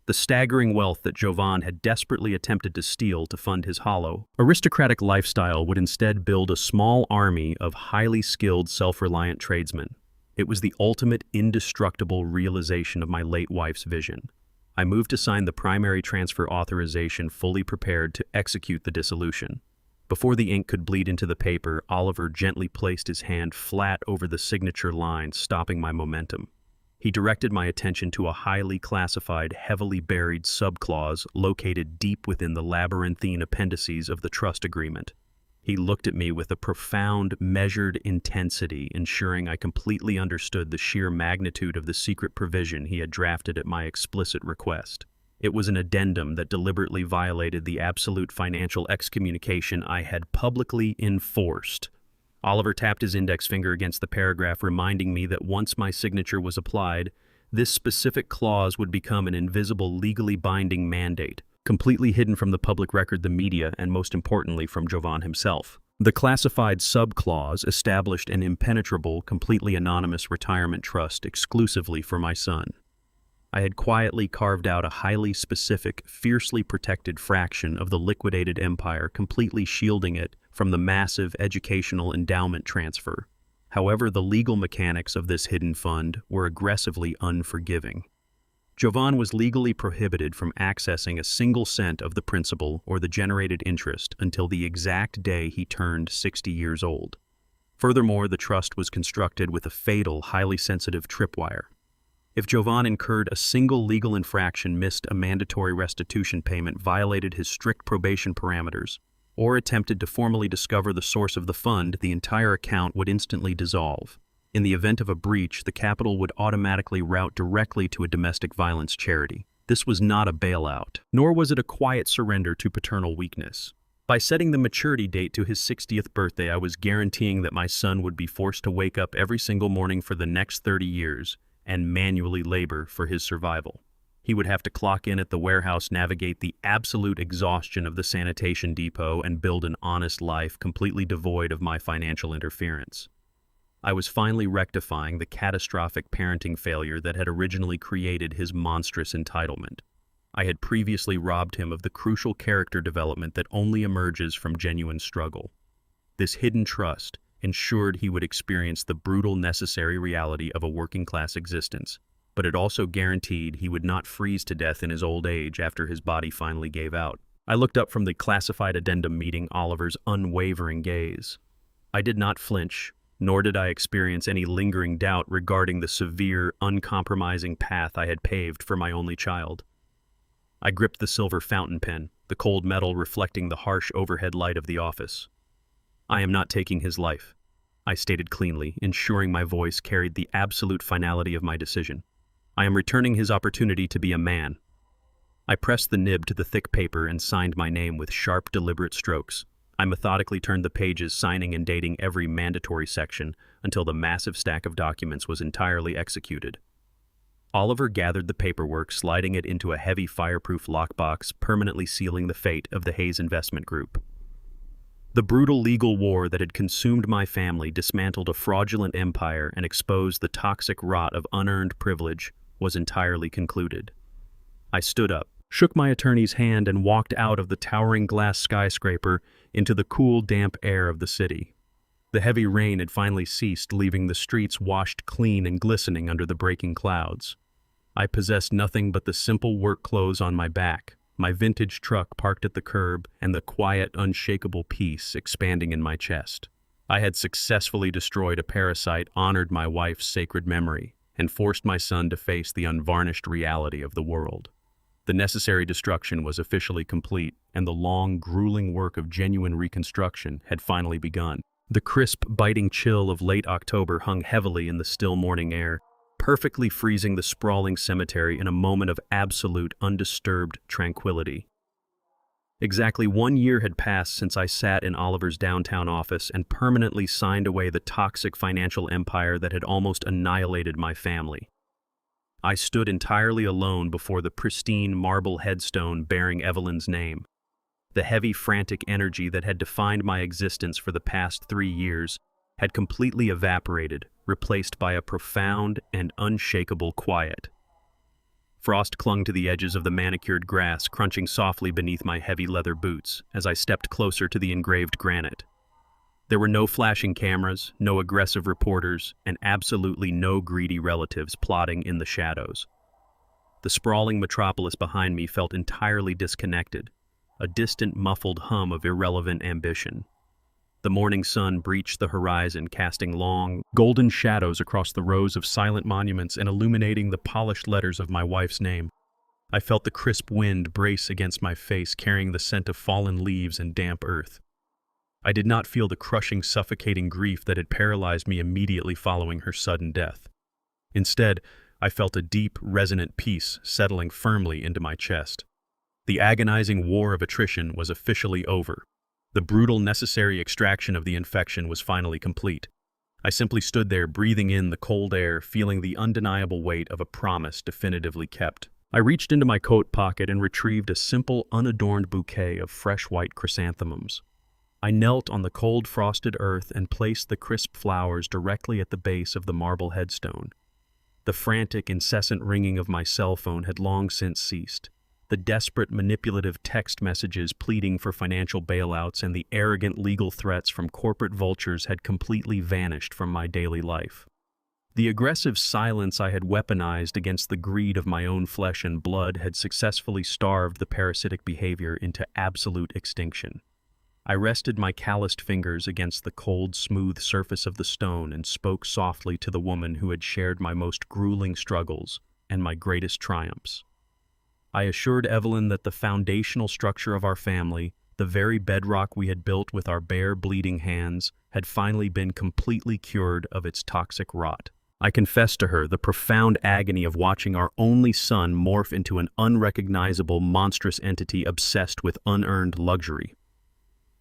The staggering wealth that Jovan had desperately attempted to steal to fund his hollow, aristocratic lifestyle would instead build a small army of highly skilled, self-reliant tradesmen. It was the ultimate, indestructible realization of my late wife's vision. I moved to sign the primary transfer authorization, fully prepared to execute the dissolution. Before the ink could bleed into the paper, Oliver gently placed his hand flat over the signature line, stopping my momentum. He directed my attention to a highly classified, heavily buried subclause located deep within the labyrinthine appendices of the trust agreement. He looked at me with a profound, measured intensity, ensuring I completely understood the sheer magnitude of the secret provision he had drafted at my explicit request. It was an addendum that deliberately violated the absolute financial excommunication I had publicly enforced. Oliver tapped his index finger against the paragraph, reminding me that once my signature was applied, this specific clause would become an invisible, legally binding mandate, completely hidden from the public record, the media, and most importantly from Jovan himself. The classified sub-clause established an impenetrable, completely anonymous retirement trust exclusively for my son. I had quietly carved out a highly specific, fiercely protected fraction of the liquidated empire, completely shielding it from the massive educational endowment transfer. However, the legal mechanics of this hidden fund were aggressively unforgiving. Jovan was legally prohibited from accessing a single cent of the principal or the generated interest until the exact day he turned 60 years old. Furthermore, the trust was constructed with a fatal, highly sensitive tripwire. If Jovan incurred a single legal infraction, missed a mandatory restitution payment, violated his strict probation parameters, or attempted to formally discover the source of the fund, the entire account would instantly dissolve. In the event of a breach, the capital would automatically route directly to a domestic violence charity. This was not a bailout, nor was it a quiet surrender to paternal weakness. By setting the maturity date to his 60th birthday, I was guaranteeing that my son would be forced to wake up every single morning for the next 30 years and manually labor for his survival. He would have to clock in at the warehouse, navigate the absolute exhaustion of the sanitation depot, and build an honest life completely devoid of my financial interference. I was finally rectifying the catastrophic parenting failure that had originally created his monstrous entitlement. I had previously robbed him of the crucial character development that only emerges from genuine struggle. This hidden trust ensured he would experience the brutal necessary reality of a working-class existence, but it also guaranteed he would not freeze to death in his old age after his body finally gave out. I looked up from the classified addendum meeting Oliver's unwavering gaze. I did not flinch, nor did I experience any lingering doubt regarding the severe, uncompromising path I had paved for my only child. I gripped the silver fountain pen, the cold metal reflecting the harsh overhead light of the office. "I am not taking his life," I stated cleanly, ensuring my voice carried the absolute finality of my decision. "I am returning his opportunity to be a man." I pressed the nib to the thick paper and signed my name with sharp, deliberate strokes. I methodically turned the pages, signing and dating every mandatory section until the massive stack of documents was entirely executed. Oliver gathered the paperwork, sliding it into a heavy fireproof lockbox, permanently sealing the fate of the Hayes Investment Group. The brutal legal war that had consumed my family, dismantled a fraudulent empire, and exposed the toxic rot of unearned privilege was entirely concluded. I stood up, shook my attorney's hand, and walked out of the towering glass skyscraper into the cool, damp air of the city. The heavy rain had finally ceased, leaving the streets washed clean and glistening under the breaking clouds. I possessed nothing but the simple work clothes on my back, my vintage truck parked at the curb, and the quiet, unshakable peace expanding in my chest. I had successfully destroyed a parasite, honored my wife's sacred memory, and forced my son to face the unvarnished reality of the world. The necessary destruction was officially complete, and the long, grueling work of genuine reconstruction had finally begun. The crisp, biting chill of late October hung heavily in the still morning air, perfectly freezing the sprawling cemetery in a moment of absolute, undisturbed tranquility. Exactly 1 year had passed since I sat in Oliver's downtown office and permanently signed away the toxic financial empire that had almost annihilated my family. I stood entirely alone before the pristine marble headstone bearing Evelyn's name. The heavy, frantic energy that had defined my existence for the past 3 years had completely evaporated, replaced by a profound and unshakable quiet. Frost clung to the edges of the manicured grass, crunching softly beneath my heavy leather boots as I stepped closer to the engraved granite. There were no flashing cameras, no aggressive reporters, and absolutely no greedy relatives plotting in the shadows. The sprawling metropolis behind me felt entirely disconnected, a distant, muffled hum of irrelevant ambition. The morning sun breached the horizon, casting long, golden shadows across the rows of silent monuments and illuminating the polished letters of my wife's name. I felt the crisp wind brace against my face, carrying the scent of fallen leaves and damp earth. I did not feel the crushing, suffocating grief that had paralyzed me immediately following her sudden death. Instead, I felt a deep, resonant peace settling firmly into my chest. The agonizing war of attrition was officially over. The brutal, necessary extraction of the infection was finally complete. I simply stood there, breathing in the cold air, feeling the undeniable weight of a promise definitively kept. I reached into my coat pocket and retrieved a simple, unadorned bouquet of fresh white chrysanthemums. I knelt on the cold, frosted earth and placed the crisp flowers directly at the base of the marble headstone. The frantic, incessant ringing of my cell phone had long since ceased. The desperate, manipulative text messages pleading for financial bailouts and the arrogant legal threats from corporate vultures had completely vanished from my daily life. The aggressive silence I had weaponized against the greed of my own flesh and blood had successfully starved the parasitic behavior into absolute extinction. I rested my calloused fingers against the cold, smooth surface of the stone and spoke softly to the woman who had shared my most grueling struggles and my greatest triumphs. I assured Evelyn that the foundational structure of our family, the very bedrock we had built with our bare, bleeding hands, had finally been completely cured of its toxic rot. I confessed to her the profound agony of watching our only son morph into an unrecognizable, monstrous entity obsessed with unearned luxury.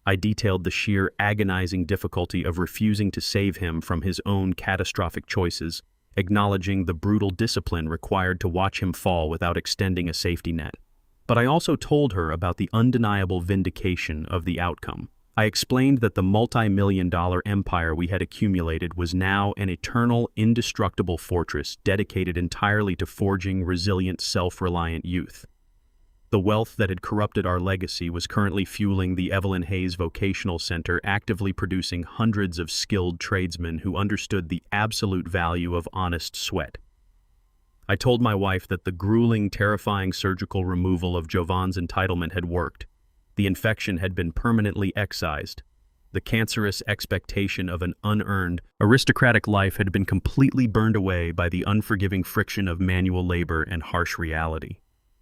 I detailed the sheer agonizing difficulty of refusing to save him from his own catastrophic choices, acknowledging the brutal discipline required to watch him fall without extending a safety net. But I also told her about the undeniable vindication of the outcome. I explained that the multi-million-dollar empire we had accumulated was now an eternal, indestructible fortress dedicated entirely to forging resilient, self-reliant youth. The wealth that had corrupted our legacy was currently fueling the Evelyn Hayes Vocational Center, actively producing hundreds of skilled tradesmen who understood the absolute value of honest sweat. I told my wife that the grueling, terrifying surgical removal of Jovan's entitlement had worked. The infection had been permanently excised. The cancerous expectation of an unearned, aristocratic life had been completely burned away by the unforgiving friction of manual labor and harsh reality.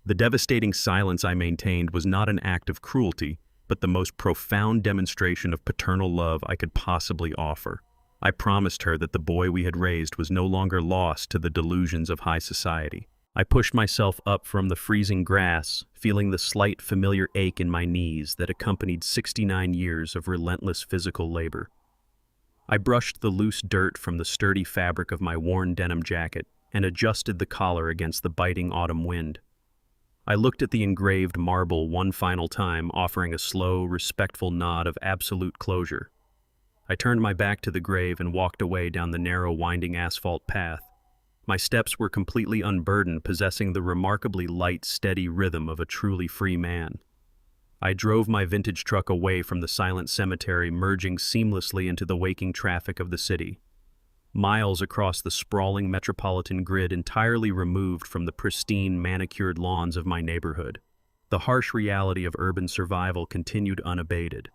The devastating silence I maintained was not an act of cruelty, but the most profound demonstration of paternal love I could possibly offer. I promised her that the boy we had raised was no longer lost to the delusions of high society. I pushed myself up from the freezing grass, feeling the slight familiar ache in my knees that accompanied 69 years of relentless physical labor. I brushed the loose dirt from the sturdy fabric of my worn denim jacket and adjusted the collar against the biting autumn wind. I looked at the engraved marble one final time, offering a slow, respectful nod of absolute closure. I turned my back to the grave and walked away down the narrow, winding asphalt path. My steps were completely unburdened, possessing the remarkably light, steady rhythm of a truly free man. I drove my vintage truck away from the silent cemetery, merging seamlessly into the waking traffic of the city. Miles across the sprawling metropolitan grid, entirely removed from the pristine, manicured lawns of my neighborhood. The harsh reality of urban survival continued unabated.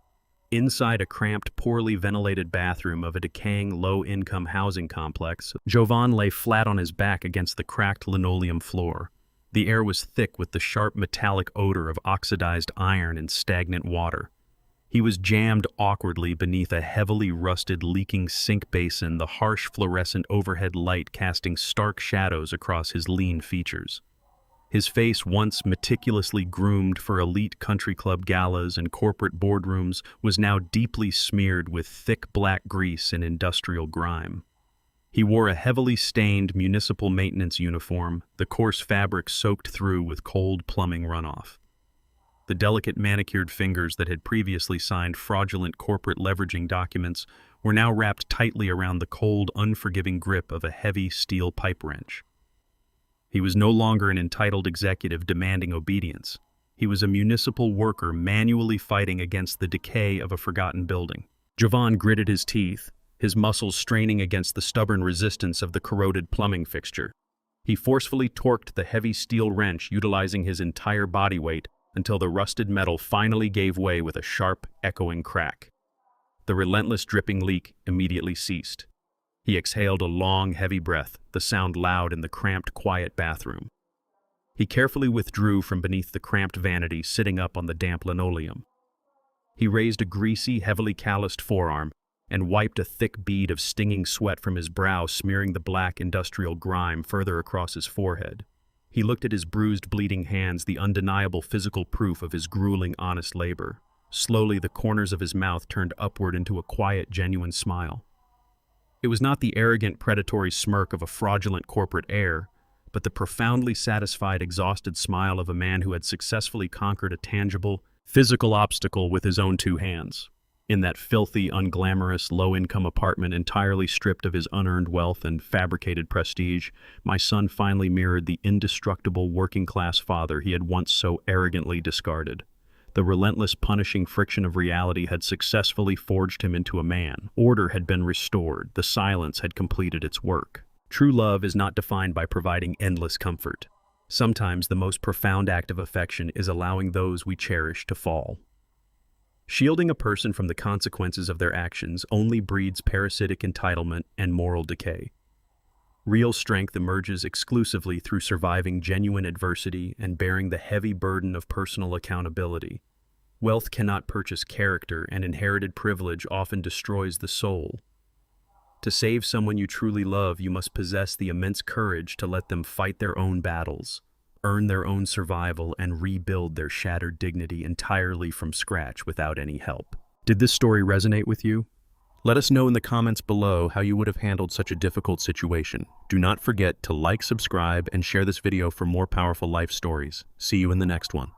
Inside a cramped, poorly ventilated bathroom of a decaying, low-income housing complex, Jovan lay flat on his back against the cracked linoleum floor. The air was thick with the sharp metallic odor of oxidized iron and stagnant water. He was jammed awkwardly beneath a heavily rusted, leaking sink basin, the harsh fluorescent overhead light casting stark shadows across his lean features. His face, once meticulously groomed for elite country club galas and corporate boardrooms, was now deeply smeared with thick black grease and industrial grime. He wore a heavily stained municipal maintenance uniform, the coarse fabric soaked through with cold plumbing runoff. The delicate manicured fingers that had previously signed fraudulent corporate leveraging documents were now wrapped tightly around the cold, unforgiving grip of a heavy steel pipe wrench. He was no longer an entitled executive demanding obedience. He was a municipal worker manually fighting against the decay of a forgotten building. Jovan gritted his teeth, his muscles straining against the stubborn resistance of the corroded plumbing fixture. He forcefully torqued the heavy steel wrench, utilizing his entire body weight, until the rusted metal finally gave way with a sharp, echoing crack. The relentless dripping leak immediately ceased. He exhaled a long, heavy breath, the sound loud in the cramped, quiet bathroom. He carefully withdrew from beneath the cramped vanity sitting up on the damp linoleum. He raised a greasy, heavily calloused forearm and wiped a thick bead of stinging sweat from his brow, smearing the black industrial grime further across his forehead. He looked at his bruised, bleeding hands, the undeniable physical proof of his grueling, honest labor. Slowly, the corners of his mouth turned upward into a quiet, genuine smile. It was not the arrogant, predatory smirk of a fraudulent corporate heir, but the profoundly satisfied, exhausted smile of a man who had successfully conquered a tangible, physical obstacle with his own two hands. In that filthy, unglamorous, low-income apartment entirely stripped of his unearned wealth and fabricated prestige, my son finally mirrored the indestructible working-class father he had once so arrogantly discarded. The relentless, punishing friction of reality had successfully forged him into a man. Order had been restored. The silence had completed its work. True love is not defined by providing endless comfort. Sometimes the most profound act of affection is allowing those we cherish to fall. Shielding a person from the consequences of their actions only breeds parasitic entitlement and moral decay. Real strength emerges exclusively through surviving genuine adversity and bearing the heavy burden of personal accountability. Wealth cannot purchase character, and inherited privilege often destroys the soul. To save someone you truly love, you must possess the immense courage to let them fight their own battles, earn their own survival, and rebuild their shattered dignity entirely from scratch without any help. Did this story resonate with you? Let us know in the comments below how you would have handled such a difficult situation. Do not forget to like, subscribe, and share this video for more powerful life stories. See you in the next one.